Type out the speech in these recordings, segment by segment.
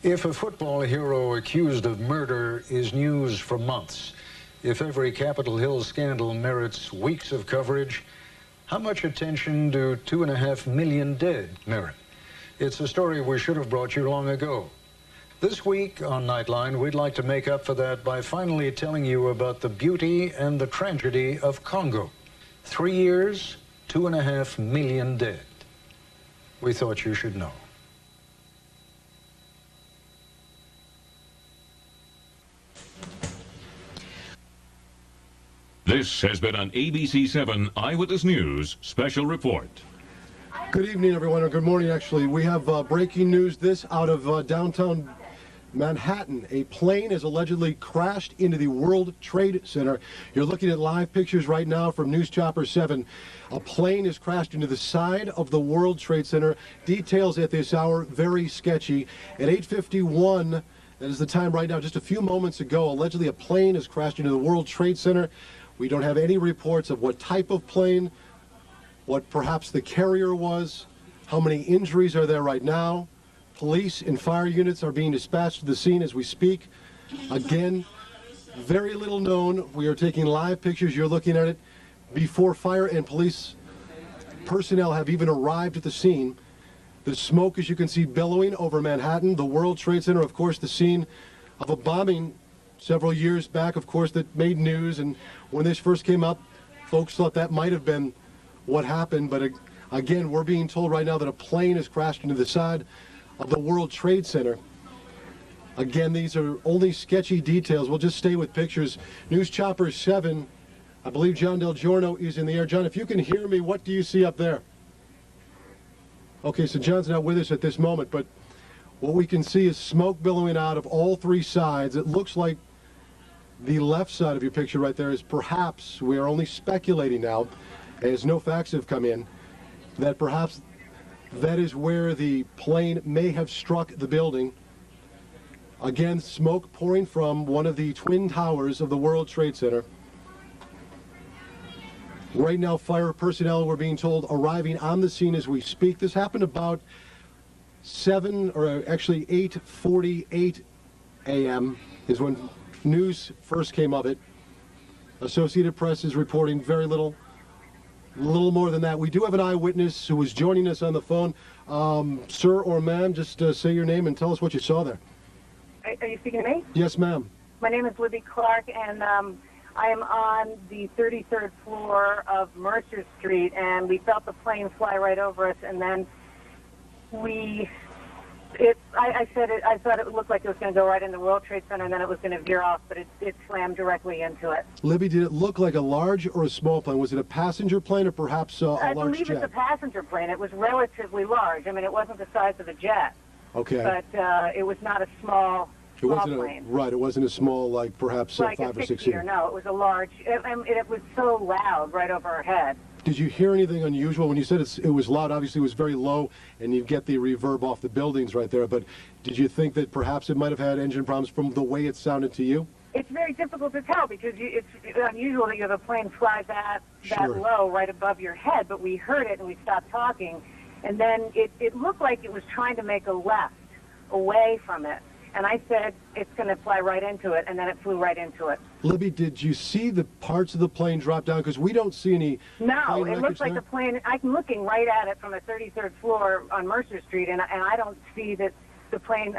If a football hero accused of murder is news for months, if every Capitol Hill scandal merits weeks of coverage, how much attention do 2.5 million dead merit? It's a story we should have brought you long ago. This week on Nightline, we'd like to make up for that by finally telling you about the beauty and the tragedy of Congo. 3 years, 2.5 million dead. We thought you should know. This has been an ABC7 Eyewitness News special report. Good evening, everyone, or good morning, actually. We have breaking news, this out of downtown Manhattan. A plane has allegedly crashed into the World Trade Center. You're looking at live pictures right now from News Chopper 7. A plane has crashed into the side of the World Trade Center. Details at this hour, very sketchy. At 8:51, that is the time right now, just a few moments ago, allegedly a plane has crashed into the World Trade Center. We don't have any reports of what type of plane, what perhaps the carrier was, how many injuries are there right now. Police and fire units are being dispatched to the scene as we speak. Again, very little known. We are taking live pictures. You're looking at it before fire and police personnel have even arrived at the scene. The smoke, as you can see, billowing over Manhattan. The World Trade Center, of course, the scene of a bombing several years back, of course, that made news. And when this first came up, folks thought that might have been what happened. But again, we're being told right now that a plane has crashed into the side of the World Trade Center. Again, these are only sketchy details. We'll just stay with pictures. News Chopper 7, I believe John Del Giorno is in the air. John, if you can hear me, what do you see up there? Okay, so John's not with us at this moment, but what we can see is smoke billowing out of all three sides. It looks like the left side of your picture right there is perhaps, we are only speculating now, as no facts have come in, that perhaps that is where the plane may have struck the building. Again, smoke pouring from one of the twin towers of the World Trade Center. Right now, fire personnel, we're being told, arriving on the scene as we speak. This happened about 8:48 a.m. is when news first came of it. Associated Press is reporting very little more than that. We do have an eyewitness who is joining us on the phone. Sir or ma'am, just say your name and tell us what you saw there. Are you speaking to me? Yes, ma'am. My name is Libby Clark, and I am on the 33rd floor of Mercer Street, and we felt the plane fly right over us, and then I thought it looked like it was going to go right in the World Trade Center, and then it was going to veer off, but it slammed directly into it. Libby, did it look like a large or a small plane? Was it a passenger plane or perhaps a large jet? I believe it's a passenger plane. It was relatively large. I mean, it wasn't the size of a jet. Okay. But it was not a small plane. Right, it wasn't a small, like perhaps like 5 or 6 seater. No, it was a large. It was so loud right over our head. Did you hear anything unusual? When you said it was loud, obviously it was very low, and you get the reverb off the buildings right there, but did you think that perhaps it might have had engine problems from the way it sounded to you? It's very difficult to tell because it's unusual that you have a plane fly that Sure. low right above your head, but we heard it and we stopped talking, and then it looked like it was trying to make a left away from it. And I said, it's going to fly right into it, and then it flew right into it. Libby, did you see the parts of the plane drop down? Because we don't see any No, it looks like the plane, I'm looking right at it from the 33rd floor on Mercer Street, and I don't see that the plane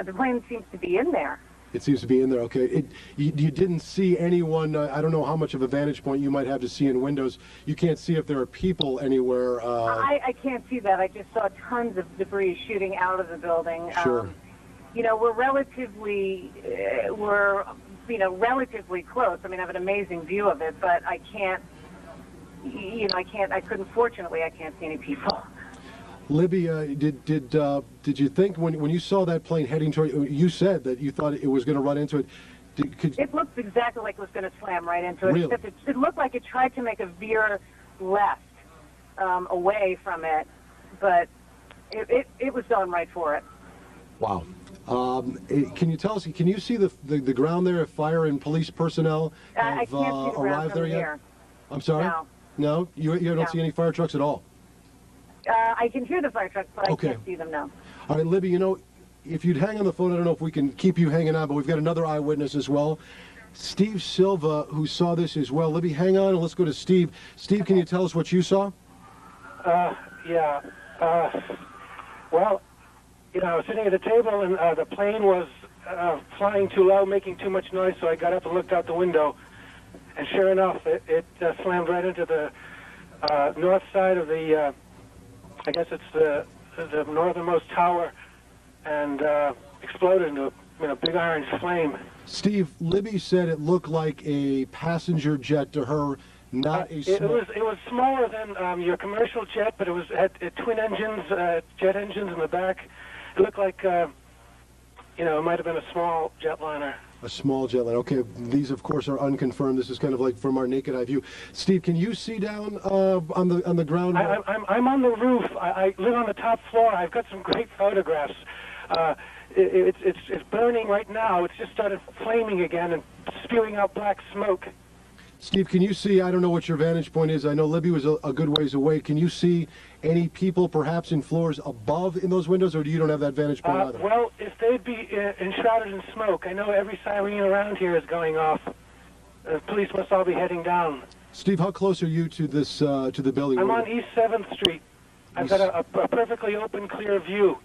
seems to be in there. It seems to be in there, okay. You didn't see anyone, I don't know how much of a vantage point you might have to see in windows. You can't see if there are people anywhere. I can't see that. I just saw tons of debris shooting out of the building. Sure. You know, we're relatively close. I mean, I have an amazing view of it, but I can't, fortunately, I can't see any people. Libby, did you think when you saw that plane heading toward you said that you thought it was going to run into it? It looked exactly like it was going to slam right into it. Really? Except it looked like it tried to make a veer left away from it, but it was going right for it. Wow. Can you tell us, can you see the ground there if fire and police personnel have I can't see the ground arrived there from yet? here. I'm sorry? No. No? You don't No. see any fire trucks at all? I can hear the fire trucks, but Okay. I can't see them now. All right, Libby, you know, if you'd hang on the phone, I don't know if we can keep you hanging on, but we've got another eyewitness as well. Steve Silva, who saw this as well. Libby, hang on, and let's go to Steve. Steve, can you tell us what you saw? Yeah. Well, you know, I was sitting at a table, and the plane was flying too low, making too much noise, so I got up and looked out the window. And sure enough, it slammed right into the north side of the, I guess it's the northernmost tower, and exploded into a big orange flame. Steve, Libby said it looked like a passenger jet to her, not a it was smaller than your commercial jet, but it had twin engines, jet engines in the back. It looked like, you know, it might have been a small jetliner. A small jetliner. Okay, these of course are unconfirmed. This is kind of like from our naked eye view. Steve, can you see down on the ground? I'm on the roof. I live on the top floor. I've got some great photographs. It's burning right now. It's just started flaming again and spewing out black smoke. Steve, can you see, I don't know what your vantage point is. I know Libby was a good ways away. Can you see any people perhaps in floors above in those windows, or you don't have that vantage point either? Well, if they'd be enshrouded in smoke, I know every siren around here is going off. The police must all be heading down. Steve, how close are you to this to the building? I'm on East 7th Street. I've got a perfectly open, clear view.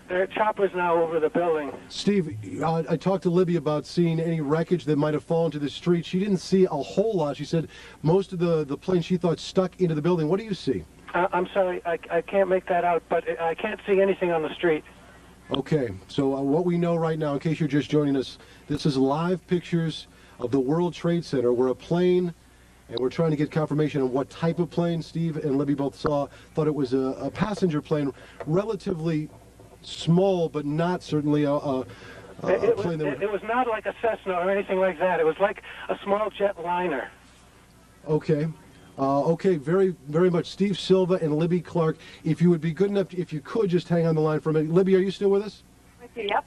There are choppers now over the building. Steve, I talked to Libby about seeing any wreckage that might have fallen to the street. She didn't see a whole lot. She said most of the plane she thought stuck into the building. What do you see? I'm sorry, I can't make that out, but I can't see anything on the street. Okay, so what we know right now, in case you're just joining us, this is live pictures of the World Trade Center where a plane, and we're trying to get confirmation on what type of plane. Steve and Libby both thought it was a passenger plane, relatively small, but not certainly a plane that it was not like a Cessna or anything like that. It was like a small jet liner. Okay. Okay, very, very much. Steve Silva and Libby Clark, if you would be good enough, if you could just hang on the line for a minute. Libby, are you still with us? Yep.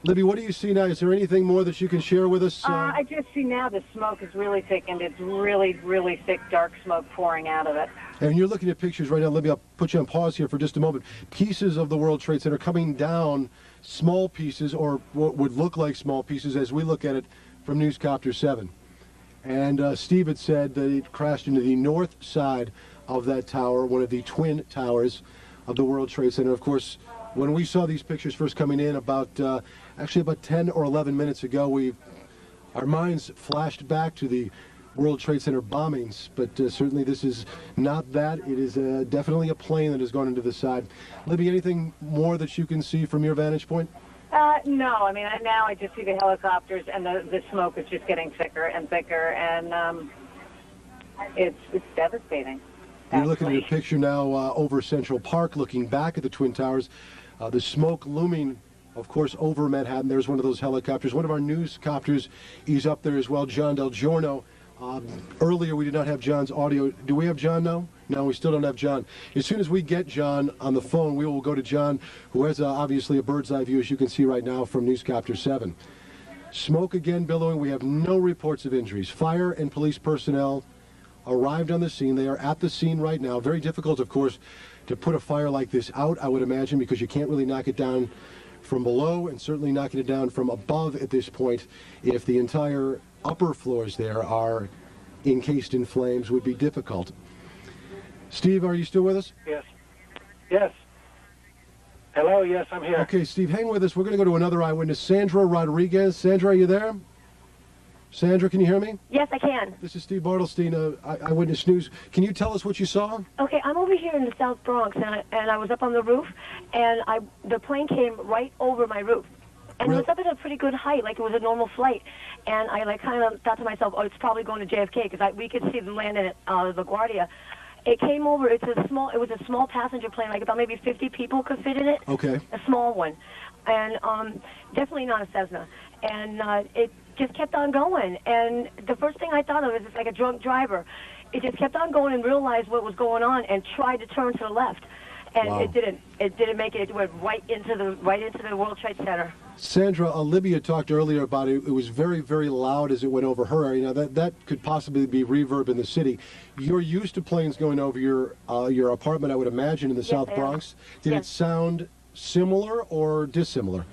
Libby, what do you see now? Is there anything more that you can share with us? I just see now the smoke is really thickened. It's really, really thick, dark smoke pouring out of it. And you're looking at pictures right now. Libby, I'll put you on pause here for just a moment. Pieces of the World Trade Center coming down, small pieces, or what would look like small pieces as we look at it from Newscopter 7. And Steve had said that it crashed into the north side of that tower, one of the twin towers of the World Trade Center. Of course, when we saw these pictures first coming in actually about 10 or 11 minutes ago, our minds flashed back to the World Trade Center bombings, but certainly this is not that. It is definitely a plane that has gone into the side. Libby, anything more that you can see from your vantage point? No, I mean, now I just see the helicopters, and the smoke is just getting thicker and thicker, and it's devastating. You're looking at a picture now over Central Park, looking back at the Twin Towers. The smoke looming, of course, over Manhattan. There's one of those helicopters. One of our newscopters is up there as well, John Del Giorno. Earlier, we did not have John's audio. Do we have John now? No, we still don't have John. As soon as we get John on the phone, we will go to John, who has obviously a bird's eye view, as you can see right now from Newscopter 7. Smoke again billowing. We have no reports of injuries. Fire and police personnel arrived on the scene. They are at the scene right now. Very difficult, of course, to put a fire like this out, I would imagine, because you can't really knock it down from below, and certainly knocking it down from above at this point, if the entire upper floors there are encased in flames, would be difficult. Steve, are you still with us? Yes. Yes. Hello, yes, I'm here. Okay, Steve, hang with us. We're going to go to another eyewitness, Sandra Rodriguez. Sandra, are you there? Sandra, can you hear me? Yes, I can. This is Steve Bartlestein, Eyewitness News. Can you tell us what you saw? Okay, I'm over here in the South Bronx, and I was up on the roof, and the plane came right over my roof. And it was up at a pretty good height, like it was a normal flight. And I kind of thought to myself, oh, it's probably going to JFK, because we could see them landing at LaGuardia. It came over. It was a small passenger plane, like about maybe 50 people could fit in it. Okay. A small one, and definitely not a Cessna. And it just kept on going. And the first thing I thought of is it's like a drunk driver. It just kept on going and realized what was going on and tried to turn to the left. And wow. It didn't. It didn't make it. It went right into the World Trade Center. Sandra, Olivia talked earlier about it. It was very, very loud as it went over her area. Now that could possibly be reverb in the city. You're used to planes going over your apartment, I would imagine, in the South Bronx. Did it sound similar or dissimilar?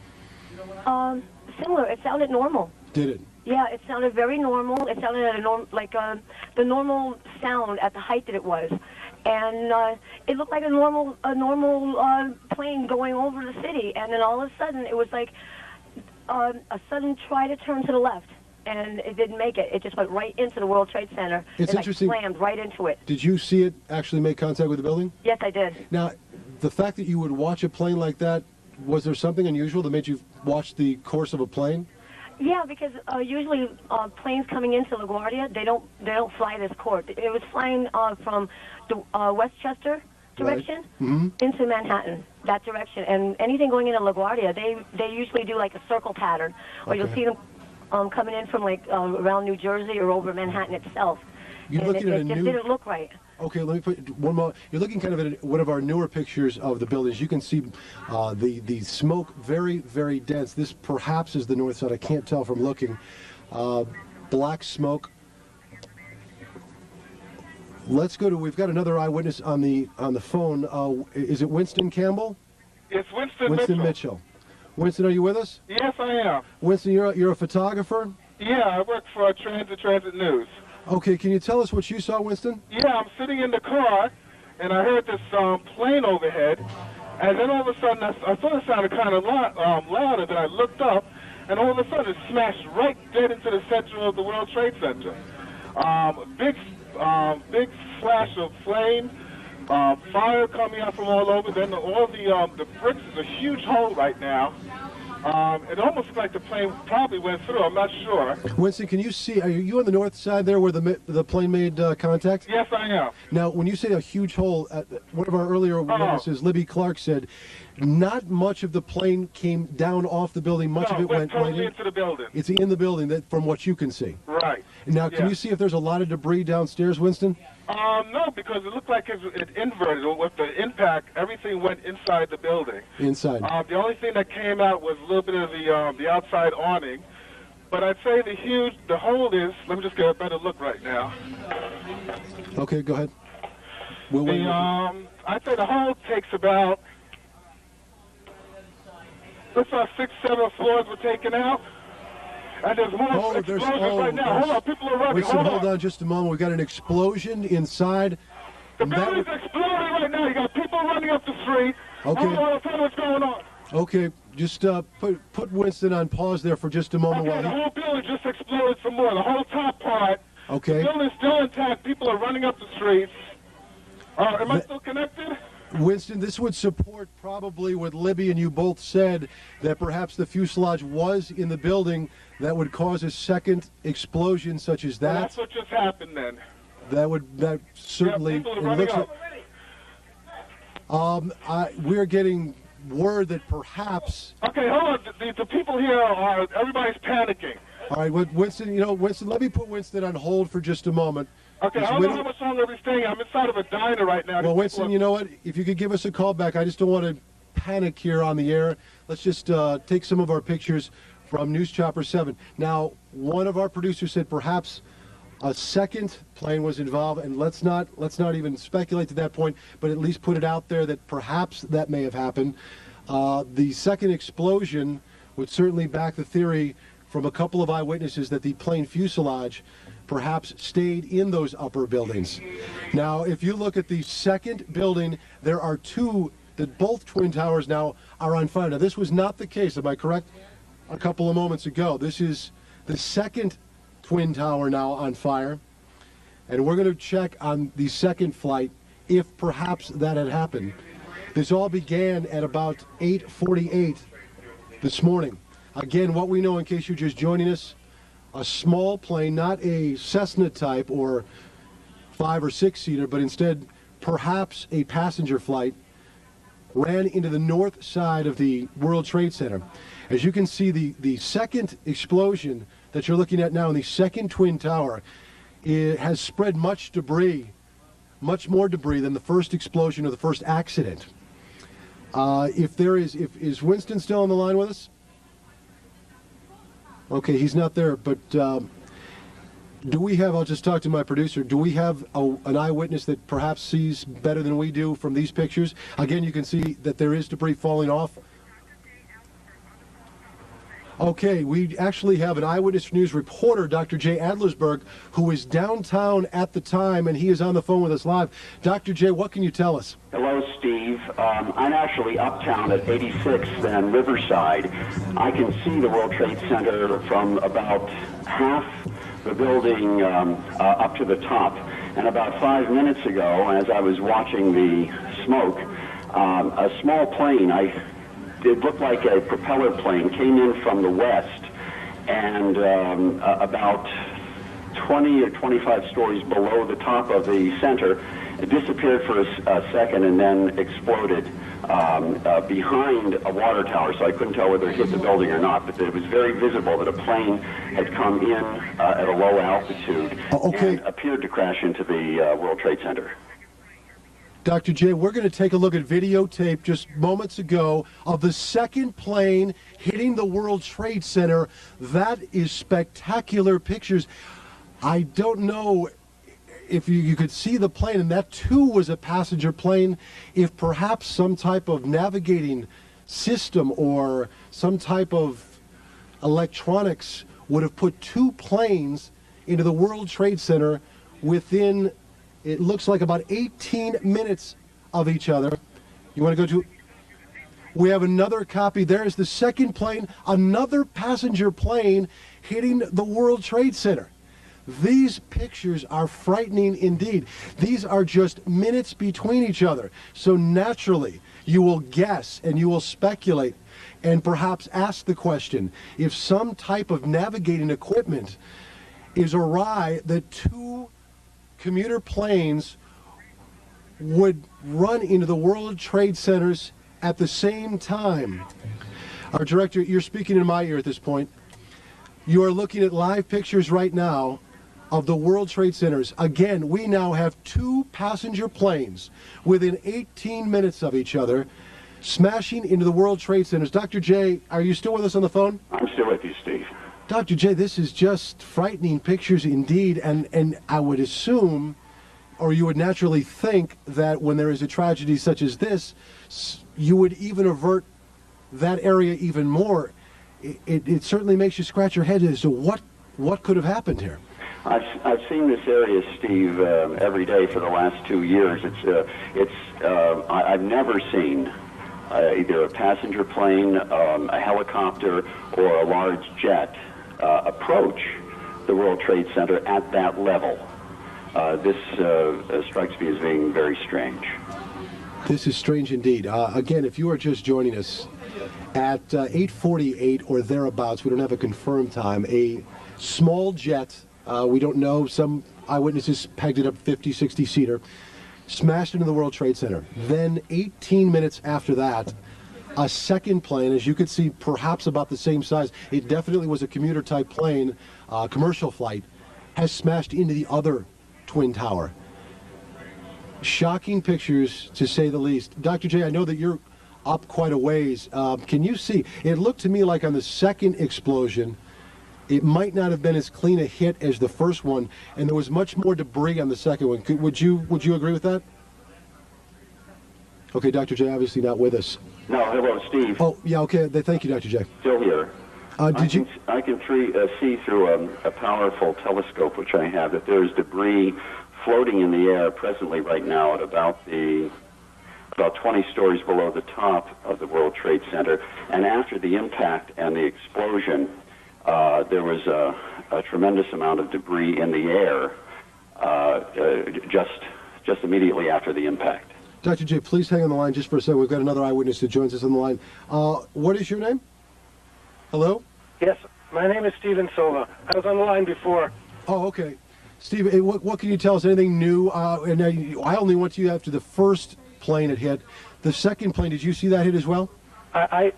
Similar. It sounded normal. Did it? Yeah, it sounded very normal. It sounded at the normal sound at the height that it was, and it looked like a normal plane going over the city. And then all of a sudden, it was like a sudden try to turn to the left, and it didn't make it. It just went right into the World Trade Center. It's interesting. Like, slammed right into it. Did you see it actually make contact with the building? Yes, I did. Now, the fact that you would watch a plane like that, was there something unusual that made you watch the course of a plane? Yeah, because usually planes coming into LaGuardia, they don't fly this course. It was flying from the Westchester direction into Manhattan, that direction. And anything going into LaGuardia, they usually do like a circle pattern, or you'll see them coming in from like around New Jersey or over Manhattan itself. You're looking at it just didn't look right. Okay, let me put one more. You're looking kind of at one of our newer pictures of the buildings. You can see the smoke very, very dense. This perhaps is the north side. I can't tell from looking. Black smoke. Let's go to. We've got another eyewitness on the phone. Is it Winston Campbell? It's Winston Mitchell. Winston, are you with us? Yes, I am. Winston, you're a photographer? Yeah, I work for Transit News. Okay, can you tell us what you saw, Winston? Yeah, I'm sitting in the car, and I heard this plane overhead, and then all of a sudden I thought it sounded kind of louder. Then I looked up, and all of a sudden it smashed right dead into the center of the World Trade Center. Big flash of flame, fire coming out from all over. Then all the bricks is a huge hole right now. It almost looked like the plane probably went through. I'm not sure. Winston, can you see? Are you on the north side there where the plane made contact? Yes, I am. Now, when you say a huge hole, one of our earlier witnesses, Libby Clark, said not much of the plane came down off the building. Much of it went totally right into the building. It's in the building, from what you can see. Right. Now, can you see if there's a lot of debris downstairs, Winston? No, because it looked like it inverted. With the impact, everything went inside the building. Inside. The only thing that came out was a little bit of the outside awning. But I'd say the hole is, let me just get a better look right now. Okay, go ahead. We'll wait. I'd say the hole takes about, looks like 6, 7 floors were taken out. And there's more explosions right now. Hold on, people are running. Winston, hold on just a moment. We've got an explosion inside. The building's exploding right now. You got people running up the street. Okay. Hold on, I'll tell you what's going on. Okay, just put Winston on pause there for just a moment. Okay, the whole building just exploded some more. The whole top part. Okay. The building's still intact. People are running up the streets. Am I still connected? Winston, this would support probably what Libby and you both said, that perhaps the fuselage was in the building that would cause a second explosion such as that. Well, that's what just happened then. That certainly. Yeah, people are running up. We're getting word that perhaps. Okay, hold on. The people here everybody's panicking. All right, Winston. Winston. Let me put Winston on hold for just a moment. Okay, I don't know how much longer we're staying. I'm inside of a diner right now. Well, Winston, you know what? If you could give us a call back, I just don't want to panic here on the air. Let's just take some of our pictures from News Chopper 7. Now, one of our producers said perhaps a second plane was involved, and let's not even speculate to that point, but at least put it out there that perhaps that may have happened. The second explosion would certainly back the theory from a couple of eyewitnesses that the plane fuselage perhaps stayed in those upper buildings. Now, if you look at the second building, there are two, that both twin towers now are on fire. Now, this was not the case, am I correct? A couple of moments ago. This is the second twin tower now on fire, and we're going to check on the second flight if perhaps that had happened. This all began at about 8:48 this morning. Again, what we know, in case you're just joining us, a small plane, not a Cessna type or 5 or 6 seater, but instead perhaps a passenger flight, ran into the north side of the World Trade Center. As you can see, the second explosion that you're looking at now in the second twin tower, it has spread much debris, much more debris than the first explosion or the first accident. Is Winston still on the line with us? Okay, he's not there, but do we have, I'll just talk to my producer, do we have an eyewitness that perhaps sees better than we do from these pictures? Again, you can see that there is debris falling off. Okay, we actually have an Eyewitness News reporter, Dr. Jay Adlersberg, who was downtown at the time, and he is on the phone with us live. Dr. Jay, what can you tell us? Hello, Steve. I'm actually uptown at 86th and Riverside. I can see the World Trade Center from about half the building up to the top. And about 5 minutes ago, as I was watching the smoke, a small plane, it looked like a propeller plane, came in from the west, and about 20 or 25 stories below the top of the center, it disappeared for a second and then exploded behind a water tower. So I couldn't tell whether it hit the building or not, but it was very visible that a plane had come in at a low altitude and appeared to crash into the World Trade Center. Dr. Jay, we're going to take a look at videotape just moments ago of the second plane hitting the World Trade Center. That is spectacular pictures. I don't know if you could see the plane, and that too was a passenger plane, if perhaps some type of navigating system or some type of electronics would have put two planes into the World Trade Center within, it looks like, about 18 minutes of each other. You want to go to? We have another copy. There's the second plane, another passenger plane hitting the World Trade Center. These pictures are frightening indeed. These are just minutes between each other. So naturally, you will guess and you will speculate and perhaps ask the question, if some type of navigating equipment is awry, that two commuter planes would run into the World Trade Centers at the same time. Our director, you're speaking in my ear at this point. You are looking at live pictures right now of the World Trade Centers. Again, we now have two passenger planes within 18 minutes of each other smashing into the World Trade Centers. Dr. Jay, are you still with us on the phone? I'm still with you, Steve. Dr. Jay, this is just frightening pictures indeed, and I would assume, or you would naturally think, that when there is a tragedy such as this, you would even avert that area even more. It certainly makes you scratch your head as to what could have happened here. I've seen this area, Steve, every day for the last 2 years. I've never seen either a passenger plane, a helicopter, or a large jet approach the World Trade Center at that level. This strikes me as being very strange. This is strange indeed. Again, if you are just joining us at 8:48 or thereabouts, we don't have a confirmed time, a small jet, we don't know, some eyewitnesses pegged it up 50, 60-seater, smashed into the World Trade Center. Then 18 minutes after that, a second plane, as you could see, perhaps about the same size, it definitely was a commuter-type plane, commercial flight, has smashed into the other Twin Tower. Shocking pictures, to say the least. Dr. J, I know that you're up quite a ways. Can you see? It looked to me like on the second explosion, it might not have been as clean a hit as the first one, and there was much more debris on the second one. Would you agree with that? Okay, Dr. J, obviously not with us. No, hello, Steve. Oh, yeah, okay. Thank you, Dr. J. Still here. I can see through a powerful telescope, which I have, that there is debris floating in the air presently right now at about 20 stories below the top of the World Trade Center. And after the impact and the explosion, there was a tremendous amount of debris in the air just immediately after the impact. Dr. J, please hang on the line just for a second. We've got another eyewitness that joins us on the line. What is your name? Hello? Yes, my name is Steven Silva. I was on the line before. Oh, okay. Steve, what can you tell us? Anything new? And I only went to you after the first plane had hit. The second plane, did you see that hit as well? I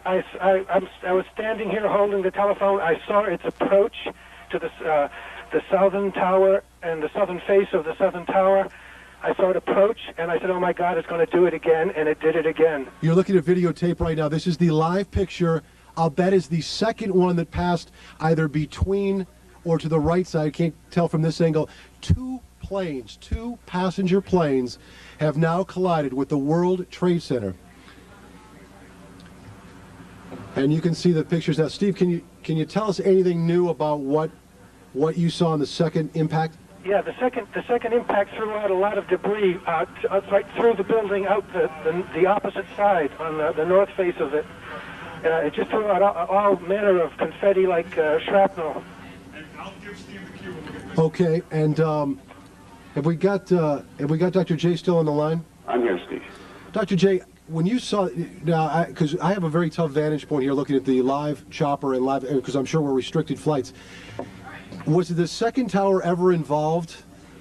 was standing here holding the telephone. I saw its approach to the southern tower and the southern face of the southern tower. I saw it approach, and I said, oh, my God, it's going to do it again, and it did it again. You're looking at videotape right now. This is the live picture. I'll bet is the second one that passed either between or to the right side. I can't tell from this angle. Two passenger planes have now collided with the World Trade Center. And you can see the pictures now. Steve, can can you tell us anything new about what you saw in the second impact? Yeah, the second impact threw out a lot of debris right through the building, out the opposite side on the north face of it. It just threw out all manner of confetti like shrapnel. Okay, and have we got Dr. J still on the line? I'm here, Steve. Dr. J, when you saw, now, because I have a very tough vantage point here looking at the live chopper and live, because I'm sure we're restricted flights. Was the second tower ever involved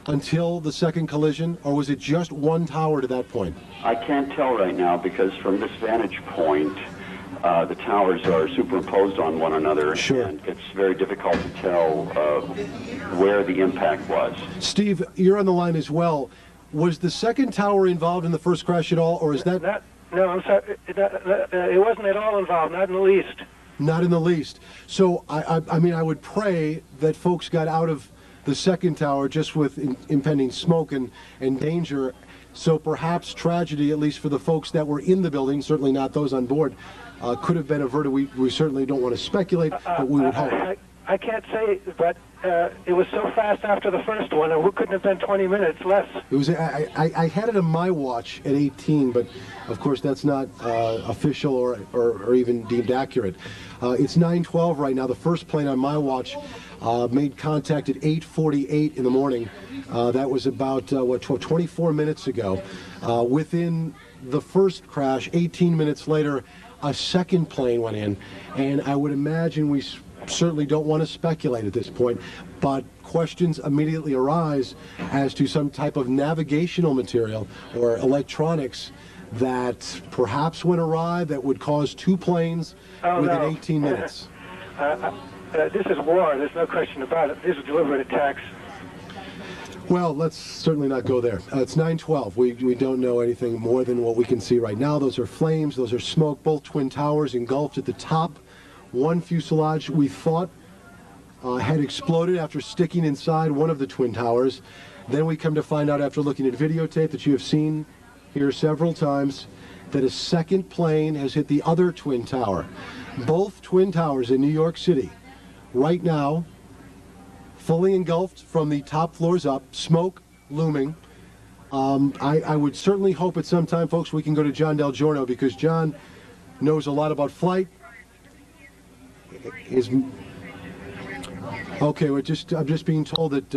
until the second collision, or was it just one tower to that point? I can't tell right now because from this vantage point, the towers are superimposed on one another, sure. And it's very difficult to tell where the impact was. Steve, you're on the line as well. Was the second tower involved in the first crash at all, or is that... No, I'm sorry. It wasn't at all involved, not in the least. Not in the least. So, I mean, I would pray that folks got out of the second tower just with impending smoke and danger. So perhaps tragedy, at least for the folks that were in the building, certainly not those on board, could have been averted. We certainly don't want to speculate, but we would hope. I can't say, but it was so fast after the first one, it couldn't have been 20 minutes less. It was. I had it on my watch at 18, but of course that's not official or even deemed accurate. It's 9:12 right now. The first plane on my watch made contact at 8:48 in the morning. That was about 24 minutes ago. Within the first crash, 18 minutes later, a second plane went in, and I would imagine we certainly don't want to speculate at this point, but questions immediately arise as to some type of navigational material or electronics that perhaps went awry that would cause two planes within 18 minutes. This is war. There's no question about it. These are deliberate attacks. Well, let's certainly not go there. It's 9:12. We don't know anything more than what we can see right now. Those are flames. Those are smoke. Both twin towers engulfed at the top. One fuselage we thought had exploded after sticking inside one of the twin towers. Then we come to find out after looking at videotape that you have seen here several times that a second plane has hit the other twin tower. Both twin towers in New York City right now fully engulfed from the top floors up, smoke looming. I would certainly hope at some time, folks, we can go to John Del Giorno because John knows a lot about flight. Okay, I'm just being told that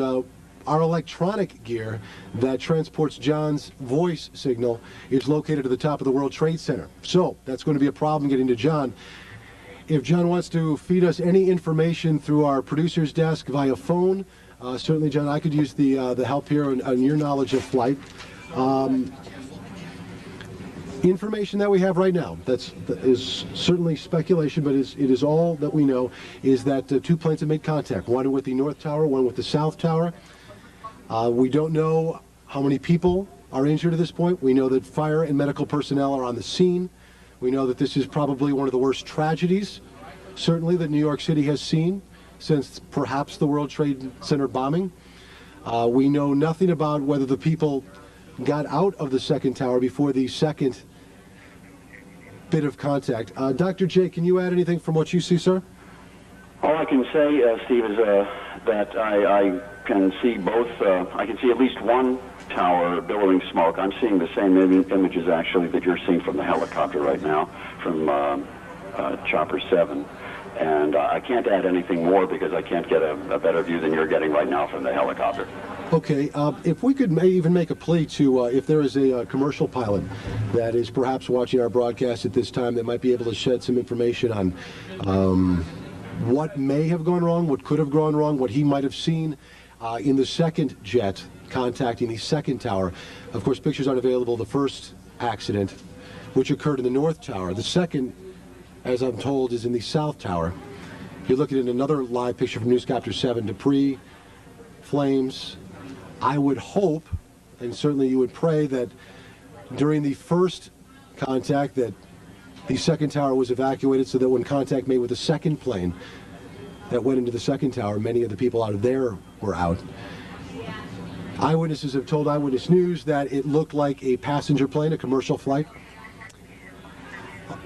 our electronic gear that transports John's voice signal is located at the top of the World Trade Center. So that's going to be a problem getting to John. If John wants to feed us any information through our producer's desk via phone, certainly, John, I could use the help here on your knowledge of flight. Information that we have right now, that is certainly speculation, but it is all that we know, is that two planes have made contact, one with the North Tower, one with the South Tower. We don't know how many people are injured at this point. We know that fire and medical personnel are on the scene. We know that this is probably one of the worst tragedies, certainly, that New York City has seen since perhaps the World Trade Center bombing. We know nothing about whether the people got out of the second tower before the second bit of contact. Dr. J, can you add anything from what you see, sir? All I can say, Steve, is that I can see both. I can see at least one tower billowing smoke. I'm seeing the same images, actually, that you're seeing from the helicopter right now, from Chopper 7. And I can't add anything more because I can't get a better view than you're getting right now from the helicopter. Okay, if we could even make a plea to, if there is a commercial pilot that is perhaps watching our broadcast at this time that might be able to shed some information on what may have gone wrong, what could have gone wrong, what he might have seen in the second jet contacting the second tower. Of course, pictures aren't available of the first accident, which occurred in the North Tower. The second, as I'm told, is in the South Tower. You're looking at another live picture from Newscopter 7, debris, flames. I would hope, and certainly you would pray, that during the first contact that the second tower was evacuated so that when contact made with the second plane that went into the second tower, many of the people out of there were out. Eyewitnesses have told Eyewitness News that it looked like a passenger plane, a commercial flight.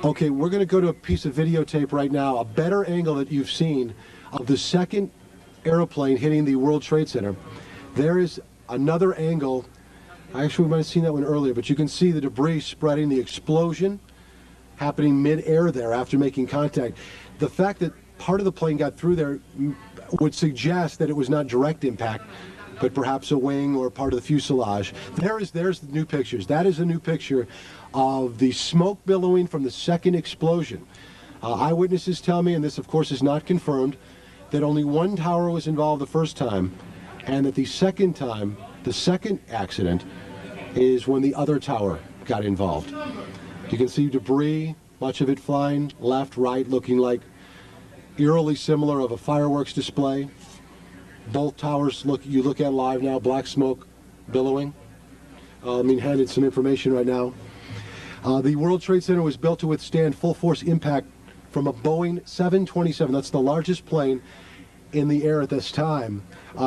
Okay, we're going to go to a piece of videotape right now, a better angle that you've seen of the second airplane hitting the World Trade Center. There is another angle. Actually, we might have seen that one earlier, but you can see the debris spreading, the explosion happening mid-air there after making contact. The fact that part of the plane got through there would suggest that it was not direct impact, but perhaps a wing or part of the fuselage. There's the new pictures. That is a new picture of the smoke billowing from the second explosion. Eyewitnesses tell me, and this of course is not confirmed, that only one tower was involved the first time, and that the second time, the second accident, is when the other tower got involved. You can see debris, much of it flying left, right, looking like eerily similar of a fireworks display. Both towers you look at live now, black smoke billowing. I'm being handed some information right now. The World Trade Center was built to withstand full force impact from a Boeing 727. That's the largest plane in the air at this time.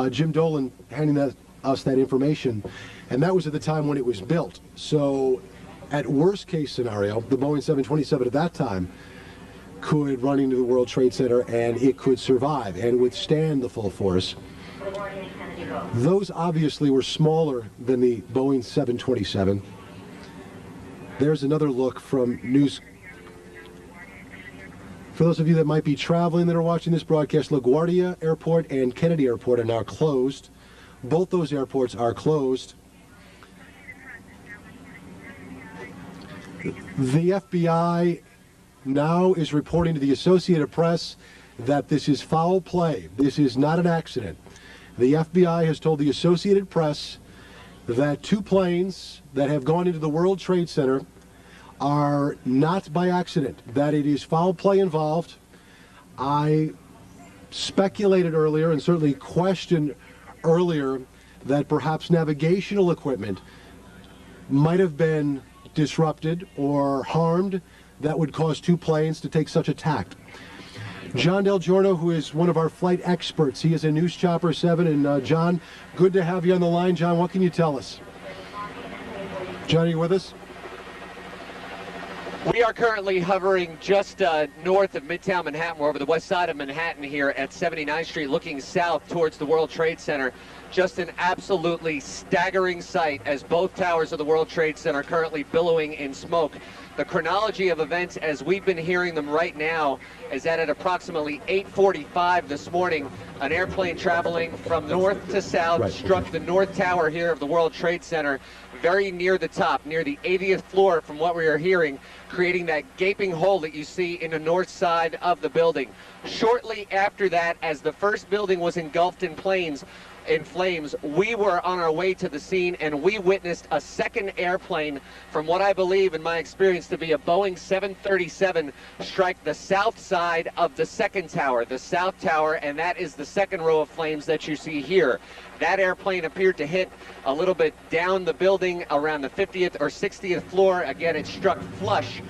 Jim Dolan handing us that information, and that was at the time when it was built. So at worst case scenario, the Boeing 727 at that time could run into the World Trade Center and it could survive and withstand the full force. Those obviously were smaller than the Boeing 727. There's another look from news. For those of you that might be traveling that are watching this broadcast, LaGuardia Airport and Kennedy Airport are now closed. Both those airports are closed. The FBI now is reporting to the Associated Press that this is foul play. This is not an accident. The FBI has told the Associated Press that two planes that have gone into the World Trade Center are not by accident, that it is foul play involved. I speculated earlier and certainly questioned earlier that perhaps navigational equipment might have been disrupted or harmed that would cause two planes to take such a tact. John Del Giorno, who is one of our flight experts, he is a News Chopper 7, and John, good to have you on the line. John, what can you tell us? John, are you with us? We are currently hovering just north of Midtown Manhattan. We're over the west side of Manhattan here at 79th Street, looking south towards the World Trade Center. Just an absolutely staggering sight as both towers of the World Trade Center are currently billowing in smoke. The chronology of events as we've been hearing them right now is that at approximately 8:45 this morning, an airplane traveling from north to south struck the north tower here of the World Trade Center, very near the top, near the 80th floor from what we are hearing, creating that gaping hole that you see in the north side of the building. Shortly after that, as the first building was engulfed in flames, we were on our way to the scene and we witnessed a second airplane, from what I believe in my experience to be a Boeing 737, strike the south side of the second tower, the south tower, and that is the second row of flames that you see here. That airplane appeared to hit a little bit down the building around the 50th or 60th floor. Again, it struck flush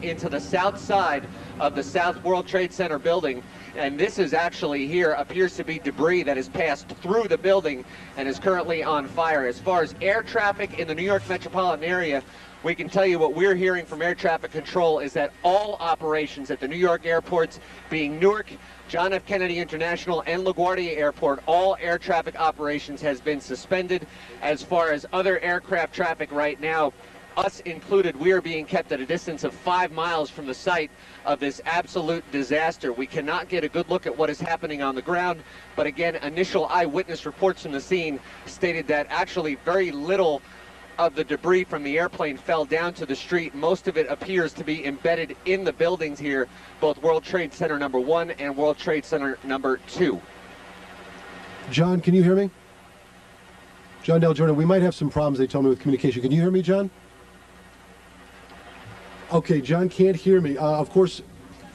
into the south side of the South World Trade Center building. And this is actually here appears to be debris that has passed through the building and is currently on fire. As far as air traffic in the New York metropolitan area, we can tell you what we're hearing from air traffic control is that all operations at the New York airports, being Newark, John F. Kennedy International, and LaGuardia Airport, all air traffic operations has been suspended. As far as other aircraft traffic right now, us included, we are being kept at a distance of 5 miles from the site of this absolute disaster. We cannot get a good look at what is happening on the ground, but again, initial eyewitness reports from the scene stated that actually very little of the debris from the airplane fell down to the street. Most of it appears to be embedded in the buildings here, both World Trade Center number 1 and World Trade Center number 2. John, can you hear me? John Del Giorno, we might have some problems, they told me, with communication. Can you hear me, John? Okay, John can't hear me. Of course,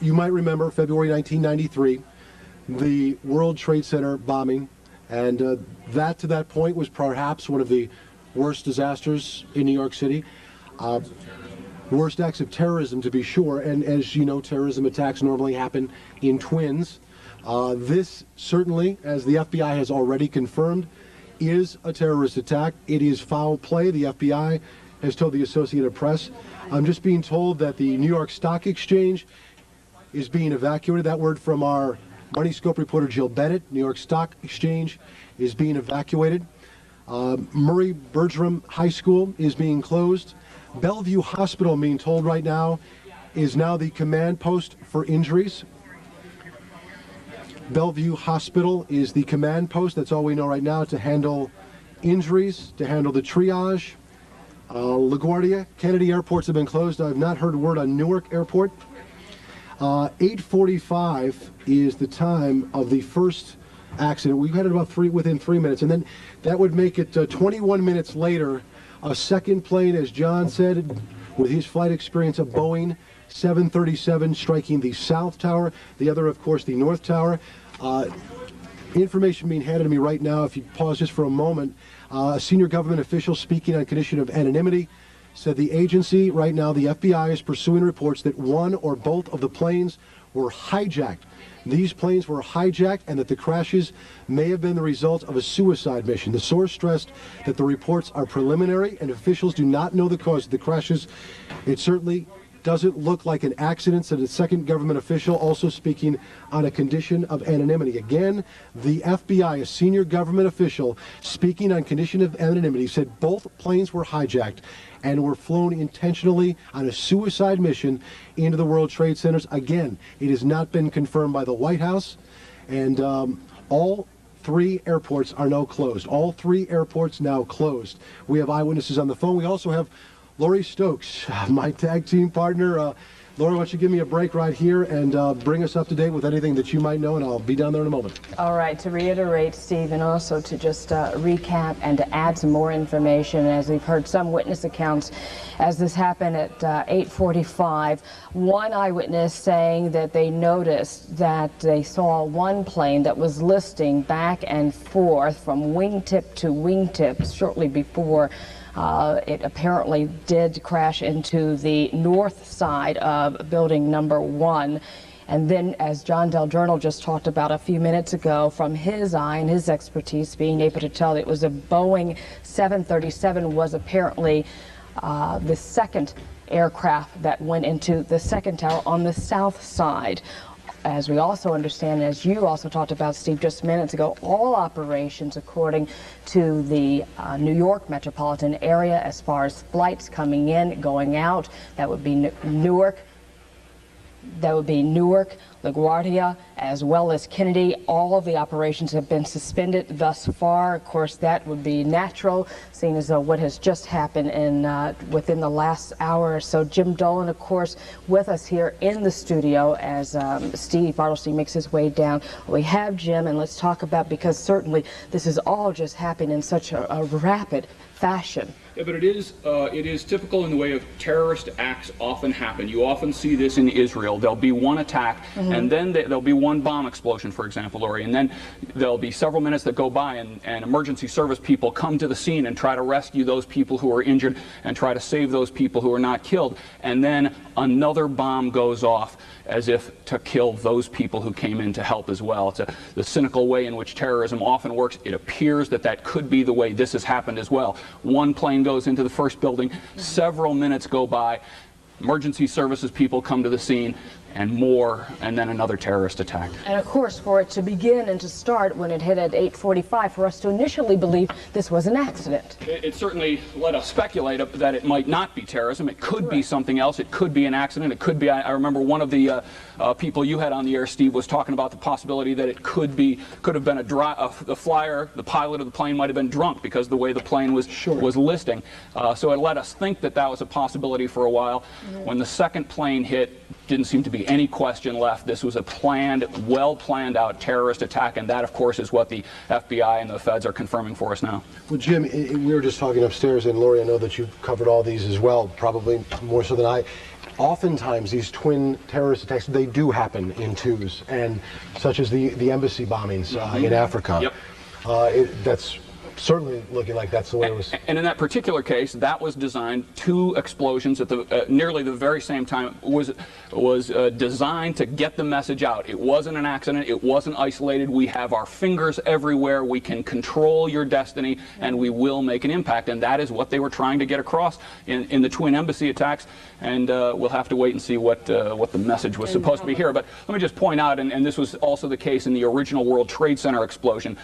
you might remember February 1993, the World Trade Center bombing, and that to that point was perhaps one of the worst disasters in New York City. Worst acts of terrorism, to be sure, and as you know, terrorism attacks normally happen in twins. This certainly, as the FBI has already confirmed, is a terrorist attack. It is foul play. The FBI has told the Associated Press. I'm just being told that the New York Stock Exchange is being evacuated. That word from our Money Scope reporter Jill Bennett. New York Stock Exchange is being evacuated. Murray Bertram High School is being closed. Bellevue Hospital, I'm being told right now, is now the command post for injuries. Bellevue Hospital is the command post. That's all we know right now to handle injuries, to handle the triage. LaGuardia, Kennedy airports have been closed. I've not heard a word on Newark Airport. 8:45 is the time of the first accident. We had it about within 3 minutes, and then that would make it 21 minutes later. A second plane, as John said, with his flight experience, a Boeing 737 striking the South Tower. The other, of course, the North Tower. Information being handed to me right now. If you pause just for a moment, a senior government official speaking on condition of anonymity said the agency right now, the FBI, is pursuing reports that one or both of the planes were hijacked. These planes were hijacked and that the crashes may have been the result of a suicide mission. The source stressed that the reports are preliminary and officials do not know the cause of the crashes. It certainly doesn't look like an accident, said a second government official, also speaking on a condition of anonymity. Again, the FBI, a senior government official, speaking on condition of anonymity, said both planes were hijacked and were flown intentionally on a suicide mission into the World Trade Centers. Again, it has not been confirmed by the White House, and all three airports are now closed. All three airports now closed. We have eyewitnesses on the phone. We also have Lori Stokes, my tag team partner. Lori, why don't you give me a break right here and bring us up to date with anything that you might know, and I'll be down there in a moment. All right, to reiterate, Steve, and also to just recap and to add some more information, as we've heard some witness accounts as this happened at 8:45. One eyewitness saying that they noticed that they saw one plane that was listing back and forth from wingtip to wingtip shortly before it apparently did crash into the north side of building number 1. And then, as John Del Giorno just talked about a few minutes ago, from his eye and his expertise, being able to tell that it was a Boeing 737 was apparently the second aircraft that went into the second tower on the south side. As we also understand, as you also talked about, Steve, just minutes ago, all operations, according to the New York metropolitan area, as far as flights coming in, going out, that would be Newark, LaGuardia, as well as Kennedy. All of the operations have been suspended thus far. Of course, that would be natural, seeing as though what has just happened in within the last hour or so. Jim Dolan, of course, with us here in the studio as Steve Bartlestein makes his way down. We have Jim, and let's talk about, because certainly this is all just happening in such a rapid fashion. Yeah, but it is typical in the way of terrorist acts often happen. You often see this in Israel. There'll be one attack, and then there'll be one bomb explosion, for example, Lori, and then there'll be several minutes that go by, and emergency service people come to the scene and try to rescue those people who are injured and try to save those people who are not killed, and then another bomb goes off as if to kill those people who came in to help as well. It's the cynical way in which terrorism often works. It appears that that could be the way this has happened as well. One plane goes into the first building, several minutes go by, emergency services people come to the scene, and then another terrorist attack. And of course, for it to begin and to start when it hit at 8:45, for us to initially believe this was an accident. It certainly let us speculate that it might not be terrorism. It could be something else. It could be an accident. It could be, I remember one of the people you had on the air, Steve, was talking about the possibility that it could have been the flyer, the pilot of the plane might have been drunk because of the way the plane was listing. So it let us think that was a possibility for a while. When the second plane hit, didn't seem to be any question left. This was a planned, well planned out terrorist attack, and that, of course, is what the FBI and the feds are confirming for us now. Well, Jim, we were just talking upstairs, and Lori, I know that you've covered all these as well, probably more so than I. Oftentimes, these twin terrorist attacks, they do happen in twos, and such as the embassy bombings in Africa. Yep. That's certainly looking like that's the way it was. And in that particular case, that was designed, 2 explosions at the nearly the very same time, was designed to get the message out. It wasn't an accident. It wasn't isolated. We have our fingers everywhere. We can control your destiny, and we will make an impact. And that is what they were trying to get across in the twin embassy attacks. And we'll have to wait and see what the message was supposed to be here. But let me just point out, and this was also the case in the original World Trade Center explosion.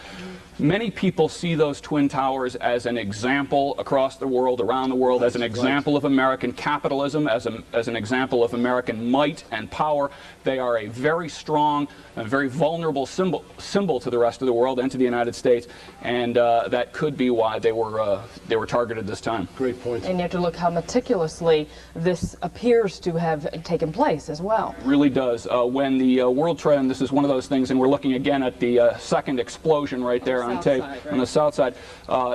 Many people see those Twin Towers as an example across the world, around the world, as an example of American capitalism, as an example of American might and power. They are a very strong and very vulnerable symbol to the rest of the world and to the United States, and that could be why they were targeted this time. Great point. And you have to look how meticulously this appears to have taken place as well. It really does. When the World Trade, and this is one of those things, and we're looking again at the second explosion right there on tape on the south side.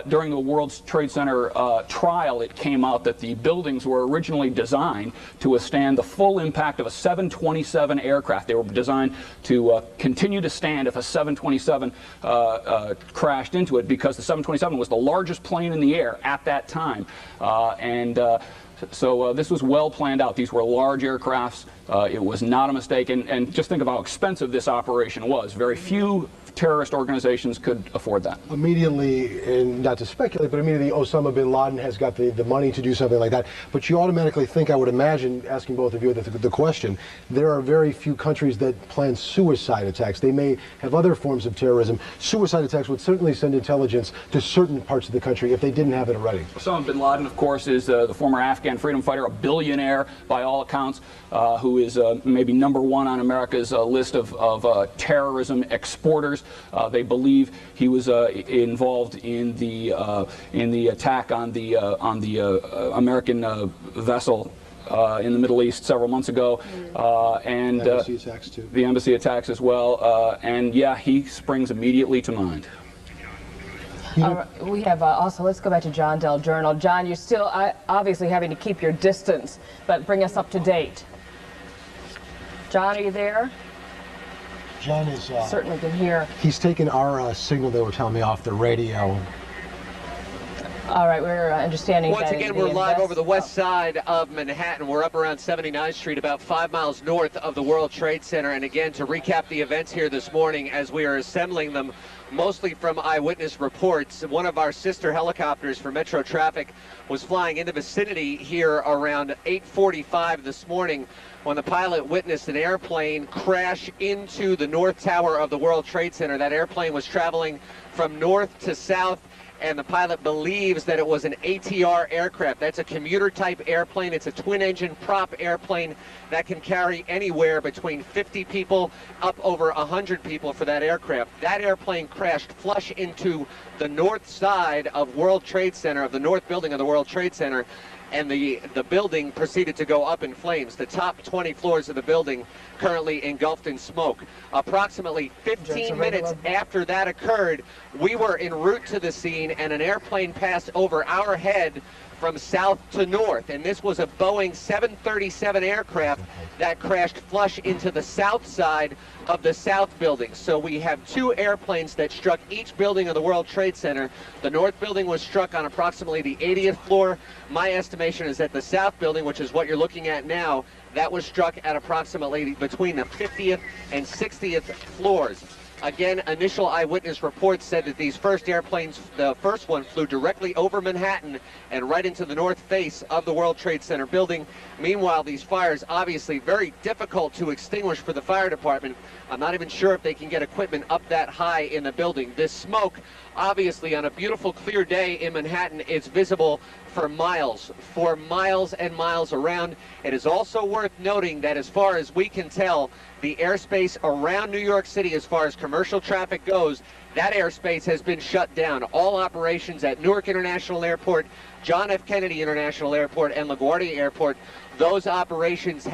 During the World Trade Center trial, it came out that the buildings were originally designed to withstand the full impact of a 727 aircraft. They were designed to continue to stand if a 727 crashed into it, because the 727 was the largest plane in the air at that time. So this was well planned out. These were large aircrafts. It was not a mistake. And just think of how expensive this operation was. Very few terrorist organizations could afford that. Immediately, and not to speculate, but immediately Osama bin Laden has got the money to do something like that. But you automatically think, I would imagine, asking both of you the question, there are very few countries that plan suicide attacks. They may have other forms of terrorism. Suicide attacks would certainly send intelligence to certain parts of the country if they didn't have it already. Osama bin Laden, of course, is the former Afghan freedom fighter, a billionaire by all accounts, who is maybe #1 on America's list of terrorism exporters. They believe he was involved in the attack on the American vessel in the Middle East several months ago, and embassy attacks too. The embassy attacks as well. And yeah, he springs immediately to mind. We have also, let's go back to John Del Journal. John, you're still obviously having to keep your distance, but bring us up to date. John, are you there? John is certainly can hear. He's taken our signal, they were telling me, off the radio. All right, we're understanding Once again, we're live over the west side of Manhattan. We're up around 79th Street, about 5 miles north of the World Trade Center. And again, to recap the events here this morning as we are assembling them, mostly from eyewitness reports, one of our sister helicopters for Metro Traffic was flying in the vicinity here around 8:45 this morning when the pilot witnessed an airplane crash into the North Tower of the World Trade Center. That airplane was traveling from north to south, and the pilot believes that it was an ATR aircraft. That's a commuter-type airplane. It's a twin-engine prop airplane that can carry anywhere between 50 people up over 100 people for that aircraft. That airplane crashed flush into the north side of World Trade Center, of the north building of the World Trade Center, and the building proceeded to go up in flames. The top 20 floors of the building currently engulfed in smoke. Approximately 15 minutes after that occurred, we were en route to the scene, and an airplane passed over our head from south to north, and this was a Boeing 737 aircraft that crashed flush into the south side of the south building. So we have 2 airplanes that struck each building of the World Trade Center. The north building was struck on approximately the 80th floor. My estimation is that the south building, which is what you're looking at now, that was struck at approximately between the 50th and 60th floors. Again, initial eyewitness reports said that these first airplanes, the first one flew directly over Manhattan and right into the north face of the World Trade Center building. Meanwhile, these fires obviously very difficult to extinguish for the fire department. I'm not even sure if they can get equipment up that high in the building. This smoke, obviously on a beautiful clear day in Manhattan, is visible for miles and miles around. It is also worth noting that as far as we can tell, the airspace around New York City, as far as commercial traffic goes, that airspace has been shut down. All operations at Newark International Airport, John F. Kennedy International Airport, and LaGuardia Airport, those operations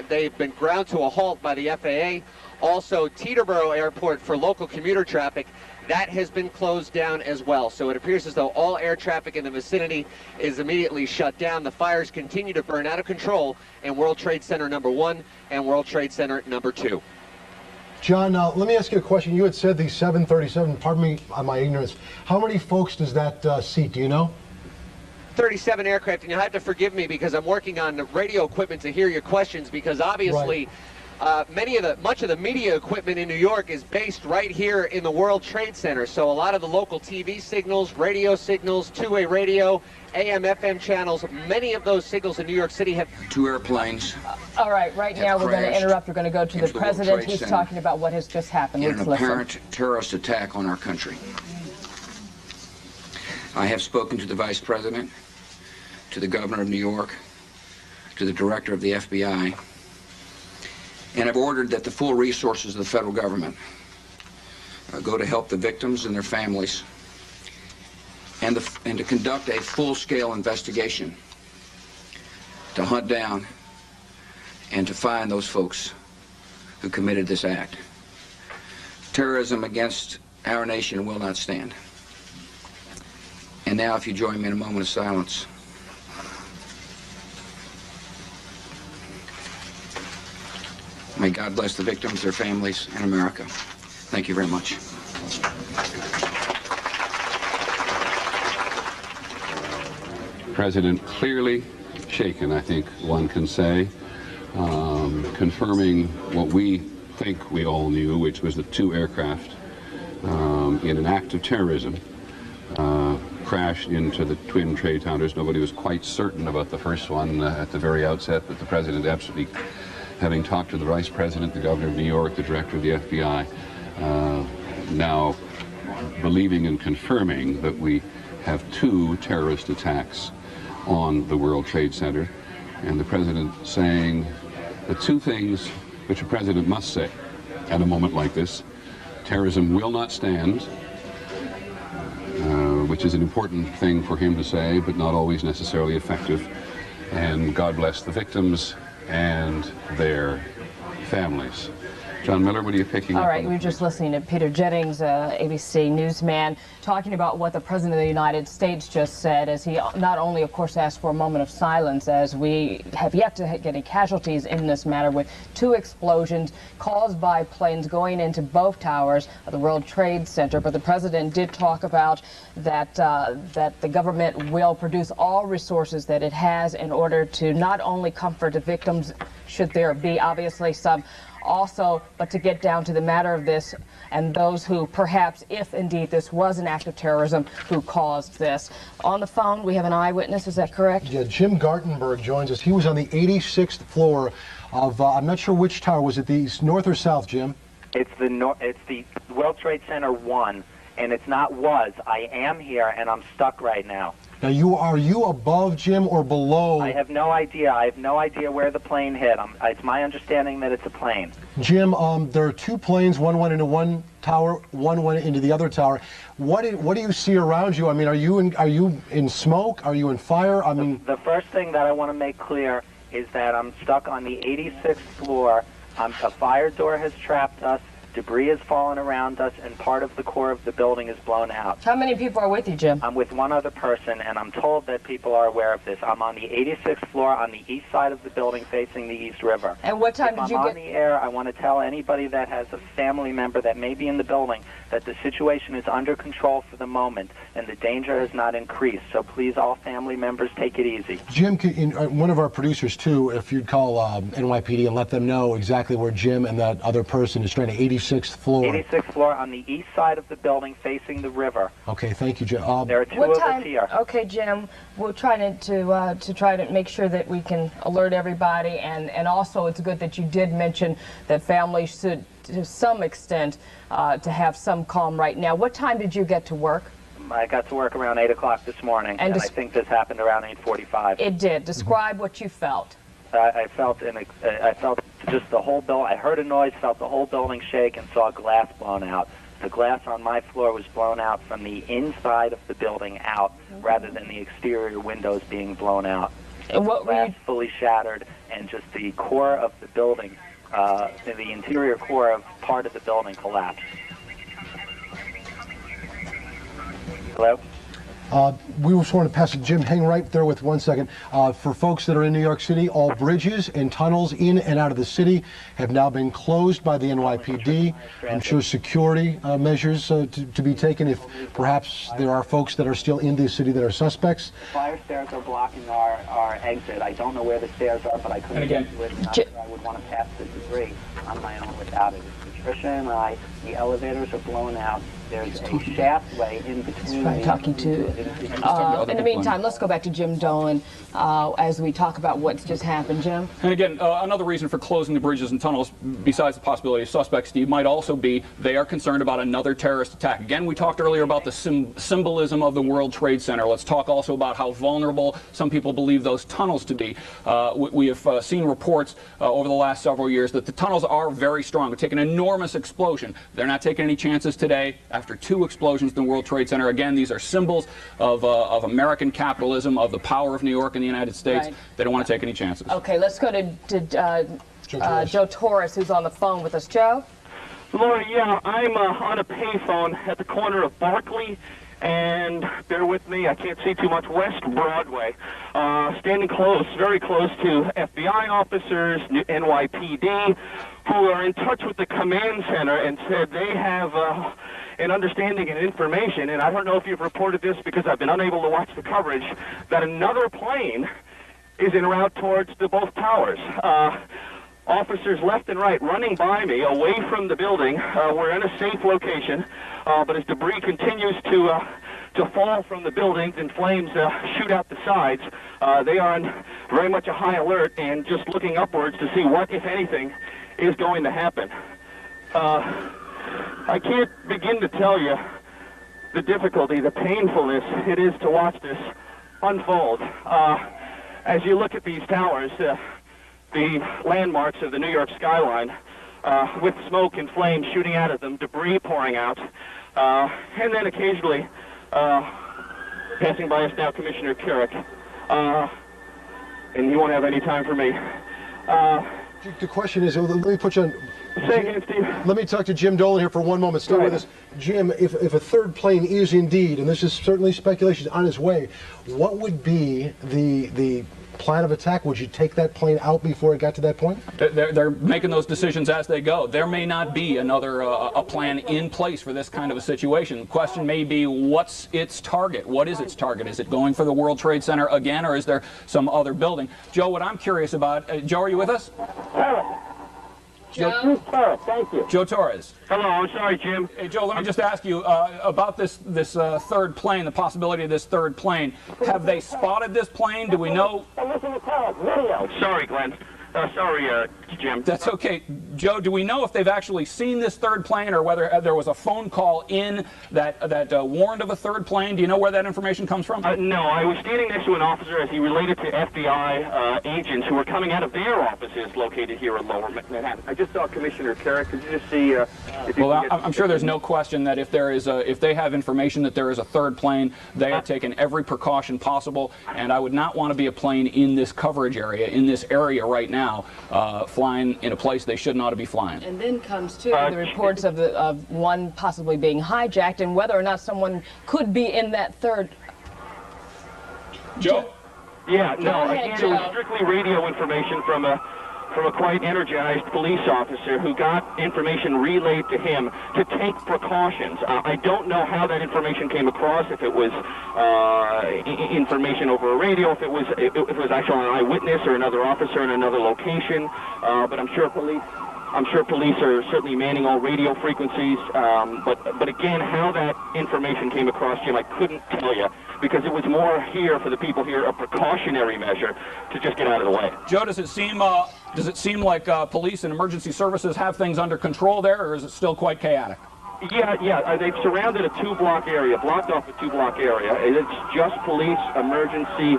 they've been ground to a halt by the FAA. Also, Teterboro Airport for local commuter traffic, that has been closed down as well. So it appears as though all air traffic in the vicinity is immediately shut down. The fires continue to burn out of control in World Trade Center #1 and World Trade Center #2. John, let me ask you a question. You had said the 737, pardon me on my ignorance. How many folks does that seat, do you know? 37 aircraft, and you'll have to forgive me because I'm working on the radio equipment to hear your questions, because obviously much of the media equipment in New York is based right here in the World Trade Center. So a lot of the local TV signals, radio signals, two-way radio, AM, FM channels, many of those signals in New York City have... 2 airplanes. All right, right now we're going to interrupt. We're going to go to the president. He's talking about what has just happened. In an apparent terrorist attack on our country. I have spoken to the Vice President, to the Governor of New York, to the Director of the FBI, and have ordered that the full resources of the federal government go to help the victims and their families, and to conduct a full-scale investigation to hunt down and to find those folks who committed this act. Terrorism against our nation will not stand. And now, if you join me in a moment of silence. May God bless the victims, their families, and America. Thank you very much. President clearly shaken, I think one can say, confirming what we think we all knew, which was that 2 aircraft in an act of terrorism crashed into the twin trade towers. Nobody was quite certain about the first one at the very outset, but the president absolutely, having talked to the Vice President, the Governor of New York, the Director of the FBI, now believing and confirming that we have 2 terrorist attacks on the World Trade Center, and the President saying the 2 things which a President must say at a moment like this. Terrorism will not stand, which is an important thing for him to say, but not always necessarily effective. And God bless the victims and their families. John Miller, what are you picking up? All right, we were just listening to Peter Jennings, ABC newsman, talking about what the President of the United States just said, as he not only, of course, asked for a moment of silence, as we have yet to get any casualties in this matter, with 2 explosions caused by planes going into both towers of the World Trade Center. But the President did talk about that, that the government will produce all resources that it has in order to not only comfort the victims, should there be obviously some, also, but to get down to the matter of this and those who perhaps, if indeed this was an act of terrorism, who caused this. On the phone, we have an eyewitness, is that correct? Yeah, Jim Gartenberg joins us. He was on the 86th floor of, I'm not sure which tower. Was it the north or south, Jim? It's the World Trade Center 1, and it's not was. I am here, and I'm stuck right now. Now, are you above, Jim, or below? I have no idea. I have no idea where the plane hit. It's my understanding that it's a plane. Jim, there are 2 planes. One went into one tower, one went into the other tower. What do you see around you? I mean, are you in smoke? Are you in fire? I mean, the first thing that I want to make clear is that I'm stuck on the 86th floor. A fire door has trapped us. Debris has fallen around us, and part of the core of the building is blown out. How many people are with you, Jim? I'm with one other person, and I'm told that people are aware of this. I'm on the 86th floor on the east side of the building facing the East River. And what time did you get... I'm on the air, I want to tell anybody that has a family member that may be in the building that the situation is under control for the moment, and the danger has not increased. So please, all family members, take it easy. Jim, one of our producers, too, if you'd call NYPD and let them know exactly where Jim and that other person is trying to 86th floor. 86th floor on the east side of the building facing the river. Okay, thank you, Jim. There are 2 of us here. Okay, Jim, we're trying to try to make sure that we can alert everybody, and also it's good that you did mention that families should, to some extent, to have some calm right now. What time did you get to work? I got to work around 8 o'clock this morning, and I think this happened around 8:45. It did. Describe what you felt. I felt just the whole building. I heard a noise, felt the whole building shake, and saw glass blown out. The glass on my floor was blown out from the inside of the building out, rather than the exterior windows being blown out. And what glass fully shattered, and just the core of the building, the interior core of part of the building collapsed. Hello? We just want to pass it, Jim, hang right there with 1 second. For folks that are in New York City, all bridges and tunnels in and out of the city have now been closed by the NYPD. I'm sure security measures to be taken if perhaps there are folks that are still in the city that are suspects. Fire stairs are blocking our exit. I don't know where the stairs are, but I couldn't get to it. Not sure I would want to pass the debris on my own without it. Patricia and I, the elevators are blown out. There's a shaftway in between. Talking to. In the meantime, let's go back to Jim Dolan as we talk about what's just happened. Jim? And again, another reason for closing the bridges and tunnels, besides the possibility of suspects, Steve, might also be they are concerned about another terrorist attack. Again, we talked earlier about the symbolism of the World Trade Center. Let's talk also about how vulnerable some people believe those tunnels to be. We have seen reports over the last several years that the tunnels are very strong. They take an enormous explosion. They're not taking any chances today. After 2 explosions in the World Trade Center, again, these are symbols of American capitalism, of the power of New York and the United States. Right. They don't want to take any chances. Okay, let's go to Joe Torres, who's on the phone with us. Joe? Laura, yeah, I'm on a payphone at the corner of Barclay and, bear with me, I can't see too much, West Broadway. Standing close, very close to FBI officers, NYPD, who are in touch with the command center and said they have an understanding and information, and I don't know if you've reported this because I've been unable to watch the coverage, that another plane is en route towards both towers. Officers left and right running by me away from the building. We're in a safe location, but as debris continues to fall from the buildings and flames shoot out the sides, they are on very much a high alert and just looking upwards to see what, if anything, is going to happen. I can't begin to tell you the difficulty, the painfulness it is to watch this unfold. As you look at these towers, the landmarks of the New York skyline, with smoke and flames shooting out of them, debris pouring out, and then occasionally passing by us now, Commissioner Carrick, and he won't have any time for me. The question is, let me put you on. Say again, Steve. Let me talk to Jim Dolan here for 1 moment. Stay with us. Jim, if a third plane is indeed, and this is certainly speculation, on its way, what would be the plan of attack? Would you take that plane out before it got to that point? They're making those decisions as they go. There may not be another a plan in place for this kind of a situation. The question may be, what's its target? What is its target? Is it going for the World Trade Center again, or is there some other building? Joe, what I'm curious about, Joe, are you with us? Joe Torres, thank you. Joe Torres. Hello, I'm sorry, Jim. Hey, Joe, let me just ask you about this third plane, the possibility of this third plane. Have they spotted this plane? Do we know? Listen to Torres, video. Sorry, Glenn. Sorry, Jim. That's okay. Joe, do we know if they've actually seen this third plane or whether there was a phone call in that warned of a third plane? Do you know where that information comes from? No, I was standing next to an officer as he related to FBI agents who were coming out of their offices located here in Lower Manhattan. I just saw Commissioner Carrick. Could you just see well, I'm sure there's no question that if they have information that there is a third plane, they have taken every precaution possible, and I would not want to be a plane in this coverage area, in this area right now, flying in a place they should not be flying. And then comes to the reports of one possibly being hijacked and whether or not someone could be in that third. Joe? Yeah, no, again, it was strictly radio information from a quite energized police officer who got information relayed to him to take precautions. I don't know how that information came across, if it was information over a radio, if it was actually an eyewitness or another officer in another location, but I'm sure police are certainly manning all radio frequencies, but again, how that information came across, Jim, I couldn't tell you, because it was more here for the people here, a precautionary measure to just get out of the way. Joe, does it seem like police and emergency services have things under control there, or is it still quite chaotic? Yeah, they've surrounded a blocked off a 2-block area. It's just police, emergency,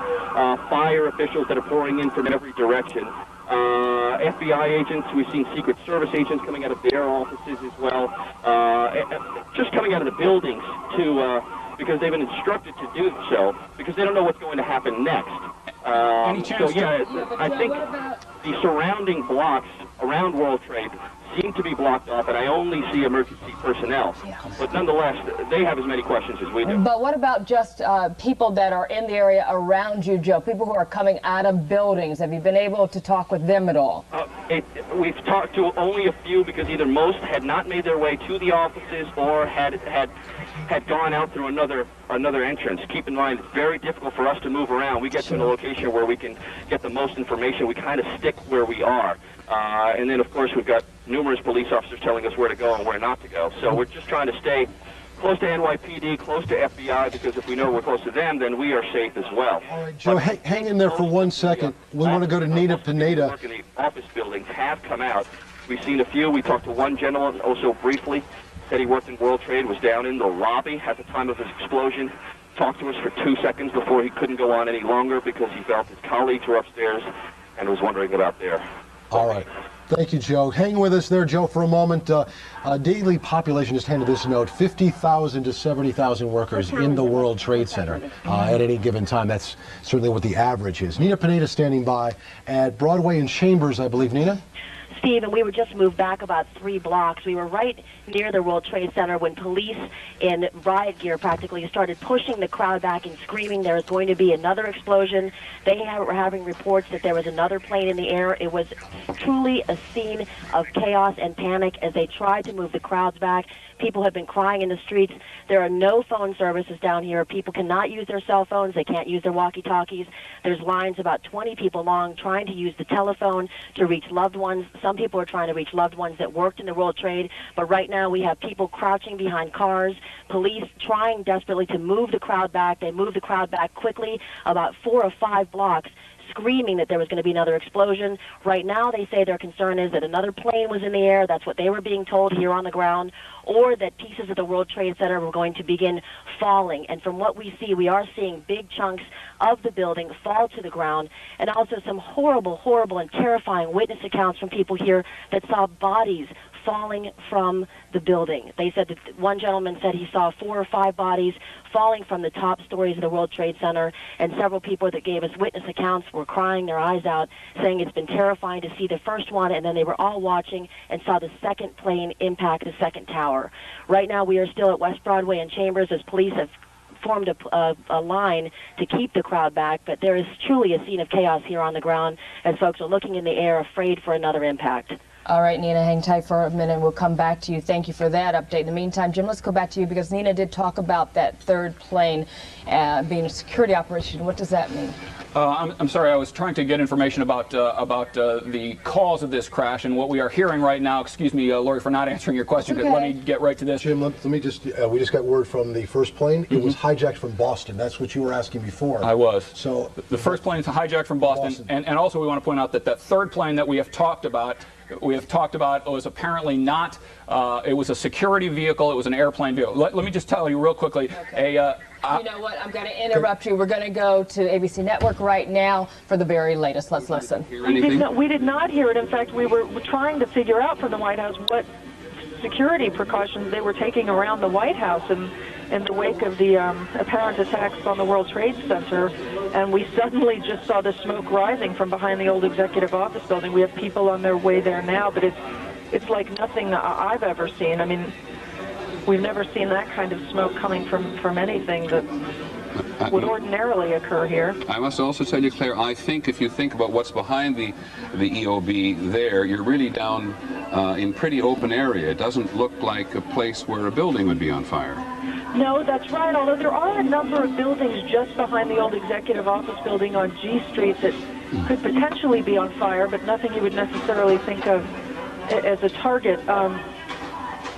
fire officials that are pouring in from every direction. FBI agents, we've seen Secret Service agents coming out of their offices as well, just coming out of the buildings to because they've been instructed to do so, because they don't know what's going to happen next. Any chance I think the surrounding blocks around World Trade seem to be blocked off, and I only see emergency personnel. But nonetheless, they have as many questions as we do. But what about just people that are in the area around you, Joe? People who are coming out of buildings. Have you been able to talk with them at all? We've talked to only a few because either most had not made their way to the offices or had gone out through another entrance. Keep in mind, it's very difficult for us to move around. We get to a location where we can get the most information. We kind of stick where we are. And then, of course, we've got numerous police officers telling us where to go and where not to go. So we're just trying to stay close to NYPD, close to FBI, because if we know we're close to them, then we are safe as well. All right, Joe, hang in there for 1 second. We want to go to Nina Pineda. Work in the office buildings have come out. We've seen a few. We talked to one gentleman also briefly. Said he worked in World Trade, was down in the lobby at the time of his explosion. Talked to us for 2 seconds before he couldn't go on any longer because he felt his colleagues were upstairs and was wondering about there. All right. Thank you, Joe. Hang with us there, Joe, for a moment. Daily population just handed this note, 50,000 to 70,000 workers in the World Trade Center at any given time. That's certainly what the average is. Nina Pineda standing by at Broadway and Chambers, I believe. Nina? Steve, and we were just moved back about 3 blocks. We were right near the World Trade Center when police in riot gear practically started pushing the crowd back and screaming there was going to be another explosion. They were having reports that there was another plane in the air. It was truly a scene of chaos and panic as they tried to move the crowds back. People have been crying in the streets. There are no phone services down here. People cannot use their cell phones. They can't use their walkie-talkies. There's lines about 20 people long trying to use the telephone to reach loved ones. Some people are trying to reach loved ones that worked in the World Trade, but right now we have people crouching behind cars, police trying desperately to move the crowd back. They moved the crowd back quickly, about 4 or 5 blocks, screaming that there was going to be another explosion. Right now they say their concern is that another plane was in the air. That's what they were being told here on the ground, or that pieces of the World Trade Center were going to begin falling. And from what we see, we are seeing big chunks of the building fall to the ground, and also some horrible, horrible and terrifying witness accounts from people here that saw bodies falling from the building. They said that one gentleman said he saw 4 or 5 bodies falling from the top stories of the World Trade Center, and several people that gave us witness accounts were crying their eyes out, saying it's been terrifying to see the first one, and then they were all watching and saw the second plane impact the second tower. Right now we are still at West Broadway and Chambers as police have formed a line to keep the crowd back, but there is truly a scene of chaos here on the ground as folks are looking in the air, afraid for another impact. All right, Nina, hang tight for a minute. We'll come back to you. Thank you for that update. In the meantime, Jim, let's go back to you because Nina did talk about that third plane being a security operation. What does that mean? I'm sorry, I was trying to get information about the cause of this crash, and what we are hearing right now, excuse me, Lori, for not answering your question, but let me get right to this. Jim, let me just, we just got word from the first plane. It was hijacked from Boston. That's what you were asking before. I was. So the first plane is hijacked from Boston. And also we want to point out that that third plane that we have talked about was apparently not, it was a security vehicle, it was an airplane vehicle. Let me just tell you real quickly, you know what, I'm going to interrupt you. We're going to go to ABC Network right now for the very latest. Let's listen. We did not hear it. In fact, we were trying to figure out from the White House what security precautions they were taking around the White House in the wake of the apparent attacks on the World Trade Center, and we suddenly just saw the smoke rising from behind the old executive office building. We have people on their way there now, but it's like nothing I've ever seen. I mean, we've never seen that kind of smoke coming from anything that would ordinarily occur here. I must also tell you, Claire, I think if you think about what's behind the EOB there, you're really down in pretty open area. It doesn't look like a place where a building would be on fire. No, that's right, although there are a number of buildings just behind the old executive office building on G Street that could potentially be on fire, but nothing you would necessarily think of as a target.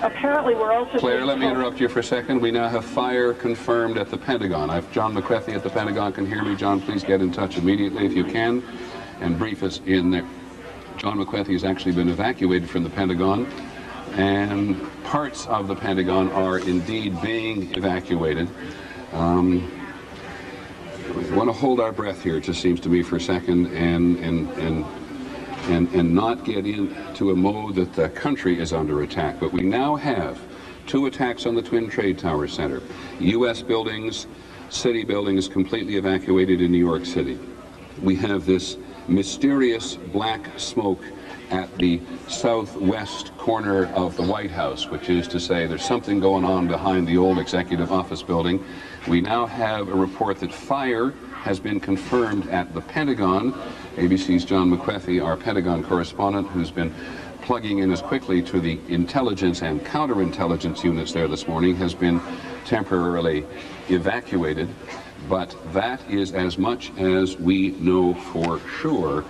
Apparently, we're also... Claire, let me interrupt you for a second. We now have fire confirmed at the Pentagon. If John McCarthy at the Pentagon can hear me, John, please get in touch immediately if you can and brief us in there. John McCarthy has actually been evacuated from the Pentagon, and parts of the Pentagon are indeed being evacuated. We want to hold our breath here, it just seems to me, for a second, and not get into a mode that the country is under attack. But we now have 2 attacks on the Twin Trade Tower Center. U.S. buildings, city buildings completely evacuated in New York City. We have this mysterious black smoke at the southwest corner of the White House, which is to say there's something going on behind the old executive office building. We now have a report that fire has been confirmed at the Pentagon. ABC's John McWethy, our Pentagon correspondent, who's been plugging in as quickly to the intelligence and counterintelligence units there this morning, has been temporarily evacuated. But that is as much as we know for sure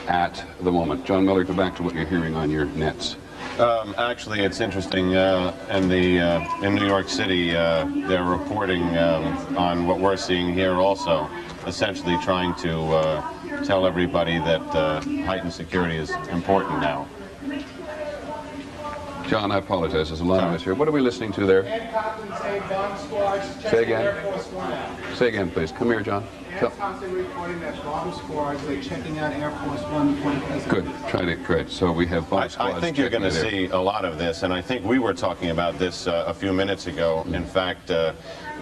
at the moment. John Miller, go back to what you're hearing on your nets. Actually, it's interesting. In New York City, they're reporting on what we're seeing here also, essentially trying to tell everybody that heightened security is important now. John, I apologize. There's a lot of us here. What are we listening to there? Say again. Say again, please. Come here, John. Constantly reporting that bomb squads are checking out Air Force One before the president. Good. Try to correct. So we have bomb squads. I think you're going to see a lot of this, and I think we were talking about this a few minutes ago. In fact,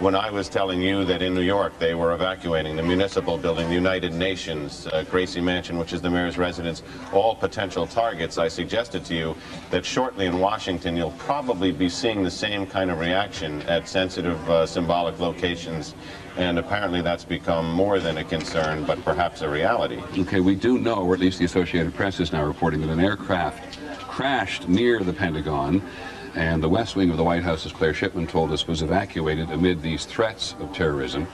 when I was telling you that in New York they were evacuating the municipal building, the United Nations, Gracie Mansion, which is the mayor's residence, all potential targets, I suggested to you that shortly in Washington you'll probably be seeing the same kind of reaction at sensitive symbolic locations. And apparently that's become more than a concern, but perhaps a reality. Okay, we do know, or at least the Associated Press is now reporting, that an aircraft crashed near the Pentagon, and the West Wing of the White House, as Claire Shipman told us, was evacuated amid these threats of terrorism.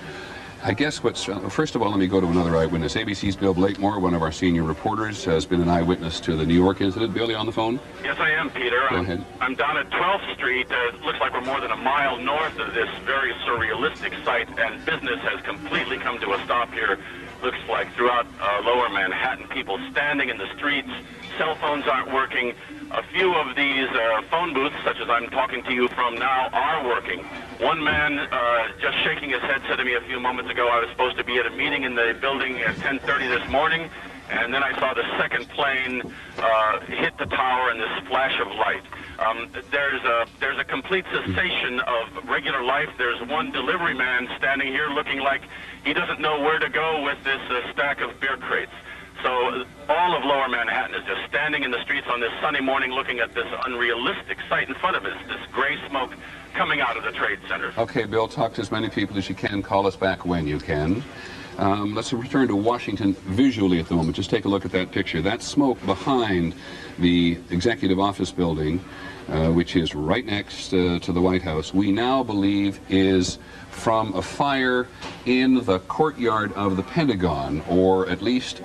I guess what's, first of all, let me go to another eyewitness. ABC's Bill Blakemore, one of our senior reporters, has been an eyewitness to the New York incident. Bill, you on the phone? Yes, I am, Peter. Go ahead. I'm down at 12th Street. It looks like we're more than a mile north of this very surrealistic site, and business has completely come to a stop here. Looks like throughout lower Manhattan, people standing in the streets, cell phones aren't working. A few of these phone booths, such as I'm talking to you from now, are working. One man, just shaking his head, said to me a few moments ago, I was supposed to be at a meeting in the building at 10:30 this morning, and then I saw the second plane hit the tower and this flash of light. There's a complete cessation of regular life. There's one delivery man standing here looking like he doesn't know where to go with this stack of beer crates. So all of lower Manhattan is just standing in the streets on this sunny morning looking at this unrealistic sight in front of us, this gray smoke coming out of the trade centers. Okay, Bill, talk to as many people as you can. Call us back when you can. Let's return to Washington visually at the moment. Just take a look at that picture. That smoke behind the executive office building, which is right next to the White House, we now believe is from a fire in the courtyard of the Pentagon, or at least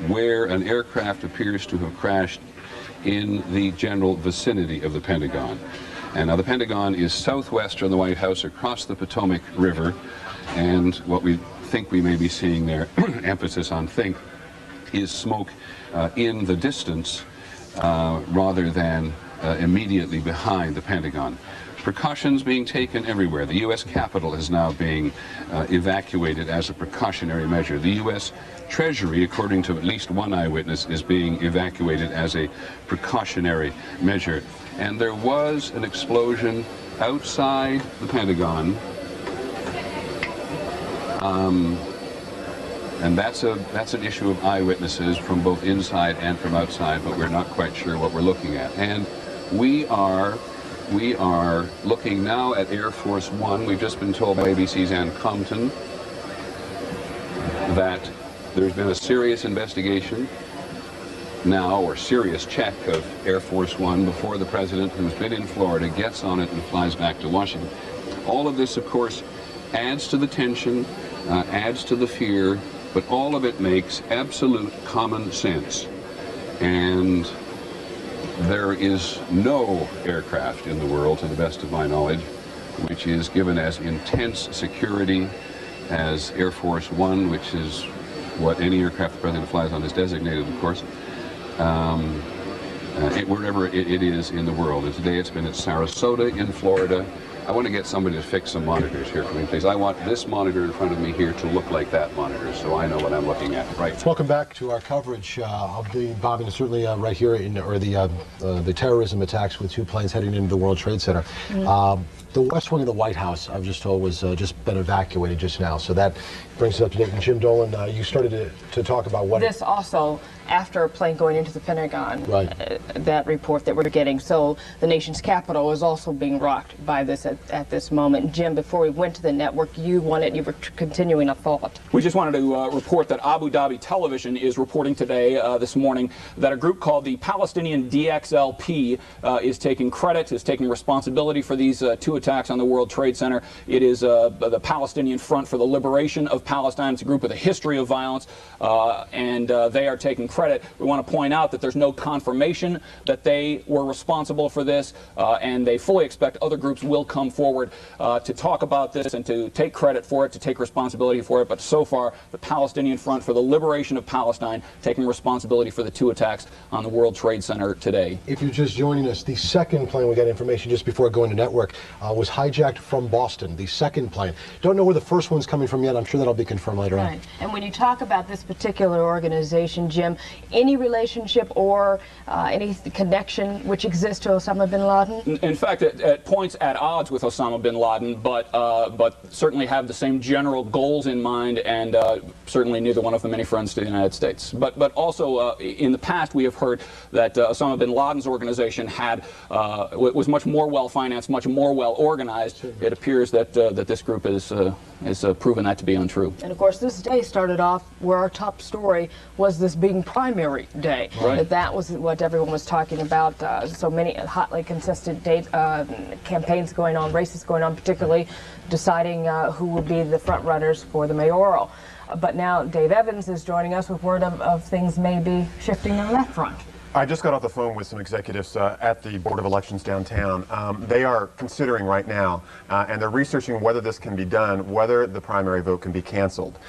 where an aircraft appears to have crashed in the general vicinity of the Pentagon. And now the Pentagon is southwest from the White House across the Potomac River, and what we think we may be seeing there, emphasis on think, is smoke in the distance rather than immediately behind the Pentagon. Precautions being taken everywhere. The U.S. Capitol is now being evacuated as a precautionary measure. The U.S. Treasury, according to at least one eyewitness, is being evacuated as a precautionary measure. And there was an explosion outside the Pentagon. And that's an issue of eyewitnesses from both inside and from outside, but we're not quite sure what we're looking at. And we are looking now at Air Force One. We've just been told by ABC's Ann Compton that there's been a serious investigation now, or serious check of Air Force One before the president, who's been in Florida, gets on it and flies back to Washington. All of this, of course, adds to the tension, adds to the fear, but all of it makes absolute common sense. And there is no aircraft in the world, to the best of my knowledge, which is given as intense security as Air Force One, which is what any aircraft the president flies on is designated, of course, wherever it is in the world. And today it's been at Sarasota in Florida. I want to get somebody to fix some monitors here for me, please. I want this monitor in front of me here to look like that monitor, so I know what I'm looking at. Right. Welcome back to our coverage of the bombing, certainly right here, the terrorism attacks with two planes heading into the World Trade Center. The West Wing of the White House, I was just told, was just been evacuated just now. So that brings us up to date. And Jim Dolan, you started to talk about what... This also, after a plane going into the Pentagon, right. That report that we're getting. So the nation's capital is also being rocked by this at this moment. Jim, before we went to the network, you were continuing a thought. We just wanted to report that Abu Dhabi Television is reporting today, this morning, that a group called the Palestinian DXLP is taking credit, is taking responsibility for these two attacks on the World Trade Center. It is the Palestinian Front for the Liberation of Palestine. It's a group with a history of violence, and they are taking credit. We want to point out that there's no confirmation that they were responsible for this, and they fully expect other groups will come forward to talk about this and to take credit for it, to take responsibility for it. But so far, the Palestinian Front for the Liberation of Palestine taking responsibility for the two attacks on the World Trade Center today. If you're just joining us, the second plane, we got information just before going to network, was hijacked from Boston, the second plane. Don't know where the first one's coming from yet. I'm sure that'll be confirmed later on. And when you talk about this particular organization, Jim, any relationship or any connection which exists to Osama bin Laden? In fact, at points at odds with Osama bin Laden, but certainly have the same general goals in mind, and certainly neither one of them any friends to the United States. But also in the past we have heard that Osama bin Laden's organization was much more well financed, much more well organized. Sure. It appears that this group is proven that to be untrue. And of course, this day started off where our top story was this being primary day. Right. That was what everyone was talking about. So many hotly contested campaigns going on, races going on, particularly deciding who would be the front runners for the mayoral. But now Dave Evans is joining us with word of things may be shifting on that front. I just got off the phone with some executives at the Board of Elections downtown. They are considering right now, and they're researching whether this can be done, whether the primary vote can be canceled.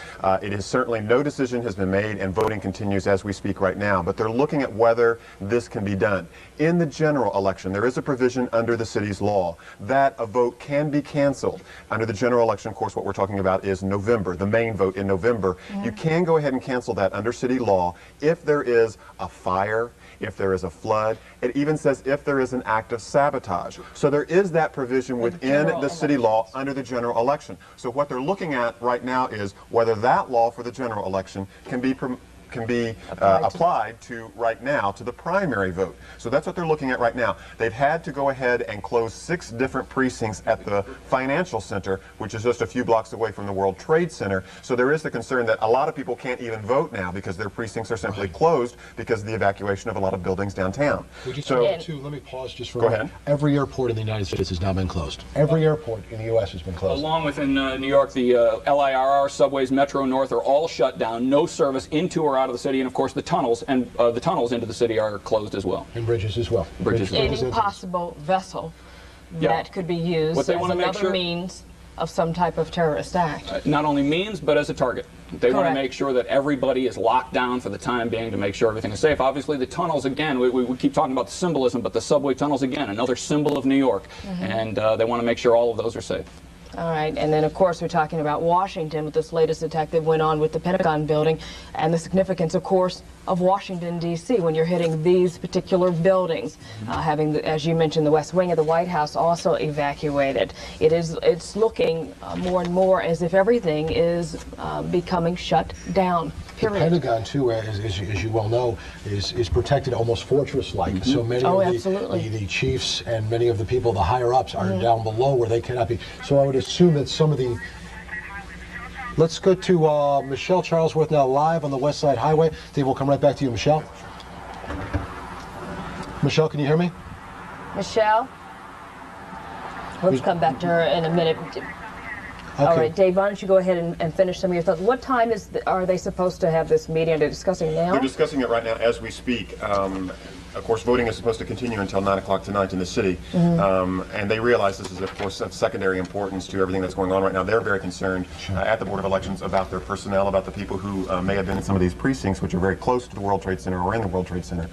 It is certainly no decision has been made, and voting continues as we speak right now, but they're looking at whether this can be done. In the general election, there is a provision under the city's law that a vote can be canceled. Under the general election, of course, what we're talking about is November, the main vote in November. You can go ahead and cancel that under city law if there is a fire, if there is a flood. It even says if there is an act of sabotage. So there is that provision within the city law under the general election. So what they're looking at right now is whether that law for the general election can be applied to right now to the primary vote. So that's what they're looking at right now. They've had to go ahead and close 6 different precincts at the financial center, which is just a few blocks away from the World Trade Center. So there is the concern that a lot of people can't even vote now because their precincts are simply closed because of the evacuation of a lot of buildings downtown. Let me pause just for a minute. Every airport in the United States has now been closed. Every airport in the U.S. has been closed. Along with in New York, the LIRR, subways, Metro North are all shut down. No service into or out of the city, and of course the tunnels into the city are closed as well. And bridges as well. Any possible vessel that could be used as another means of some type of terrorist act. Not only means, but as a target. They want to make sure that everybody is locked down for the time being to make sure everything is safe. Obviously, the tunnels, again, we keep talking about the symbolism, but the subway tunnels, again, another symbol of New York. And they want to make sure all of those are safe. All right, and then of course we're talking about Washington with this latest attack that went on with the Pentagon building and the significance, of course, of Washington, D.C. when you're hitting these particular buildings. Having, as you mentioned, the West Wing of the White House also evacuated. It's looking more and more as if everything is becoming shut down. Period. The Pentagon, too, as you well know, is protected almost fortress-like. So many of the chiefs and many of the people, the higher-ups, are down below where they cannot be. So I would assume that some of the... Let's go to Michelle Charlesworth now live on the West Side Highway. Dave, we'll come right back to you, Michelle. Michelle, can you hear me? Michelle? Let's come back to her in a minute. Okay. All right, Dave, why don't you go ahead and finish some of your thoughts. What time are they supposed to have this meeting? Are they discussing now? They're discussing it right now as we speak. Of course, voting is supposed to continue until 9 o'clock tonight in the city. And they realize this is, of course, of secondary importance to everything that's going on right now. They're very concerned at the Board of Elections about their personnel, about the people who may have been in some of these precincts, which are very close to the World Trade Center or in the World Trade Center.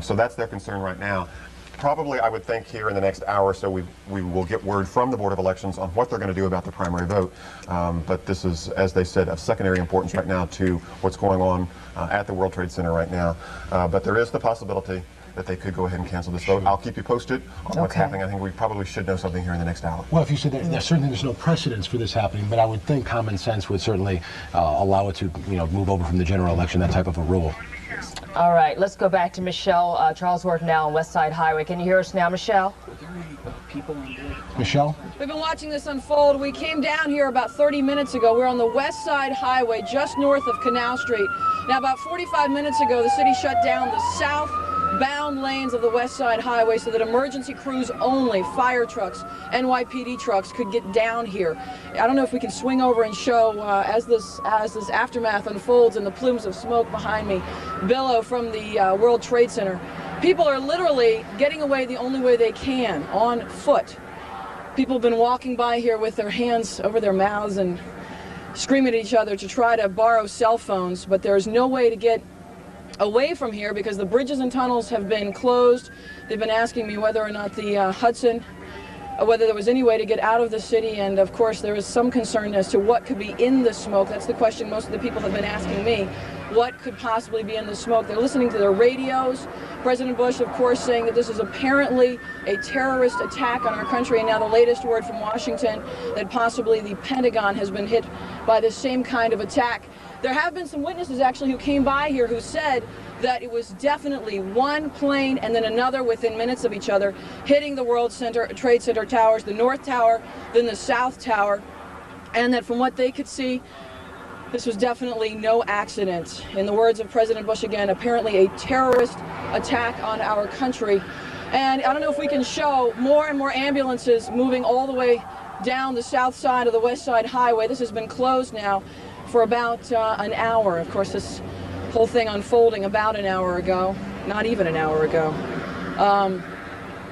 So that's their concern right now. Probably, I would think, here in the next hour or so, we will get word from the Board of Elections on what they're going to do about the primary vote. But this is, as they said, of secondary importance right now to what's going on at the World Trade Center right now. But there is the possibility that they could go ahead and cancel this vote. I'll keep you posted on what's happening. I think we probably should know something here in the next hour. Well, if you said that, certainly there's no precedence for this happening, but I would think common sense would certainly allow it to, move over from the general election, that type of a rule. All right, let's go back to Michelle Charlesworth now on West Side Highway. Can you hear us now, Michelle? Are there any people on board? Michelle? We've been watching this unfold. We came down here about 30 minutes ago. We're on the West Side Highway, just north of Canal Street. Now, about 45 minutes ago, the city shut down the southbound lanes of the West Side Highway so that emergency crews only, fire trucks, NYPD trucks, could get down here. I don't know if we can swing over and show, as this aftermath unfolds and the plumes of smoke behind me billow from the World Trade Center. People are literally getting away the only way they can, on foot. People have been walking by here with their hands over their mouths and screaming at each other to try to borrow cell phones, but there's no way to get away from here because the bridges and tunnels have been closed. They've been asking me whether or not the Hudson, whether there was any way to get out of the city, and of course there is some concern as to what could be in the smoke. That's the question most of the people have been asking me. What could possibly be in the smoke? They're listening to their radios. President Bush, of course, saying that this is apparently a terrorist attack on our country, and now the latest word from Washington that possibly the Pentagon has been hit by the same kind of attack. There have been some witnesses actually who came by here who said that it was definitely one plane and then another within minutes of each other hitting the World Trade Center towers, the North Tower, then the South Tower, and that from what they could see, this was definitely no accident. In the words of President Bush again, apparently a terrorist attack on our country. And I don't know if we can show more and more ambulances moving all the way down the south side of the West Side Highway. This has been closed now for about an hour. Of course, this whole thing unfolding about an hour ago, not even an hour ago.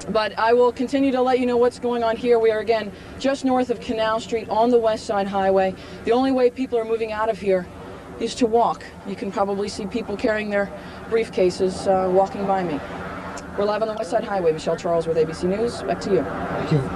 But I will continue to let you know what's going on here. We are, again, just north of Canal Street on the West Side Highway. The only way people are moving out of here is to walk. You can probably see people carrying their briefcases walking by me. We're live on the West Side Highway. Michelle Charles with ABC News. Back to you.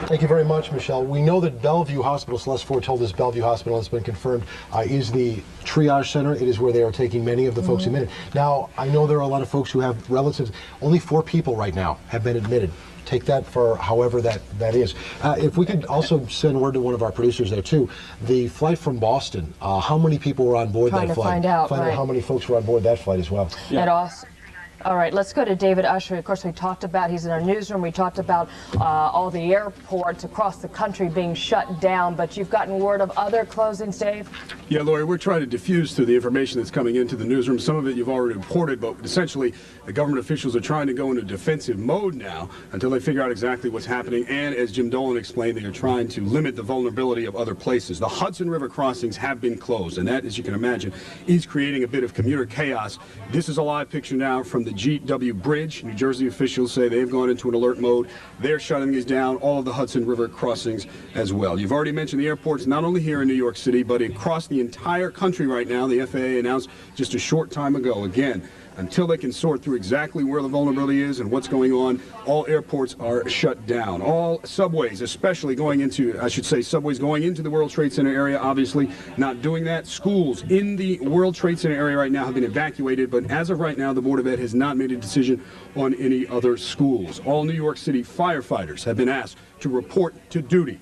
Thank you very much, Michelle. We know that Bellevue Hospital, Celeste Ford told us Bellevue Hospital has been confirmed, is the triage center. It is where they are taking many of the folks admitted. Now, I know there are a lot of folks who have relatives. Only 4 people right now have been admitted. Take that for however that is. If we could also send word to one of our producers there too. The flight from Boston, how many people were on board that flight? Trying to find out, how many folks were on board that flight as well. Yeah. All right, let's go to David Usher. Of course, we talked about, he's in our newsroom, we talked about all the airports across the country being shut down, but you've gotten word of other closings, Dave? Yeah, Lori, we're trying to diffuse through the information that's coming into the newsroom. Some of it you've already reported, but essentially the government officials are trying to go into defensive mode now until they figure out exactly what's happening. And as Jim Dolan explained, they are trying to limit the vulnerability of other places. The Hudson River crossings have been closed, and that, as you can imagine, is creating a bit of commuter chaos. This is a live picture now from the GW Bridge. New Jersey officials say they've gone into an alert mode. They're shutting these down, all of the Hudson River crossings as well. You've already mentioned the airports, not only here in New York City, but across the entire country right now. The FAA announced just a short time ago, again, until they can sort through exactly where the vulnerability is and what's going on, all airports are shut down. All subways, especially going into, subways going into the World Trade Center area, obviously not doing that. Schools in the World Trade Center area right now have been evacuated, but as of right now, the Board of Ed has not made a decision on any other schools. All New York City firefighters have been asked to report to duty.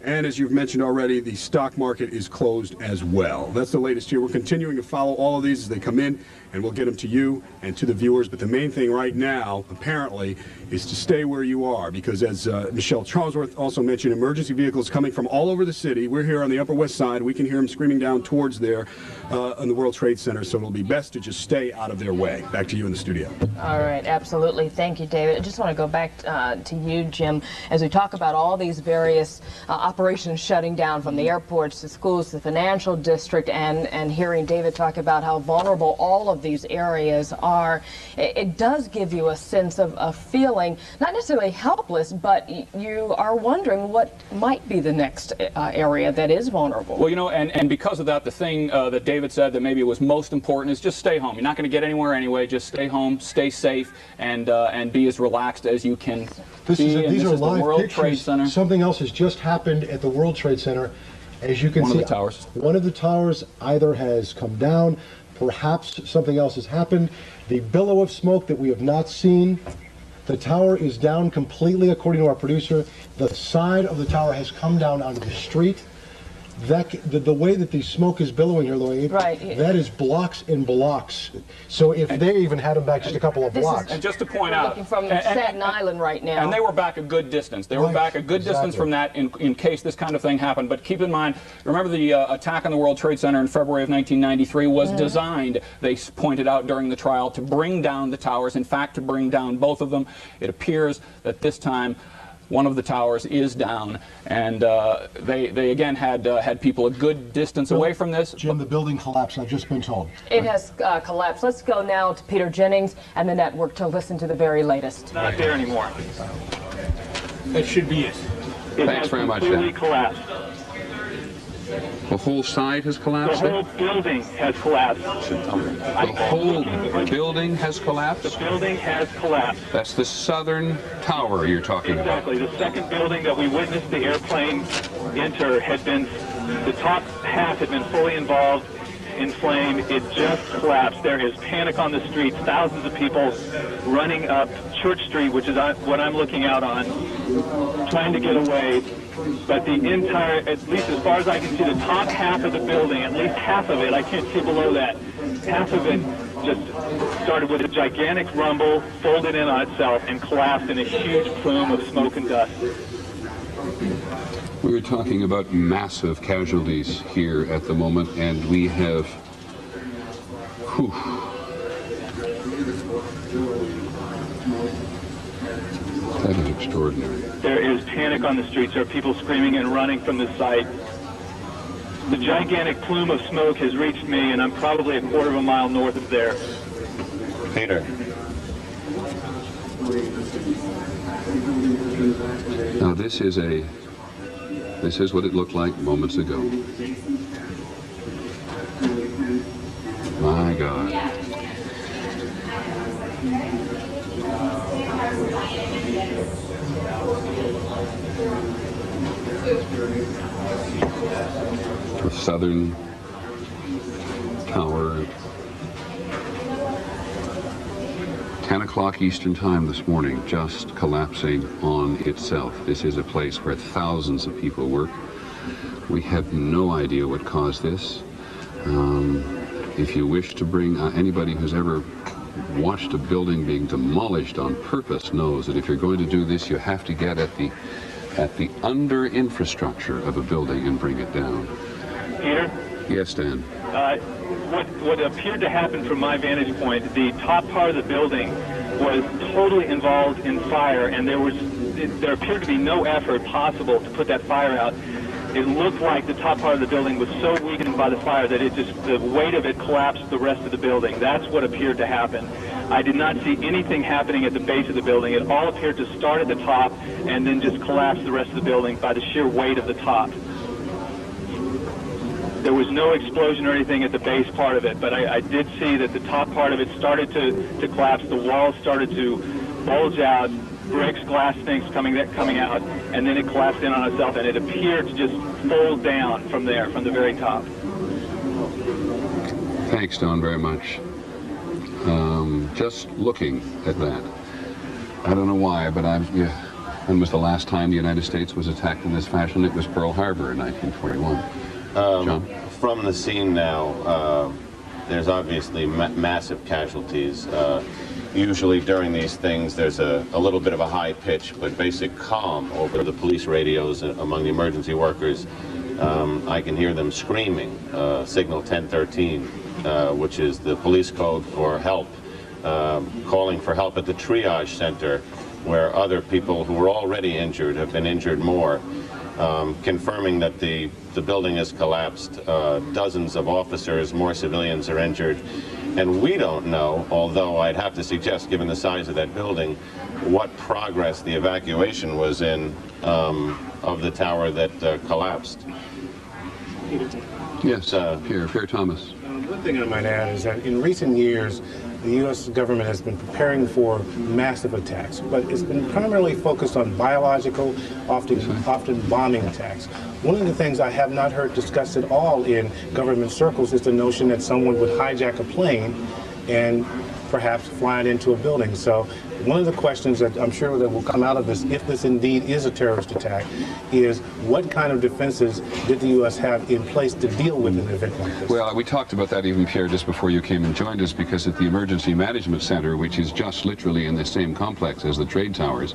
And as you've mentioned already, the stock market is closed as well. That's the latest here. We're continuing to follow all of these as they come in, and we'll get them to you and to the viewers. But the main thing right now, apparently, is to stay where you are, because as Michelle Charlesworth also mentioned, emergency vehicles coming from all over the city. We're here on the Upper West Side. We can hear them screaming down towards there on the World Trade Center, so it'll be best to just stay out of their way. Back to you in the studio. All right, absolutely. Thank you, David. I just want to go back to you, Jim, as we talk about all these various operations shutting down, from the airports to schools to the financial district, and hearing David talk about how vulnerable all of these areas are. It does give you a sense of feeling, not necessarily helpless, but you are wondering what might be the next area that is vulnerable. Well, you know, and because of that, the thing that David said that maybe was most important is just stay home. You're not going to get anywhere anyway. Just stay home, stay safe, and be as relaxed as you can. These are live the World pictures. Trade Center. Something else has just happened at the World Trade Center. As you can see, one of the towers. One of the towers either has come down, perhaps something else has happened. The billow of smoke that we have not seen. The tower is down completely, according to our producer. The side of the tower has come down onto the street. The way that the smoke is billowing here, Lloyd, that is blocks and blocks. So if they even had them back just a couple of blocks. And just to point out, looking from Staten Island right now. And they were back a good distance. They were back a good distance from that in case this kind of thing happened. But keep in mind, remember the attack on the World Trade Center in February of 1993 was designed, they pointed out during the trial, to bring down the towers. In fact, to bring down both of them. It appears that this time one of the towers is down, and they again had people a good distance away from this. Jim, the building collapsed, I've just been told. It has collapsed. Let's go now to Peter Jennings and the network to listen to the very latest. It's not there anymore. That should be it. Thanks very much, Completely Dan. collapsed. The whole side has collapsed? The whole building has collapsed. The whole building has collapsed? The building has collapsed. That's the southern tower you're talking about. Exactly. The second building that we witnessed the airplane enter had been, the top half had been fully involved in flame. It just collapsed. There is panic on the streets. Thousands of people running up Church Street, which is what I'm looking out on, trying to get away. But the entire, at least as far as I can see, the top half of the building, at least half of it, I can't see below that, half of it just started with a gigantic rumble, folded in on itself, and collapsed in a huge plume of smoke and dust. We were talking about massive casualties here at the moment, and we have, that is extraordinary. There is panic on the streets. There are people screaming and running from the site. The gigantic plume of smoke has reached me, and I'm probably a quarter of a mile north of there. Peter. Now this is what it looked like moments ago. My God. The southern tower, 10 o'clock Eastern time this morning, just collapsing on itself. This is a place where thousands of people work. We have no idea what caused this. If you wish to bring anybody who's ever watched a building being demolished on purpose knows that if you're going to do this, you have to get at the under infrastructure of a building and bring it down. Peter? Yes, Dan. What appeared to happen from my vantage point, the top part of the building was totally involved in fire, and there appeared to be no effort possible to put that fire out. It looked like the top part of the building was so weakened by the fire that the weight of it collapsed the rest of the building. That's what appeared to happen. I did not see anything happening at the base of the building. It all appeared to start at the top and then just collapse the rest of the building by the sheer weight of the top. There was no explosion or anything at the base part of it, but I did see that the top part of it started to collapse. The walls started to bulge out, bricks, glass things coming out, and then it collapsed in on itself, and it appeared to just fold down from there, from the very top. Thanks, Don, very much. Just looking at that, I don't know why, but when was the last time the United States was attacked in this fashion? It was Pearl Harbor in 1941. John? From the scene now, there's obviously massive casualties. Usually during these things, there's a little bit of a high pitch, but basic calm over the police radios among the emergency workers. I can hear them screaming, signal 1013, which is the police code for help, calling for help at the triage center, where other people who were already injured have been injured more, confirming that the building has collapsed. Dozens of officers, more civilians are injured. And we don't know, although I'd have to suggest, given the size of that building, what progress the evacuation was in of the tower that collapsed. Yes, Pierre Thomas. One thing I might add is that in recent years, the U.S. government has been preparing for massive attacks, but it's been primarily focused on biological, often bombing attacks. One of the things I have not heard discussed at all in government circles is the notion that someone would hijack a plane and perhaps flying into a building. So one of the questions that I'm sure that will come out of this, if this indeed is a terrorist attack, is what kind of defenses did the U.S. have in place to deal with an event like this? Well, we talked about that even, Pierre, just before you came and joined us, because at the Emergency Management Center, which is just literally in the same complex as the trade towers,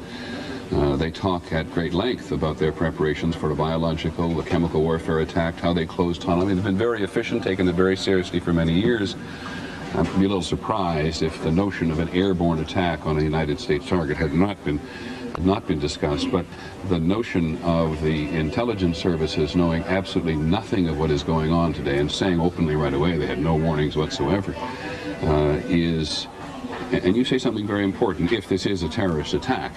they talk at great length about their preparations for a biological, a chemical warfare attack, how they closed tunnel. I mean, they've been very efficient, taken it very seriously for many years. I'd be a little surprised if the notion of an airborne attack on a United States target had not been discussed, but the notion of the intelligence services knowing absolutely nothing of what is going on today and saying openly right away they had no warnings whatsoever is, and you say something very important, if this is a terrorist attack.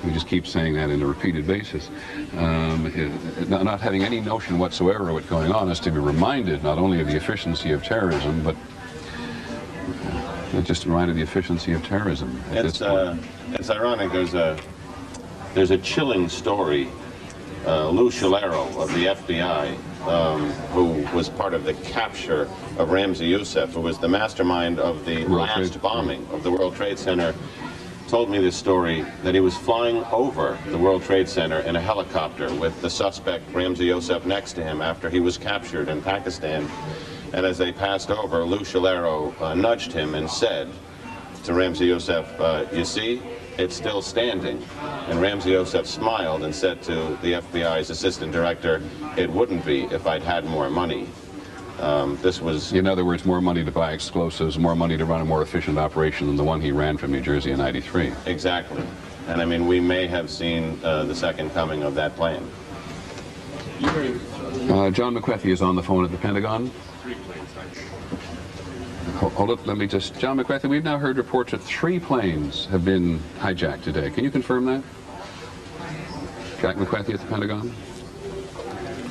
We just keep saying that on a repeated basis. Not having any notion whatsoever of what's going on is to be reminded not only of the efficiency of terrorism, but just reminded of the efficiency of terrorism. It's ironic. There's a chilling story. Lou Scalero of the FBI, who was part of the capture of Ramzi Youssef, who was the mastermind of the last bombing of the World Trade Center, told me this story, that he was flying over the World Trade Center in a helicopter with the suspect Ramzi Youssef next to him after he was captured in Pakistan. And as they passed over, Lou Scalero nudged him and said to Ramzi Youssef, you see, it's still standing. And Ramzi Youssef smiled and said to the FBI's assistant director, it wouldn't be if I'd had more money. This was... In other words, more money to buy explosives, more money to run a more efficient operation than the one he ran from New Jersey in '93. Exactly. And I mean, we may have seen the second coming of that plane. John McWethy is on the phone at the Pentagon. Hold it, let me just... John McWethy, we've now heard reports that 3 planes have been hijacked today. Can you confirm that? Jack McWethy at the Pentagon?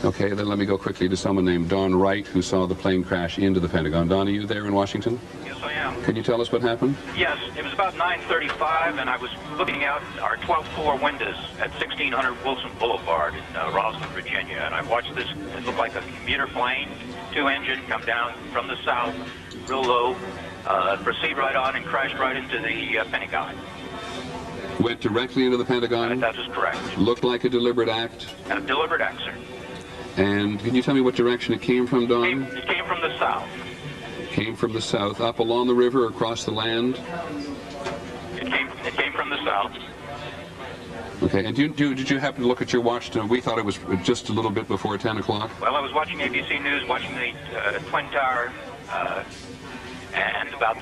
Okay, then let me go quickly to someone named Don Wright, who saw the plane crash into the Pentagon. Don, are you there in Washington? Yes, I am. Can you tell us what happened? Yes, it was about 9:35, and I was looking out our 12th floor windows at 1600 Wilson Boulevard in Roswell, Virginia, and I watched this. It looked like a commuter plane, 2-engine, come down from the south, real low, proceed right on and crashed right into the Pentagon. Went directly into the Pentagon? That is correct. Looked like a deliberate act? A deliberate act, sir. And can you tell me what direction it came from, Don? It came from the south. Came from the south, up along the river, across the land? It came from the south. Okay, and did you happen to look at your watch? We thought it was just a little bit before 10 o'clock. Well, I was watching ABC News, watching the Twin Tower, and about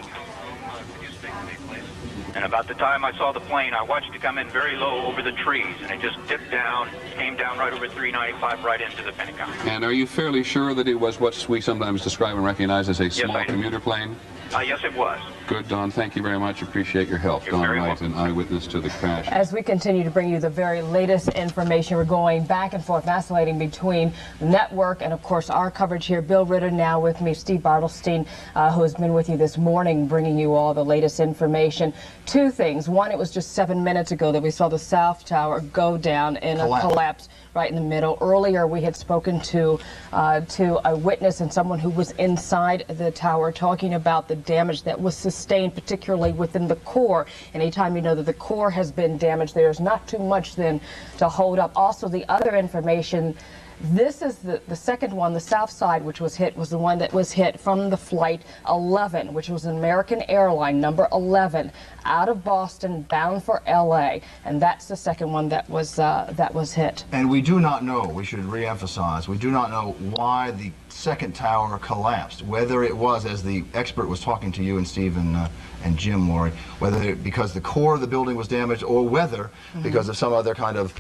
the time I saw the plane, I watched it come in very low over the trees, and it just dipped down, came down right over 395, right into the Pentagon. And are you fairly sure that it was what we sometimes describe and recognize as a small commuter plane? Yes, it was. Good, Don. Thank you very much. Appreciate your help. Don Wright, an eyewitness to the crash. As we continue to bring you the very latest information, we're going back and forth, vacillating between the network and, of course, our coverage here. Bill Ritter now with me, Steve Bartelstein, who has been with you this morning, bringing you all the latest information. 2 things. One, it was just 7 minutes ago that we saw the South Tower go down in a collapse right in the middle. Earlier, we had spoken to a witness and someone who was inside the tower talking about the damage that was sustained, particularly within the core. Anytime you know that the core has been damaged, there's not too much then to hold up. Also, the other information, this is the second one, the south side, which was hit, was the one that was hit from the flight 11, which was an American airline, number 11, out of Boston, bound for L.A., and that's the second one that was hit. And we do not know, we should re-emphasize, we do not know why the second tower collapsed, whether it was, as the expert was talking to you and Steve and Jim, Lori, whether because the core of the building was damaged or whether because of some other kind of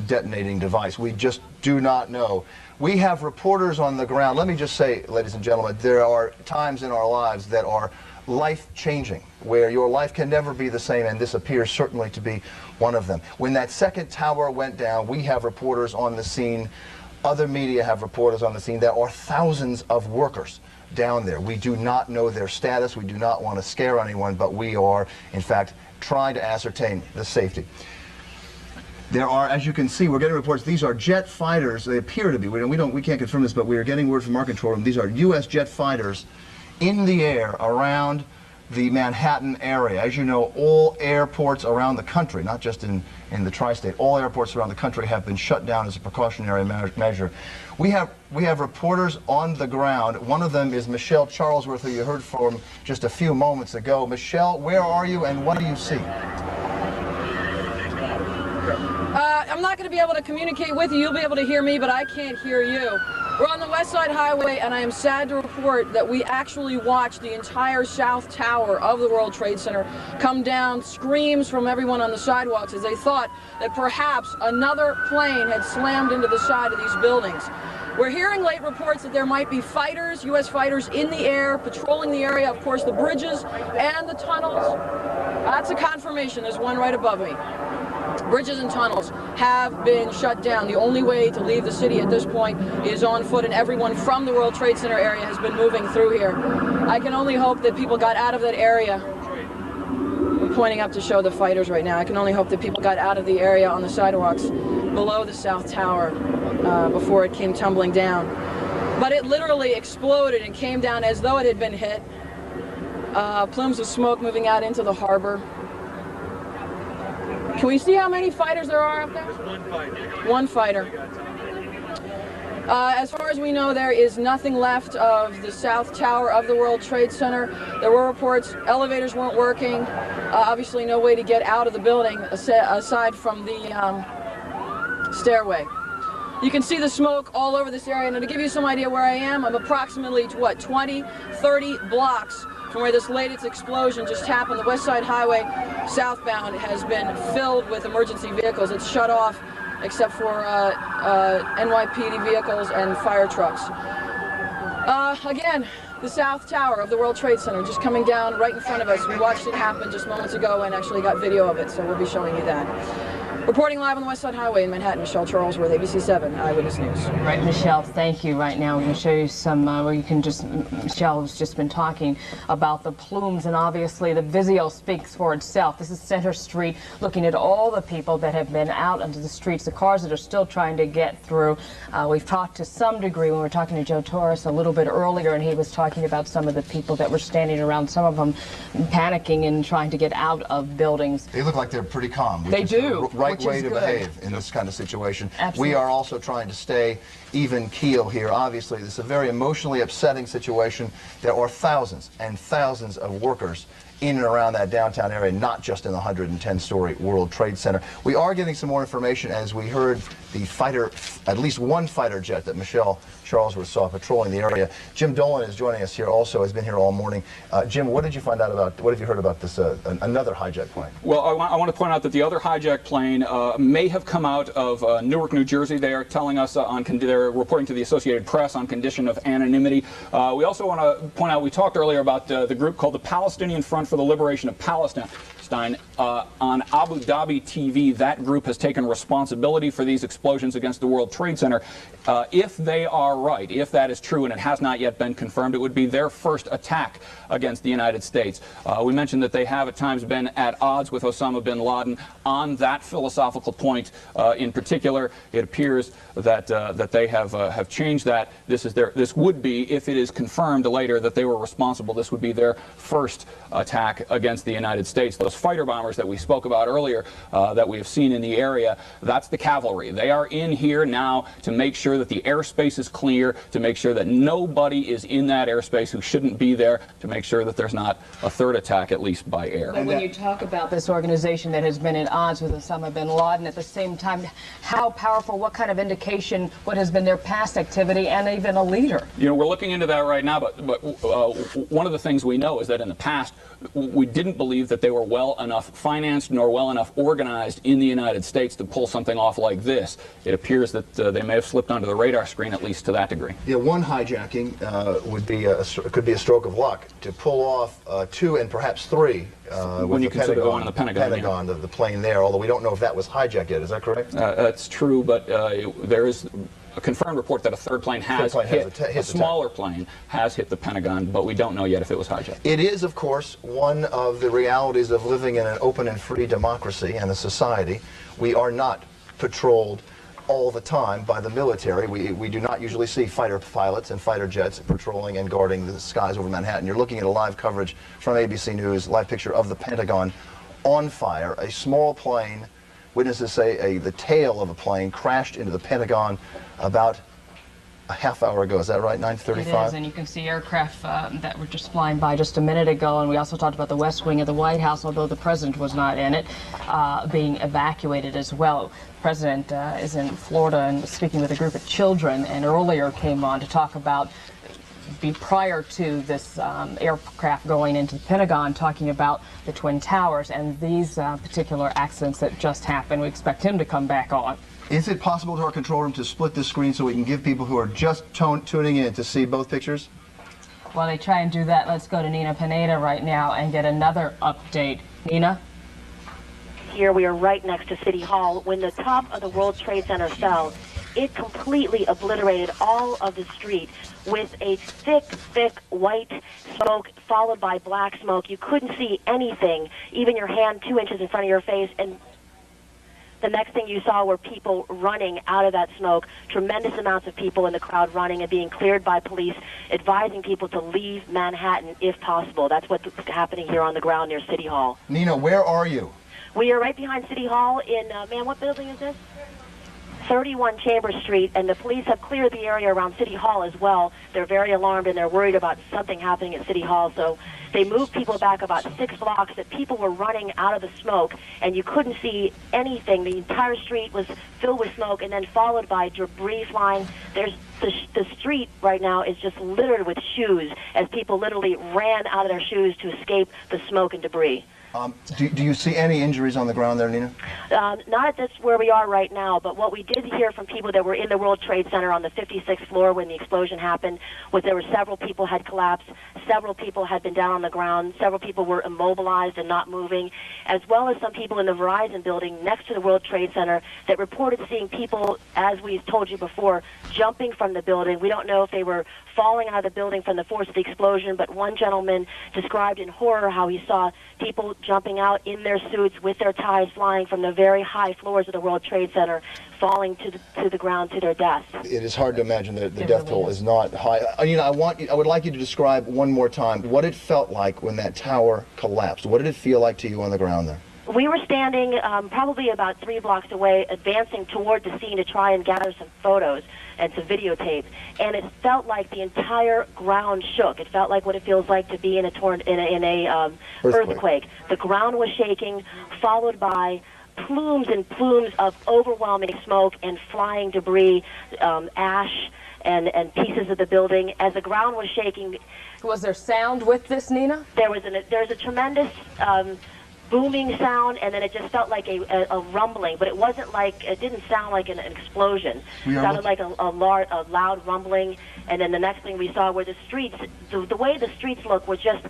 detonating device. We just do not know. We have reporters on the ground. Let me just say, ladies and gentlemen, there are times in our lives that are life-changing, where your life can never be the same, and this appears certainly to be one of them. When that second tower went down, we have reporters on the scene. Other media have reporters on the scene. There are thousands of workers down there. We do not know their status. We do not want to scare anyone, but we are, in fact, trying to ascertain the safety. There are, as you can see, we're getting reports. These are jet fighters. They appear to be. We can't confirm this, but we are getting word from our control room. These are U.S. jet fighters in the air around the Manhattan area. As you know, all airports around the country, not just in the tri-state, all airports around the country have been shut down as a precautionary measure. We have reporters on the ground. One of them is Michelle Charlesworth, who you heard from just a few moments ago. Michelle, where are you and what do you see? I'm not going to be able to communicate with you. You'll be able to hear me, but I can't hear you. We're on the West Side Highway, and I am sad to report that we actually watched the entire South Tower of the World Trade Center come down, screams from everyone on the sidewalks as they thought that perhaps another plane had slammed into the side of these buildings. We're hearing late reports that there might be fighters, U.S. fighters in the air, patrolling the area, of course, the bridges and the tunnels. That's a confirmation. There's one right above me. Bridges and tunnels have been shut down. The only way to leave the city at this point is on foot, and everyone from the World Trade Center area has been moving through here. I can only hope that people got out of that area. I'm pointing up to show the fighters right now. I can only hope that people got out of the area on the sidewalks below the South Tower before it came tumbling down. But it literally exploded and came down as though it had been hit. Plumes of smoke moving out into the harbor. Can we see how many fighters there are up there? One fighter. One fighter. As far as we know, there is nothing left of the South Tower of the World Trade Center. There were reports elevators weren't working. Obviously no way to get out of the building aside from the stairway. You can see the smoke all over this area, and to give you some idea where I am, I'm approximately, what, 20, 30 blocks from where this latest explosion just happened. The West Side Highway southbound has been filled with emergency vehicles. It's shut off except for NYPD vehicles and fire trucks. Again, the South Tower of the World Trade Center just coming down right in front of us. We watched it happen just moments ago and actually got video of it, so we'll be showing you that. Reporting live on the West Side Highway in Manhattan, Michelle Charlesworth, ABC 7 Eyewitness News. Right, Michelle, thank you. Right now, we're going to show you some where you can just, Michelle has just been talking about the plumes, and obviously the visual speaks for itself. This is Center Street, looking at all the people that have been out onto the streets, the cars that are still trying to get through. We've talked to some degree when we were talking to Joe Torres a little bit earlier, and he was talking about some of the people that were standing around, some of them panicking and trying to get out of buildings. They look like they're pretty calm. They do. Right way to behave in this kind of situation. Absolutely. We are also trying to stay even keel here. Obviously, this is a very emotionally upsetting situation. There are thousands and thousands of workers in and around that downtown area, not just in the 110-story World Trade Center. We are getting some more information as we heard the fighter, at least one fighter jet that Michelle Charlesworth saw patrolling the area. Jim Dolan is joining us here also, has been here all morning. Jim, what did you find out about, what have you heard about this, another hijacked plane? Well, I want to point out that the other hijacked plane may have come out of Newark, New Jersey. They are telling us, they're reporting to the Associated Press on condition of anonymity. We also want to point out, we talked earlier about the group called the Palestinian Front for the Liberation of Palestine. On Abu Dhabi TV, that group has taken responsibility for these explosions against the World Trade Center. If they are right, if that is true, and it has not yet been confirmed, it would be their first attack against the United States. We mentioned that they have at times been at odds with Osama bin Laden on that philosophical point. In particular, it appears that that they have changed that. This would be, if it is confirmed later that they were responsible, this would be their first attack against the United States. Those fighter bombers that we spoke about earlier that we have seen in the area, that's the cavalry. They are in here now to make sure that the airspace is clear, to make sure that nobody is in that airspace who shouldn't be there, to make sure that there's not a third attack, at least by air. But when you talk about this organization that has been at odds with Osama bin Laden, at the same time, how powerful, what kind of indication, what has been their past activity, and even a leader? You know, we're looking into that right now, but one of the things we know is that in the past, we didn't believe that they were well enough financed nor well enough organized in the United States to pull something off like this. It appears that they may have slipped onto the radar screen, at least to that degree. Yeah, one hijacking would be could be a stroke of luck. To pull off two and perhaps three when you consider the one in the Pentagon, the plane there, although we don't know if that was hijacked yet. Is that correct? That's true, but there is a confirmed report that a third plane has hit a smaller plane has hit the Pentagon, but we don't know yet if it was hijacked. It is, of course, one of the realities of living in an open and free democracy and a society. We are not patrolled all the time by the military. We do not usually see fighter pilots and fighter jets patrolling and guarding the skies over Manhattan. You're looking at a live coverage from ABC News, live picture of the Pentagon on fire. A small plane, witnesses say the tail of a plane crashed into the Pentagon about a half hour ago. Is that right, 9:35? It is, and you can see aircraft that were just flying by just a minute ago, and we also talked about the West Wing of the White House, although the president was not in it, being evacuated as well. The president is in Florida and speaking with a group of children, and earlier came on to talk about prior to this aircraft going into the Pentagon, talking about the Twin Towers and these particular accidents that just happened. We expect him to come back on. Is it possible to our control room to split the screen so we can give people who are just tuning in to see both pictures? While they try and do that, let's go to Nina Pineda right now and get another update. Nina? Here we are right next to City Hall. When the top of the World Trade Center fell, it completely obliterated all of the street with a thick, thick white smoke followed by black smoke. You couldn't see anything, even your hand 2 inches in front of your face, and the next thing you saw were people running out of that smoke, tremendous amounts of people in the crowd running and being cleared by police, advising people to leave Manhattan if possible. That's what's happening here on the ground near City Hall. Nina, where are you? We are right behind City Hall in, man, what building is this? 31 Chambers Street, and the police have cleared the area around City Hall as well. They're very alarmed and they're worried about something happening at City Hall, so they moved people back about 6 blocks. That people were running out of the smoke, and you couldn't see anything. The entire street was filled with smoke, and then followed by debris flying. There's the street right now is just littered with shoes, as people literally ran out of their shoes to escape the smoke and debris. Do you see any injuries on the ground there, Nina? Not at this where we are right now, but what we did hear from people that were in the World Trade Center on the 56th floor when the explosion happened was there were several people had collapsed, several people had been down on the ground, several people were immobilized and not moving, as well as some people in the Verizon building next to the World Trade Center that reported seeing people, as we told you before, jumping from the building. We don't know if they were falling out of the building from the force of the explosion, but one gentleman described in horror how he saw people jumping out in their suits with their ties flying from the very high floors of the World Trade Center, falling to the ground to their death. It is hard to imagine that the death toll is not high. Nina, I would like you to describe one more time what it felt like when that tower collapsed. What did it feel like to you on the ground there? We were standing probably about 3 blocks away, advancing toward the scene to try and gather some photos and some videotape, and it felt like the entire ground shook. It felt like what it feels like to be in a earthquake. The ground was shaking, followed by plumes and plumes of overwhelming smoke and flying debris, ash, and pieces of the building. As the ground was shaking, was there sound with this, Nina? There's a tremendous booming sound, and then it just felt like a rumbling, but it didn't sound like an explosion. It sounded like a loud rumbling, and then the next thing we saw were the streets. The way the streets looked was just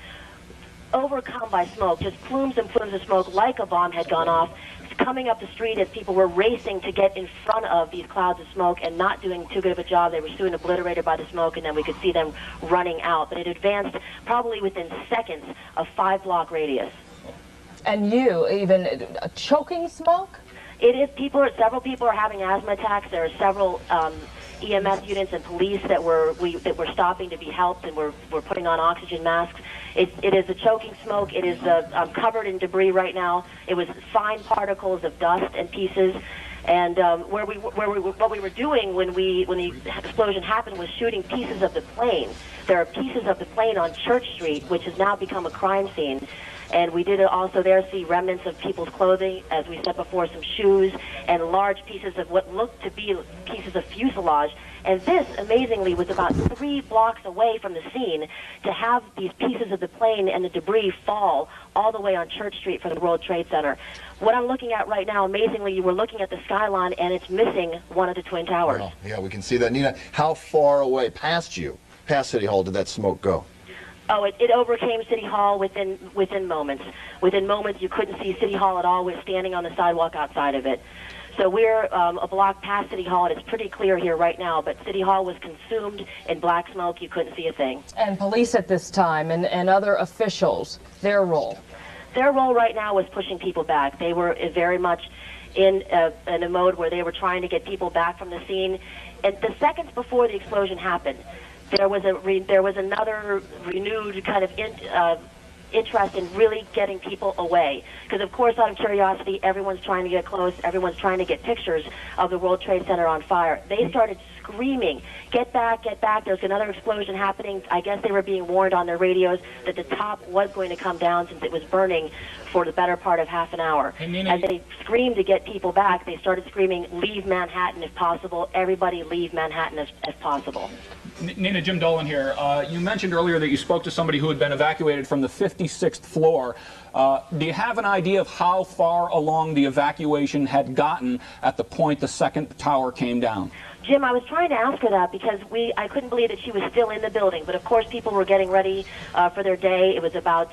overcome by smoke, just plumes and plumes of smoke, like a bomb had gone off, coming up the street as people were racing to get in front of these clouds of smoke and not doing too good of a job. They were soon obliterated by the smoke, and then we could see them running out. But it advanced probably within seconds, a 5-block radius. And even choking smoke? It is. Several people are having asthma attacks. There are several EMS units and police that were stopping to be helped, and we're putting on oxygen masks. It is a choking smoke. It is covered in debris right now. It was fine particles of dust and pieces. And what we were doing when the explosion happened was shooting pieces of the plane. There are pieces of the plane on Church Street, which has now become a crime scene. And we did also there see remnants of people's clothing, as we said before, some shoes, and large pieces of what looked to be pieces of fuselage. And this, amazingly, was about 3 blocks away from the scene to have these pieces of the plane and the debris fall all the way on Church Street from the World Trade Center. What I'm looking at right now, amazingly, you were looking at the skyline, and it's missing one of the Twin Towers. Oh, yeah, we can see that. Nina, how far away past City Hall, did that smoke go? Oh, it overcame City Hall within moments. Within moments, you couldn't see City Hall at all. We're standing on the sidewalk outside of it. So we're a block past City Hall, and it's pretty clear here right now, but City Hall was consumed in black smoke. You couldn't see a thing. And police at this time and other officials, their role? Their role right now was pushing people back. They were very much in a mode where they were trying to get people back from the scene. And the seconds before the explosion happened, there was another renewed kind of interest in really getting people away. Because, of course, out of curiosity, everyone's trying to get close. Everyone's trying to get pictures of the World Trade Center on fire. They started screaming, "Get back, get back. There's another explosion happening." I guess they were being warned on their radios that the top was going to come down since it was burning for the better part of half an hour. As they screamed to get people back, they started screaming, "Leave Manhattan if possible. Everybody leave Manhattan as possible." Nina, Jim Dolan here. You mentioned earlier that you spoke to somebody who had been evacuated from the 56th floor. Do you have an idea of how far along the evacuation had gotten at the point the second tower came down? Jim, I was trying to ask her that because I couldn't believe that she was still in the building. But of course, people were getting ready for their day. It was about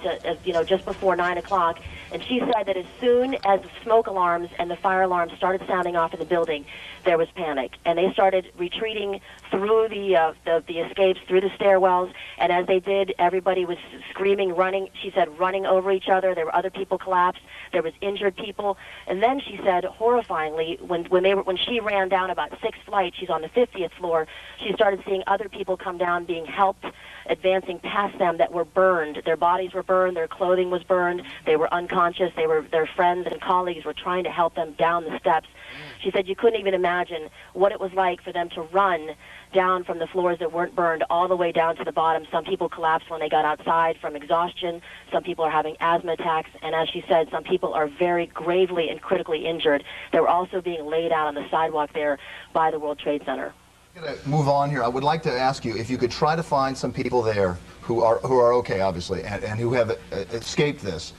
just before 9 o'clock, and she said that as soon as the smoke alarms and the fire alarms started sounding off in the building, there was panic, and they started retreating through the escapes, through the stairwells. And as they did, everybody was screaming, running. She said, running over each other. There were other people collapsed. There was injured people. And then she said, horrifyingly, when she ran down about 6 flights, she's on the 50th floor, she started seeing other people come down, being helped, advancing past them that were burned. Their bodies were burned. Their clothing was burned. They were unconscious. Their friends and colleagues were trying to help them down the steps. She said you couldn't even imagine what it was like for them to run down from the floors that weren't burned all the way down to the bottom. Some people collapsed when they got outside from exhaustion. Some people are having asthma attacks. And as she said, some people are very gravely and critically injured. They were also being laid out on the sidewalk there by the World Trade Center. I'm going to move on here. I would like to ask you if you could try to find some people there who are okay, obviously, and who have escaped this,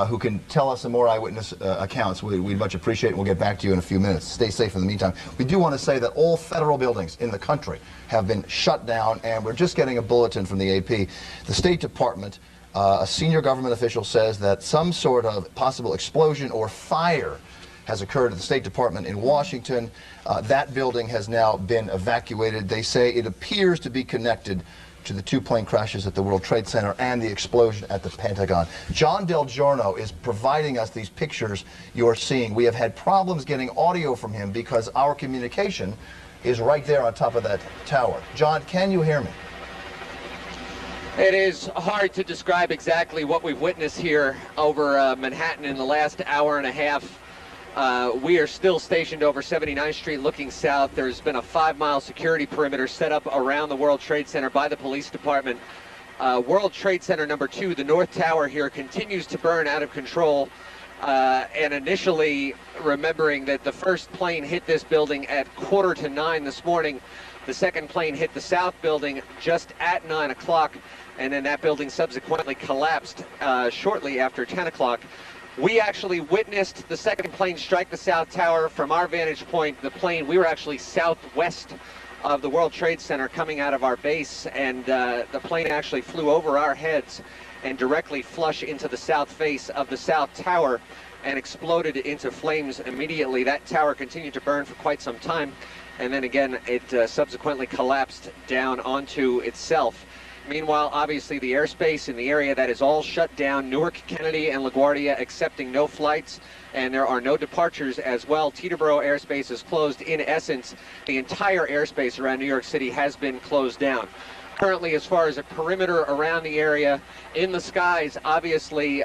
who can tell us some more eyewitness accounts. We'd much appreciate it. We'll get back to you in a few minutes. Stay safe in the meantime. We do want to say that all federal buildings in the country have been shut down, and we're just getting a bulletin from the AP. The State Department, a senior government official says that some sort of possible explosion or fire has occurred at the State Department in Washington. That building has now been evacuated. They say it appears to be connected to the 2 plane crashes at the World Trade Center and the explosion at the Pentagon. John Del Giorno is providing us these pictures you're seeing. We have had problems getting audio from him because our communication is right there on top of that tower. John, can you hear me? It is hard to describe exactly what we've witnessed here over Manhattan in the last hour and a half. We are still stationed over 79th Street looking south. There's been a 5-mile security perimeter set up around the World Trade Center by the police department. World Trade Center number 2, the North Tower here, continues to burn out of control. And initially, remembering that the first plane hit this building at 8:45 this morning, the second plane hit the south building just at 9 o'clock, and then that building subsequently collapsed shortly after 10 o'clock. We actually witnessed the second plane strike the South Tower. From our vantage point, we were actually southwest of the World Trade Center coming out of our base, and the plane actually flew over our heads and directly flush into the south face of the South Tower and exploded into flames immediately. That tower continued to burn for quite some time, and then again it subsequently collapsed down onto itself. Meanwhile, obviously, the airspace in the area that is all shut down. Newark, Kennedy, and LaGuardia accepting no flights, and there are no departures as well. Teterboro airspace is closed. In essence, the entire airspace around New York City has been closed down. Currently, as far as a perimeter around the area, in the skies, obviously,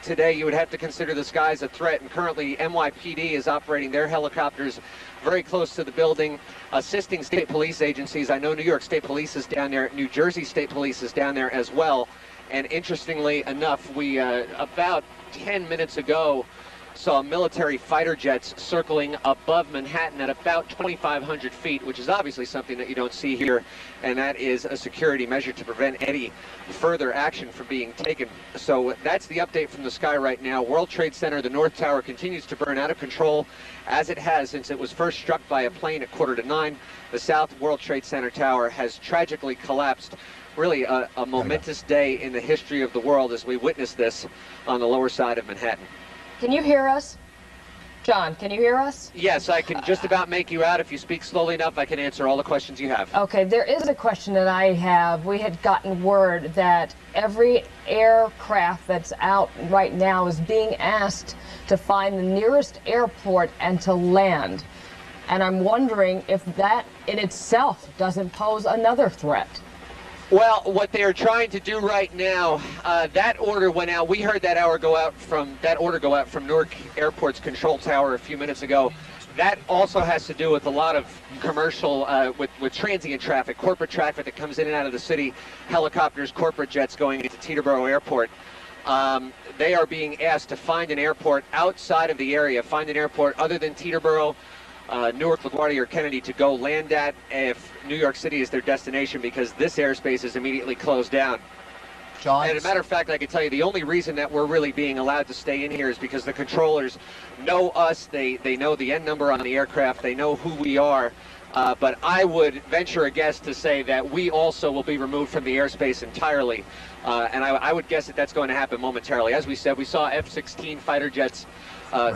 today you would have to consider the skies a threat, and currently NYPD is operating their helicopters very close to the building, assisting state police agencies. I know New York State Police is down there, New Jersey State Police is down there as well. And interestingly enough, we about 10 minutes ago saw military fighter jets circling above Manhattan at about 2,500 feet, which is obviously something that you don't see here, and that is a security measure to prevent any further action from being taken. So that's the update from the sky right now. World Trade Center, the North Tower, continues to burn out of control, as it has since it was first struck by a plane at 8:45. The South World Trade Center tower has tragically collapsed. Really a momentous day in the history of the world as we witness this on the lower side of Manhattan. Can you hear us? John, can you hear us? Yes, I can just about make you out. If you speak slowly enough, I can answer all the questions you have. Okay, there is a question that I have. We had gotten word that every aircraft that's out right now is being asked to find the nearest airport and to land. And I'm wondering if that in itself doesn't pose another threat. Well, what they are trying to do right now, that order went out. We heard that order go out from Newark Airport's control tower a few minutes ago. That also has to do with a lot of commercial, with transient traffic, corporate traffic that comes in and out of the city, helicopters, corporate jets going into Teterboro Airport. They are being asked to find an airport outside of the area, find an airport other than Teterboro, Newark, LaGuardia, or Kennedy to go land at if New York City is their destination, because this airspace is immediately closed down. John? And as a matter of fact, I can tell you the only reason that we're really being allowed to stay in here is because the controllers know us, they know the end number on the aircraft, they know who we are. But I would venture a guess to say that we also will be removed from the airspace entirely. And I would guess that that's going to happen momentarily. As we said, we saw F-16 fighter jets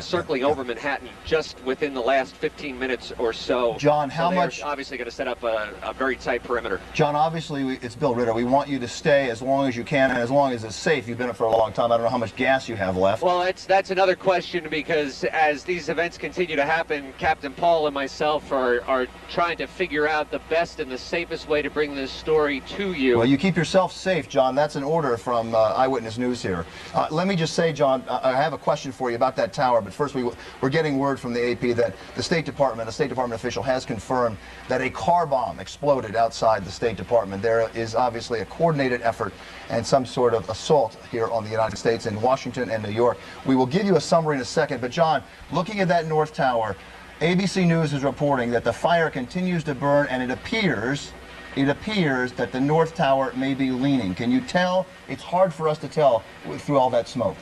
circling over Manhattan just within the last 15 minutes or so. John, how so much... obviously going to set up a very tight perimeter. John, obviously, it's Bill Ritter. We want you to stay as long as you can and as long as it's safe. You've been it for a long time. I don't know how much gas you have left. Well, that's another question, because as these events continue to happen, Captain Paul and myself are trying to figure out the best and the safest way to bring this story to you. Well, you keep yourself safe, John. That's an order from Eyewitness News here. Let me just say, John, I have a question for you about that tower, but first we're getting word from the AP that the State Department official has confirmed that a car bomb exploded outside the State Department. There is obviously a coordinated effort and some sort of assault here on the United States in Washington and New York. We will give you a summary in a second, but John, looking at that North Tower, ABC News is reporting that the fire continues to burn, and it appears that the North Tower may be leaning. Can you tell? It's hard for us to tell through all that smoke.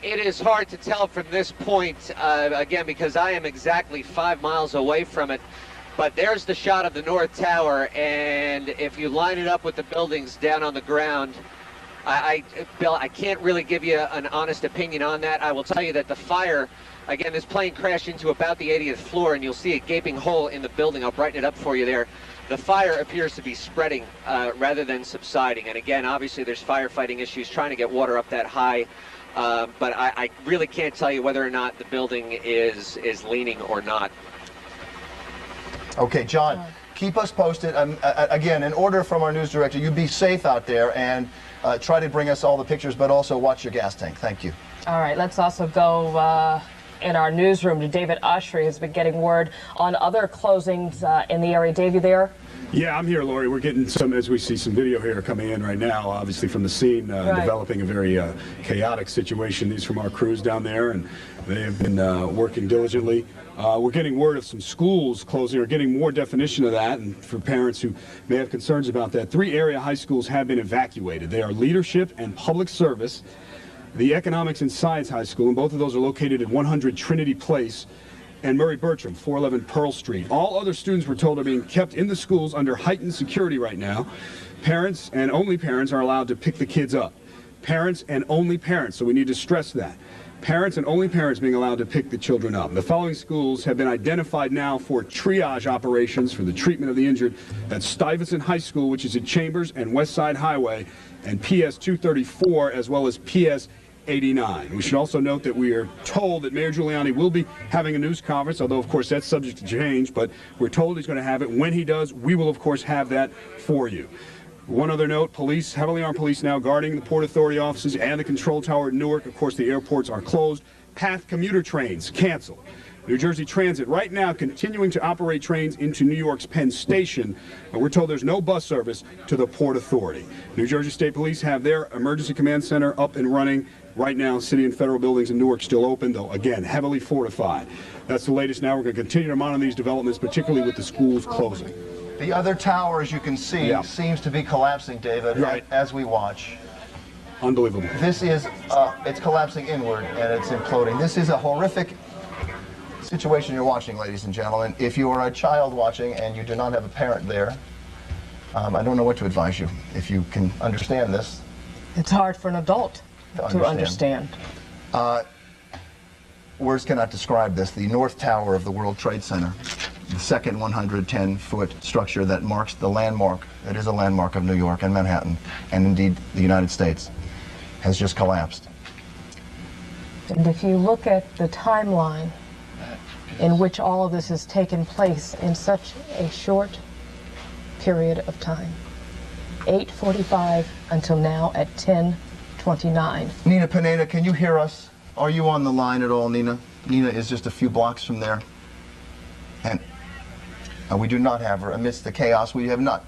It is hard to tell from this point, again, because I am exactly 5 miles away from it. But there's the shot of the North Tower, and if you line it up with the buildings down on the ground, Bill, I can't really give you an honest opinion on that. I will tell you that the fire, again, this plane crashed into about the 80th floor, and you'll see a gaping hole in the building. I'll brighten it up for you there. The fire appears to be spreading rather than subsiding. And again, obviously there's firefighting issues trying to get water up that high. But I really can't tell you whether or not the building is leaning or not. Okay, John, keep us posted. Again, an order from our news director, you be safe out there and try to bring us all the pictures, but also watch your gas tank. Thank you. All right, let's also go in our newsroom to David Ushry, who's been getting word on other closings in the area. Dave, you there? Yeah, I'm here, Lori. We're getting some, as we see some video here coming in right now, obviously from the scene, developing a very chaotic situation. These from our crews down there, and they have been working diligently. We're getting word of some schools closing, or getting more definition of that, and for parents who may have concerns about that. 3 area high schools have been evacuated. They are Leadership and Public Service, the Economics and Science High School, and both of those are located at 100 Trinity Place, and Murray Bertram, 411 Pearl Street. All other students, we're told, are being kept in the schools under heightened security right now. Parents and only parents are allowed to pick the kids up. Parents and only parents, so we need to stress that. Parents and only parents being allowed to pick the children up. The following schools have been identified now for triage operations for the treatment of the injured. That's Stuyvesant High School, which is at Chambers and West Side Highway, and PS 234, as well as PS 89. We should also note that we are told that Mayor Giuliani will be having a news conference, although of course that's subject to change, but we're told he's going to have it. When he does, we will of course have that for you. One other note, police, heavily armed police now guarding the Port Authority offices and the control tower at Newark. Of course, the airports are closed. PATH commuter trains canceled. New Jersey Transit right now continuing to operate trains into New York's Penn Station, but we're told there's no bus service to the Port Authority. New Jersey State Police have their emergency command center up and running. Right now, city and federal buildings in Newark still open, though, again, heavily fortified. That's the latest now. We're going to continue to monitor these developments, particularly with the schools closing. The other tower, as you can see, seems to be collapsing, David, as we watch. Unbelievable. This is, it's collapsing inward and it's imploding. This is a horrific situation you're watching, ladies and gentlemen. If you are a child watching and you do not have a parent there, I don't know what to advise you. If you can understand this. It's hard for an adult to understand. words cannot describe this. The North Tower of the World Trade Center, the second 110-foot structure that marks the landmark, that is a landmark of New York and Manhattan, and indeed the United States, has just collapsed. And if you look at the timeline in which all of this has taken place in such a short period of time, 8:45 until now at 10:29. Nina Pineda, can you hear us? Are you on the line at all, Nina? Nina is just a few blocks from there. And we do not have her amidst the chaos. We have not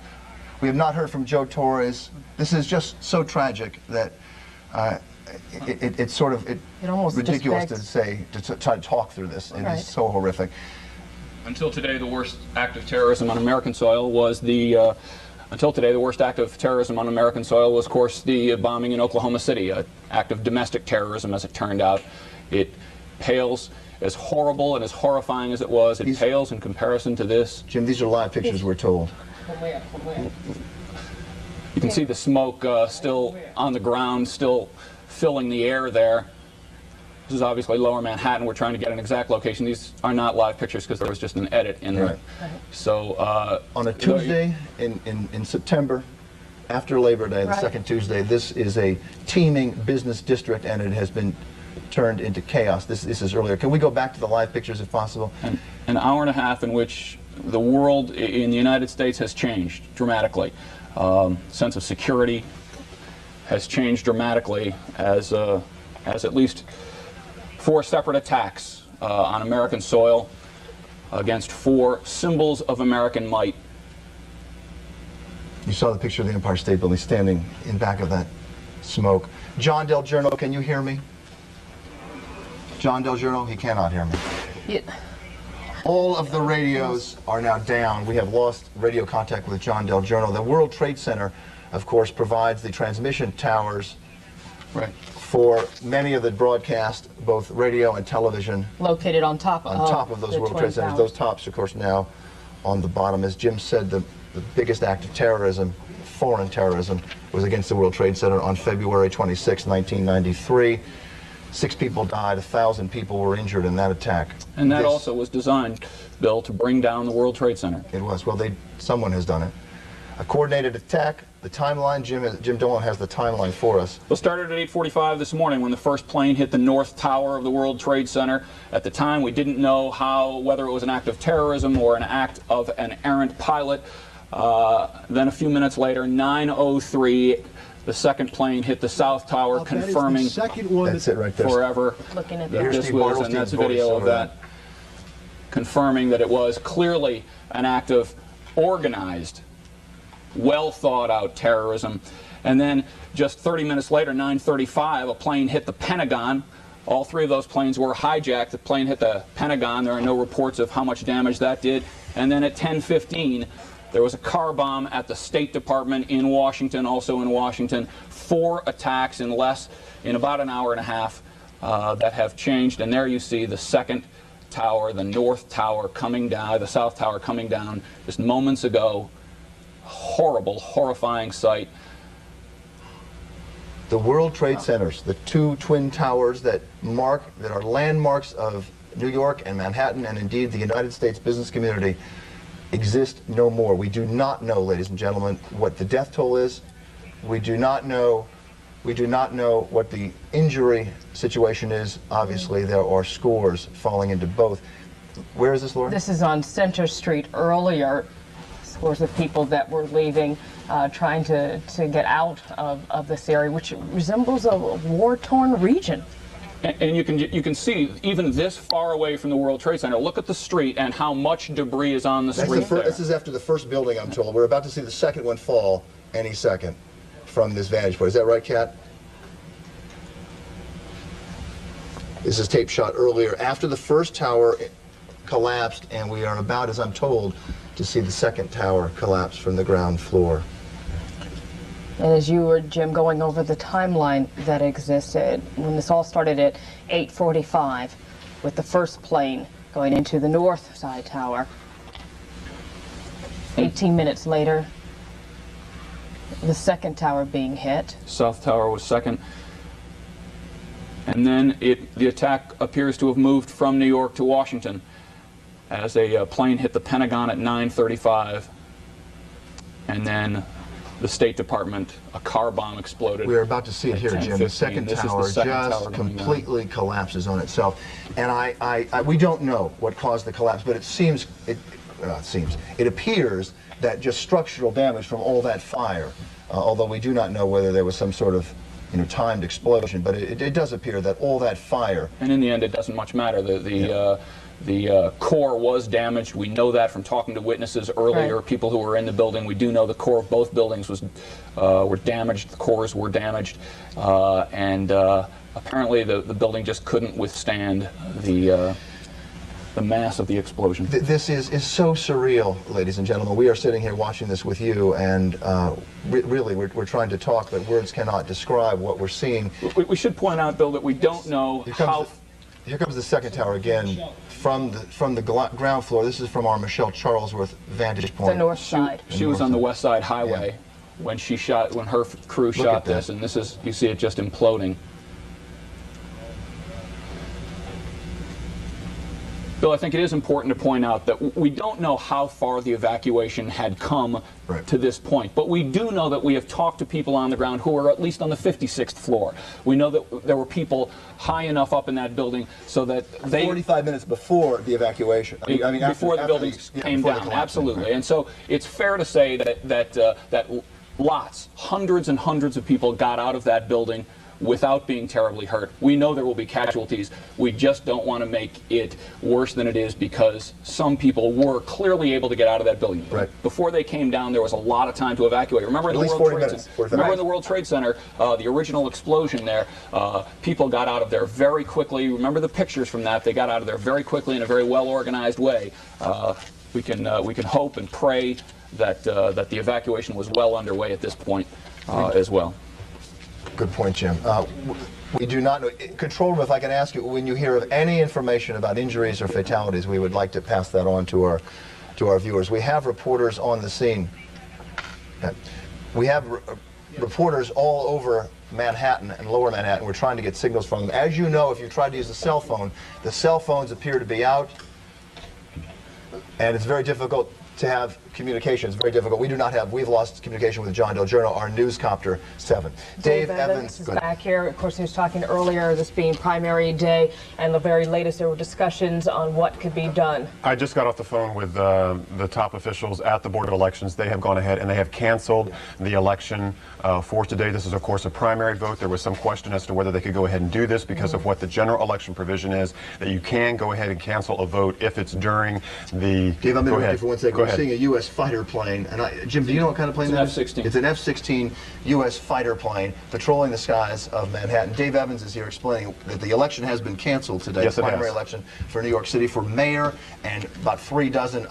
heard from Joe Torres. This is just so tragic that it's sort of almost ridiculous to say, to try to talk through this. It is so horrific. Until today, the worst act of terrorism on American soil was the Until today, the worst act of terrorism on American soil was, of course, the bombing in Oklahoma City, an act of domestic terrorism, as it turned out. It pales, as horrible and as horrifying as it was, it pales in comparison to this. Jim, these are live pictures, we're told. You can see the smoke still on the ground, still filling the air there. This is obviously Lower Manhattan. We're trying to get an exact location. These are not live pictures because there was just an edit in there. So on a Tuesday in September, after Labor Day, the second Tuesday, this is a teeming business district, and it has been turned into chaos. This is earlier. Can we go back to the live pictures if possible? An hour and a half in which the world in the United States has changed dramatically. Sense of security has changed dramatically as at least 4 separate attacks on American soil against 4 symbols of American might. You saw the picture of the Empire State Building standing in back of that smoke. John Del Giorno, can you hear me? John Del Giorno, he cannot hear me. Yeah. All of the radios are now down. We have lost radio contact with John Del Giorno. The World Trade Center, of course, provides the transmission towers for many of the broadcast, both radio and television. Located on top of those World Trade Centers. Those tops, of course, now on the bottom. As Jim said, the biggest act of terrorism, foreign terrorism, was against the World Trade Center on February 26, 1993. 6 people died, 1,000 people were injured in that attack. And that also was designed, Bill, to bring down the World Trade Center. It was. Well, someone has done it. A coordinated attack. The timeline, Jim Dolan has the timeline for us. Well, started at 8:45 this morning when the first plane hit the North Tower of the World Trade Center. At the time, we didn't know whether it was an act of terrorism or an act of an errant pilot. Then a few minutes later, 9:03, the second plane hit the South Tower, confirming that is the second one that's it right there. Forever looking at that this was, and that's a video of that, confirming that it was clearly an act of organized, well thought out terrorism. And then just 30 minutes later, 9:35, a plane hit the Pentagon. All 3 of those planes were hijacked. The plane hit the Pentagon. There are no reports of how much damage that did. And then at 10:15, there was a car bomb at the State Department in Washington, also in Washington. 4 attacks in about an hour and a half that have changed. And there you see the second tower, the North Tower coming down, the South Tower coming down just moments ago. Horrible, horrifying sight. The World Trade Centers, the 2 twin towers that are landmarks of New York and Manhattan, and indeed the United States business community, exist no more. We do not know, ladies and gentlemen, what the death toll is. We do not know what the injury situation is. Obviously, there are scores falling into both. Where is this, Laura? This is on Center Street earlier. Scores of people that were leaving, trying to get out of this area, which resembles a war-torn region. And you can see even this far away from the World Trade Center. Look at the street and how much debris is on the street. This is after the first building, I'm told. We're about to see the second one fall any second from this vantage point. Is that right, Kat? This is tape shot earlier after the first tower collapsed, and we are about, as I'm told, to see the second tower collapse from the ground floor. And as you were, Jim, going over the timeline that existed, when this all started at 8:45, with the first plane going into the north side tower. 18 minutes later, the second tower being hit. South Tower was second. And then the attack appears to have moved from New York to Washington as a plane hit the Pentagon at 9:35, and then the State Department, a car bomb exploded. We're about to see it here, Jim. The second tower just completely collapses on itself. And we don't know what caused the collapse, but it appears that just structural damage from all that fire, although we do not know whether there was some sort of timed explosion, but it does appear that all that fire. And in the end, it doesn't much matter. The core was damaged. We know that from talking to witnesses earlier, right. People who were in the building. We do know the core of both buildings were damaged. The cores were damaged, and apparently the building just couldn't withstand the mass of the explosion. This is so surreal, ladies and gentlemen. We are sitting here watching this with you, and really we're trying to talk, but words cannot describe what we're seeing. We should point out, Bill, that we don't know how... Here comes the second tower again from the ground floor. This is from our Michelle Charlesworth vantage point. The north side. She was on the West Side Highway when her crew shot this, and this is, you see it just imploding. Bill, I think it is important to point out that we don't know how far the evacuation had come to this point, but we do know that we have talked to people on the ground who are at least on the 56th floor. We know that there were people high enough up in that building so that they... 45 minutes before the evacuation. Before the buildings came down, absolutely. Right. And so it's fair to say that hundreds and hundreds of people got out of that building without being terribly hurt. We know there will be casualties. We just don't want to make it worse than it is, because some people were clearly able to get out of that building. Right. Before they came down, there was a lot of time to evacuate. Remember in the World Trade Center, the original explosion there, people got out of there very quickly. Remember the pictures from that? They got out of there very quickly in a very well-organized way. We can hope and pray that the evacuation was well underway at this point as well. Good point, Jim. We do not know. Control room, if I can ask you, when you hear of any information about injuries or fatalities, we would like to pass that on to our viewers. We have reporters on the scene. We have reporters all over Manhattan and Lower Manhattan. We're trying to get signals from them. As you know, if you tried to use a cell phone, the cell phones appear to be out, and it's very difficult to have communication. It's very difficult. We've lost communication with John Del Giorno, our newscopter 7. Dave Evans is back here. Of course, he was talking earlier, this being primary day, and the very latest, there were discussions on what could be done. I just got off the phone with the top officials at the Board of Elections. They have gone ahead and they have canceled the election for today. This is, of course, a primary vote. There was some question as to whether they could go ahead and do this because of what the general election provision is, that you can go ahead and cancel a vote if it's during the... Dave, I'm going to for 1 second. We're seeing a U.S. fighter plane, and Jim, do you know what kind of plane that is? It's an F-16. It's an F-16 U.S. fighter plane patrolling the skies of Manhattan. Dave Evans is here explaining that the election has been canceled today, the primary election for New York City for mayor and about 36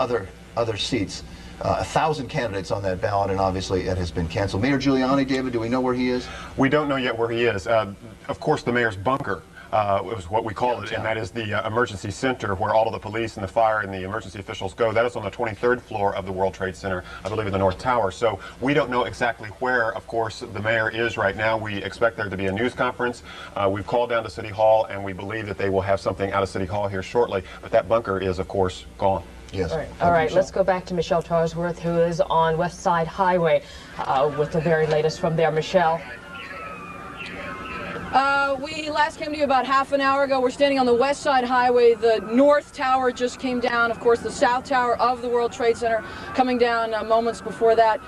other seats. 1,000 candidates on that ballot, and obviously it has been canceled. Mayor Giuliani, David, do we know where he is? We don't know yet where he is. Of course, the mayor's bunker was what we call it, and that is the emergency center where all of the police and the fire and the emergency officials go. That is on the 23rd floor of the World Trade Center, I believe in the North Tower. So we don't know exactly where, of course, the mayor is right now. We expect there to be a news conference. We've called down to City Hall, and we believe that they will have something out of City Hall here shortly, but that bunker is, of course, gone. Yes. All right, let's go back to Michelle Charlesworth, who is on West Side Highway with the very latest from there. Michelle. We last came to you about half an hour ago. We're standing on the West Side Highway. The North Tower just came down. Of course, the South Tower of the World Trade Center coming down moments before that.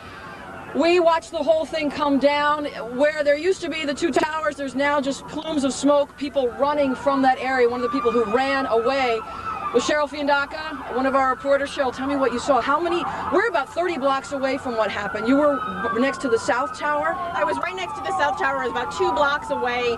We watched the whole thing come down. Where there used to be the two towers, there's now just plumes of smoke, people running from that area. One of the people who ran away was Cheryl Fiandaca, one of our reporters. Cheryl, tell me what you saw. We're about 30 blocks away from what happened. You were next to the South Tower? I was right next to the South Tower. I was about 2 blocks away.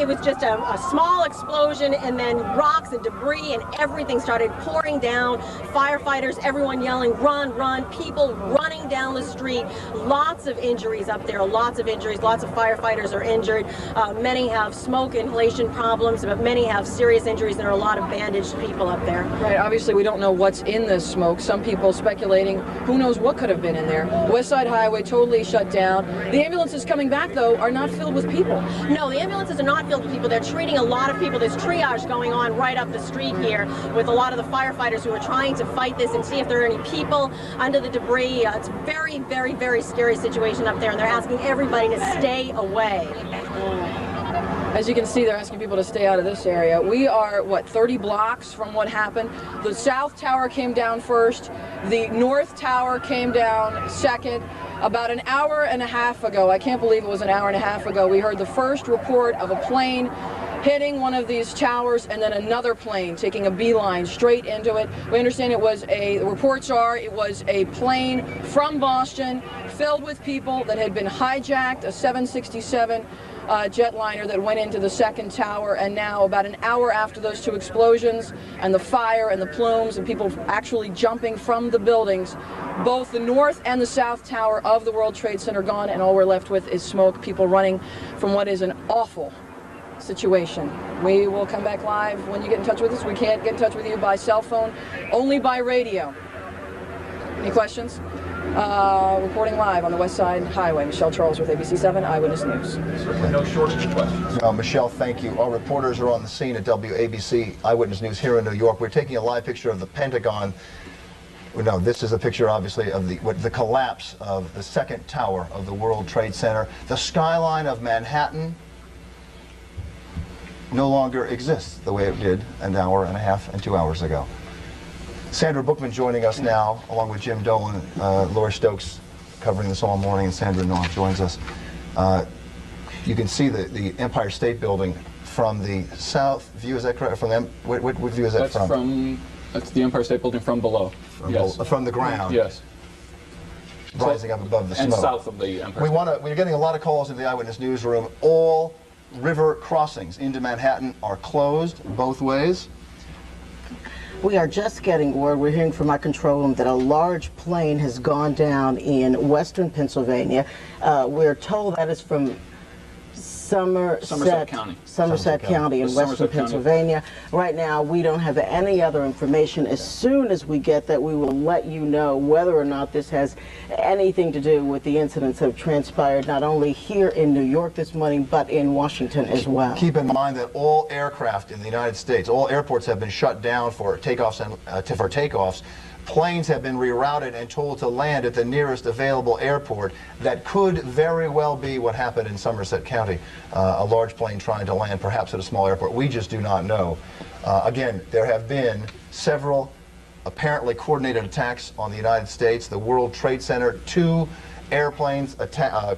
It was just a small explosion, and then rocks and debris and everything started pouring down. Firefighters, everyone yelling, run, run, people running down the street. Lots of injuries up there, lots of injuries. Lots of firefighters are injured. Many have smoke inhalation problems, but many have serious injuries. There are a lot of bandaged people people up there. Right, obviously we don't know what's in this smoke. Some people speculating who knows what could have been in there. West Side Highway totally shut down. The ambulances coming back, though, are not filled with people. No, the ambulances are not filled with people. They're treating a lot of people. There's triage going on right up the street here with a lot of the firefighters who are trying to fight this and see if there are any people under the debris. It's a very, very, very scary situation up there, and they're asking everybody to stay away. As you can see, they're asking people to stay out of this area. We are, what, 30 blocks from what happened? The South Tower came down first. The North Tower came down second. About an hour and a half ago, I can't believe it was an hour and a half ago, we heard the first report of a plane hitting one of these towers and then another plane taking a beeline straight into it. We understand it was the reports are it was a plane from Boston filled with people that had been hijacked, a 767 jetliner that went into the second tower, and now about an hour after those two explosions and the fire and the plumes and people actually jumping from the buildings, both the North and the South Tower of the World Trade Center gone, and all we're left with is smoke, people running from what is an awful situation. We will come back live when you get in touch with us. We can't get in touch with you by cell phone, only by radio. Any questions? Reporting live on the West Side Highway. Michelle Charles with ABC 7 Eyewitness News. Certainly no shortage of questions. Michelle, thank you. Our reporters are on the scene at WABC Eyewitness News here in New York. We're taking a live picture of the Pentagon. No, this is a picture, obviously, of the collapse of the second tower of the World Trade Center. The skyline of Manhattan no longer exists the way it did an hour and a half and 2 hours ago. Sandra Bookman joining us now, along with Jim Dolan, Laura Stokes covering this all morning, and Sandra Noah joins us. You can see the Empire State Building from the south view. Is that correct? From them, what view is that from? That's the Empire State Building from below. From the ground. Yes. Rising up above the smoke. And south of the Empire. We're getting a lot of calls into the Eyewitness Newsroom. All river crossings into Manhattan are closed both ways. We are just getting word, we're hearing from our control room, that a large plane has gone down in western Pennsylvania. We're told that is from Somerset County in western Pennsylvania. Right now, we don't have any other information. As soon as we get that, we will let you know whether or not this has anything to do with the incidents that have transpired not only here in New York this morning, but in Washington as well. Keep in mind that all aircraft in the United States, all airports have been shut down for takeoffs and for takeoffs. Planes have been rerouted and told to land at the nearest available airport. That could very well be what happened in Somerset County. A large plane trying to land perhaps at a small airport. We just do not know. Again, there have been several apparently coordinated attacks on the United States. The World Trade Center, 2 airplanes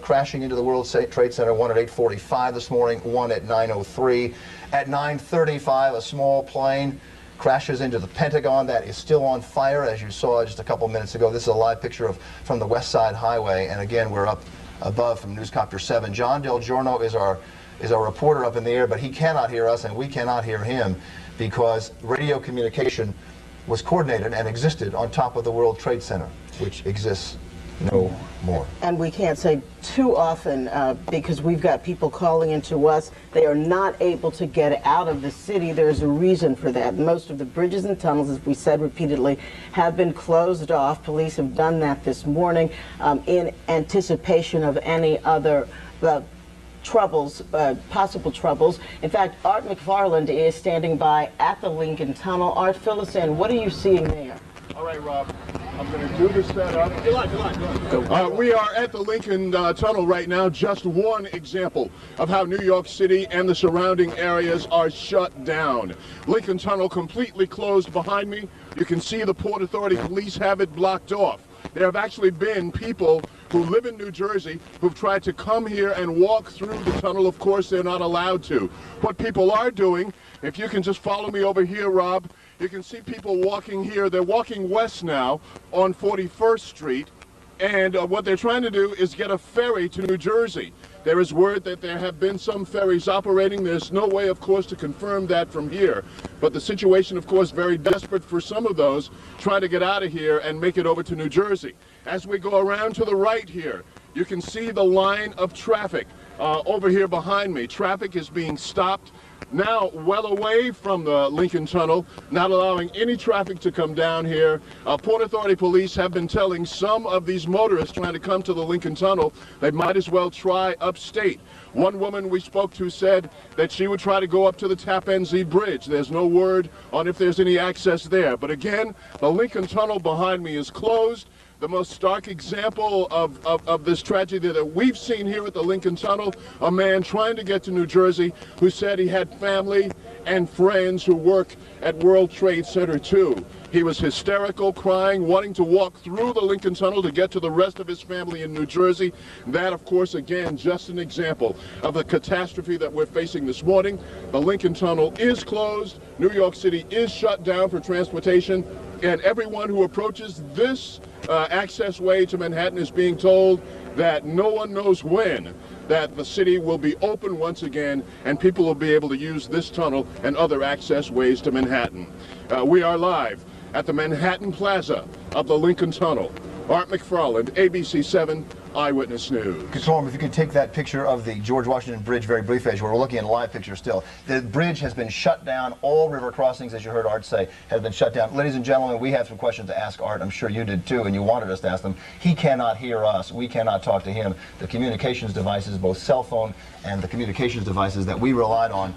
crashing into the World Trade Center, one at 8:45 this morning, one at 9:03. At 9:35, a small plane crashes into the Pentagon. That is still on fire, as you saw just a couple minutes ago. This is a live picture from the West Side Highway, and again, we're up above from Newscopter 7. John Del Giorno is our reporter up in the air, but he cannot hear us, and we cannot hear him, because radio communication was coordinated and existed on top of the World Trade Center, which exists no more. And we can't say too often, because we've got people calling into us. They are not able to get out of the city. There's a reason for that. Most of the bridges and tunnels, as we said repeatedly, have been closed off. Police have done that this morning in anticipation of any other troubles, possible troubles. In fact, Art McFarland is standing by at the Lincoln Tunnel. Art, fill us in. What are you seeing there? All right, Rob. I'm going to do the setup. We are at the Lincoln Tunnel right now. Just one example of how New York City and the surrounding areas are shut down. Lincoln Tunnel completely closed behind me. You can see the Port Authority police have it blocked off. There have actually been people who live in New Jersey who've tried to come here and walk through the tunnel. Of course, they're not allowed to. What people are doing, if you can just follow me over here, Rob, you can see people walking here. They're walking west now on 41st Street, and what they're trying to do is get a ferry to New Jersey. There is word that there have been some ferries operating. There's no way, of course, to confirm that from here. But the situation, of course, very desperate for some of those trying to get out of here and make it over to New Jersey. As we go around to the right here, you can see the line of traffic over here behind me. Traffic is being stopped now well away from the Lincoln Tunnel, not allowing any traffic to come down here. Port Authority police have been telling some of these motorists trying to come to the Lincoln Tunnel they might as well try upstate. One woman we spoke to said that she would try to go up to the Tappan Zee Bridge. There's no word on if there's any access there. But again, the Lincoln Tunnel behind me is closed. The most stark example of this tragedy that we've seen here at the Lincoln Tunnel, a man trying to get to New Jersey who said he had family and friends who work at World Trade Center too. He was hysterical, crying, wanting to walk through the Lincoln Tunnel to get to the rest of his family in New Jersey. That, of course, again, just an example of the catastrophe that we're facing this morning. The Lincoln Tunnel is closed. New York City is shut down for transportation. And everyone who approaches this access way to Manhattan is being told that no one knows when that the city will be open once again and people will be able to use this tunnel and other access ways to Manhattan. We are live at the Manhattan Plaza of the Lincoln Tunnel. Art McFarland, ABC 7 Eyewitness News. Control room, if you could take that picture of the George Washington Bridge very briefly, as we're looking at a live picture still. The bridge has been shut down. All river crossings, as you heard Art say, have been shut down. Ladies and gentlemen, we have some questions to ask Art. I'm sure you did too, and you wanted us to ask them. He cannot hear us. We cannot talk to him. The communications devices, both cell phone and the communications devices that we relied on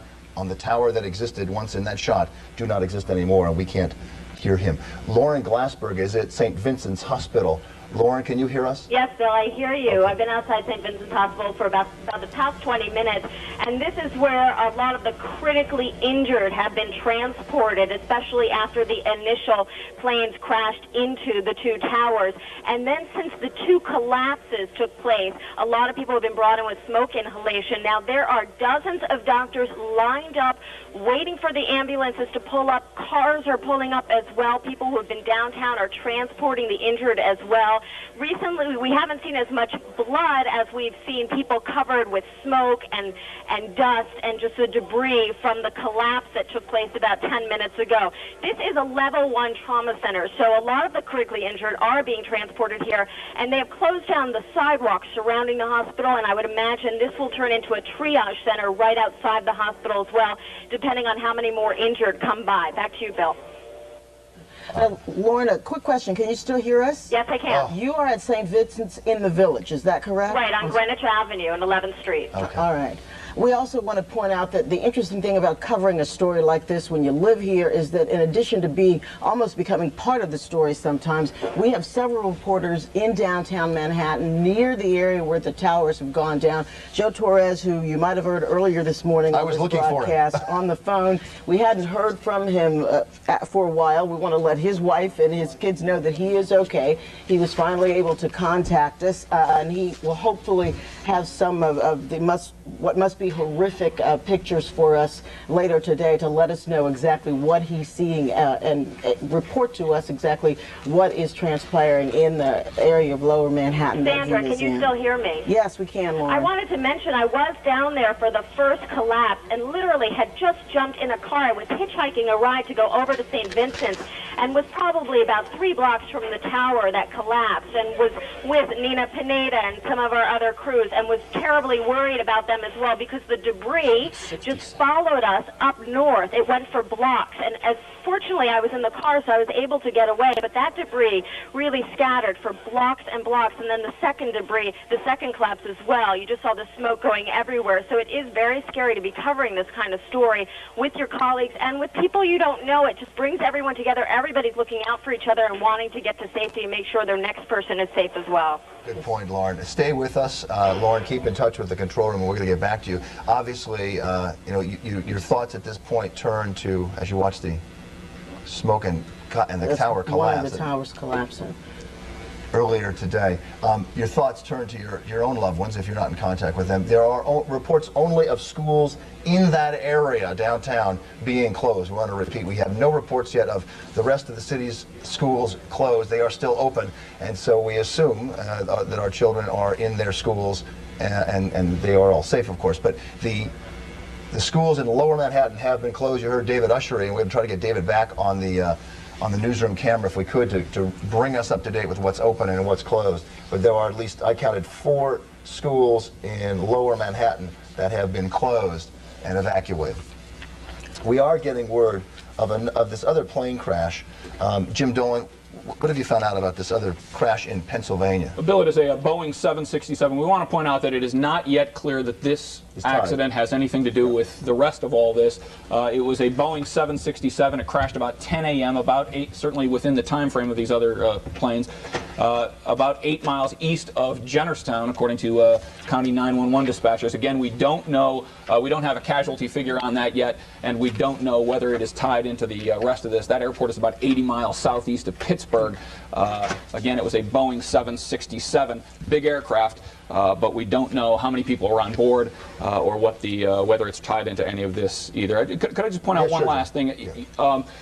the tower that existed once in that shot, do not exist anymore, and we can't hear him. Lauren Glassberg is at St. Vincent's Hospital. Lauren, can you hear us? Yes, Bill, I hear you. I've been outside St. Vincent's Hospital for about the past 20 minutes, and this is where a lot of the critically injured have been transported, especially after the initial planes crashed into the two towers. And then since the two collapses took place, a lot of people have been brought in with smoke inhalation. Now, there are dozens of doctors lined up waiting for the ambulances to pull up. Cars are pulling up as well. People who have been downtown are transporting the injured as well. Recently, we haven't seen as much blood as we've seen people covered with smoke and dust and just the debris from the collapse that took place about 10 minutes ago. This is a level 1 trauma center, so a lot of the critically injured are being transported here, and they have closed down the sidewalks surrounding the hospital, and I would imagine this will turn into a triage center right outside the hospital as well, depending on how many more injured come by. Back to you, Bill. Lauren, a quick question. Can you still hear us? Yes, I can. You are at St. Vincent's in the Village, is that correct? Right, on Greenwich Avenue and 11th Street. Okay. All right. We also want to point out that the interesting thing about covering a story like this when you live here is that in addition to being almost becoming part of the story sometimes, we have several reporters in downtown Manhattan near the area where the towers have gone down. Joe Torres, who you might have heard earlier this morning on this broadcast on the phone. We hadn't heard from him for a while. We want to let his wife and his kids know that he is okay. He was finally able to contact us, and he will hopefully have some of the what must be horrific pictures for us later today to let us know exactly what he's seeing and report to us exactly what is transpiring in the area of Lower Manhattan. Sandra, can you still hear me? Yes, we can, Lauren. I wanted to mention I was down there for the first collapse and literally had just jumped in a car. I was hitchhiking a ride to go over to St. Vincent's and was probably about 3 blocks from the tower that collapsed, and was with Nina Pineda and some of our other crews, and was terribly worried about them as well because the debris just followed us up north. It went for blocks, and fortunately I was in the car, so I was able to get away, but that debris really scattered for blocks and blocks, and then the second debris, the second collapse as well. You just saw the smoke going everywhere, so it is very scary to be covering this kind of story with your colleagues and with people you don't know. It just brings everyone together. Everybody's looking out for each other and wanting to get to safety and make sure their next person is safe as well. Good point, Lauren. Stay with us, Lauren. Keep in touch with the control room, and we're going to get back to you. Obviously, your thoughts at this point turn to as you watch the smoke and the tower collapse. One of the towers collapsing. Earlier today. Your thoughts turn to your own loved ones if you're not in contact with them. There are reports only of schools in that area downtown being closed. We want to repeat, we have no reports yet of the rest of the city's schools closed. They are still open, and so we assume that our children are in their schools and they are all safe, of course. But the schools in Lower Manhattan have been closed. You heard David Ushery, and we're going to try to get David back on the newsroom camera if we could to bring us up to date with what's open and what's closed. But there are at least, I counted 4 schools in Lower Manhattan that have been closed and evacuated. We are getting word of this other plane crash. Jim Dolan, what have you found out about this other crash in Pennsylvania? Bill, it is a Boeing 767. We want to point out that it is not yet clear that this accident has anything to do with the rest of all this. It was a Boeing 767. It crashed about 10 a.m., about 8, certainly within the time frame of these other planes, about 8 miles east of Jennerstown, according to County 911 dispatchers. Again, we don't know, we don't have a casualty figure on that yet, and we don't know whether it is tied into the rest of this. That airport is about 80 miles southeast of Pittsburgh. Again, it was a Boeing 767, big aircraft, but we don't know how many people are on board or what the whether it's tied into any of this either. Could I just point out one last thing?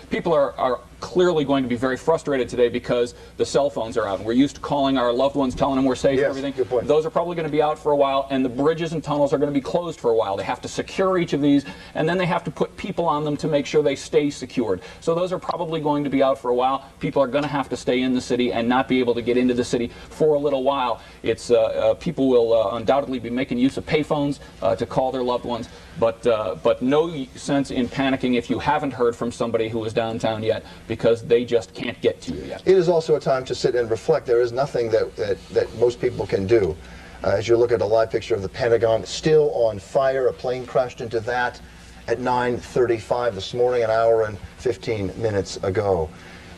People are clearly going to be very frustrated today because the cell phones are out, and we're used to calling our loved ones, telling them we're safe and everything. Good point. Those are probably going to be out for a while, and the bridges and tunnels are going to be closed for a while. They have to secure each of these, and then they have to put people on them to make sure they stay secured. So those are probably going to be out for a while. People are going to have to stay in the city and not be able to get into the city for a little while. It's people will undoubtedly be making use of payphones to call their loved ones, but no sense in panicking if you haven't heard from somebody who is downtown yet, because they just can't get to you yet. It is also a time to sit and reflect. There is nothing that most people can do. As you look at a live picture of the Pentagon, still on fire. A plane crashed into that at 9:35 this morning, an hour and 15 minutes ago.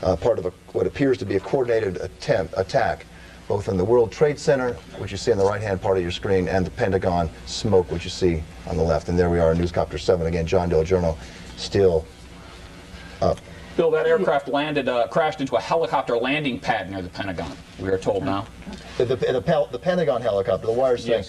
Part of what appears to be a coordinated attack, both in the World Trade Center, which you see on the right-hand part of your screen, and the Pentagon smoke, which you see on the left. And there we are, Newscopter 7 again. John Del Giorno still up. Bill, that aircraft crashed into a helicopter landing pad near the Pentagon, we are told now. The Pentagon helicopter, the wires saying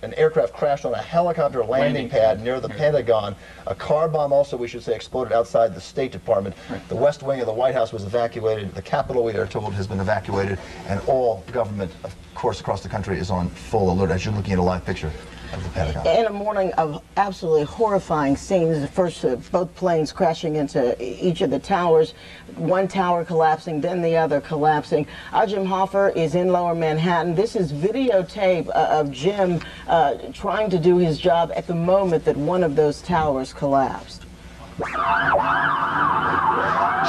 an aircraft crashed on a helicopter landing pad near the Pentagon. A car bomb also, we should say, exploded outside the State Department. The West Wing of the White House was evacuated. The Capitol, we are told, has been evacuated. And all government, of course, across the country is on full alert, as you're looking at a live picture of the Pentagon. In a morning of absolutely horrifying scenes, first both planes crashing into each of the towers, one tower collapsing, then the other collapsing. Our Jim Hoffer is in Lower Manhattan. This is videotape of Jim trying to do his job at the moment that one of those towers collapsed. So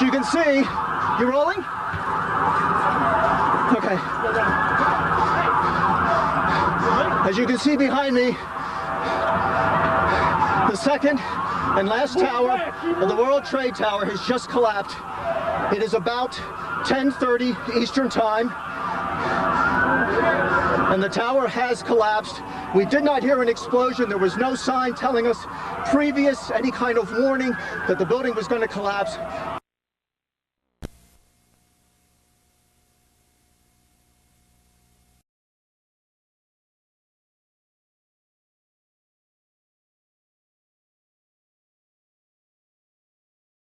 you can see, you rolling? Okay. As you can see behind me, the second and last tower of the World Trade Tower has just collapsed. It is about 10:30 Eastern Time, and the tower has collapsed. We did not hear an explosion. There was no sign telling us previous any kind of warning that the building was going to collapse.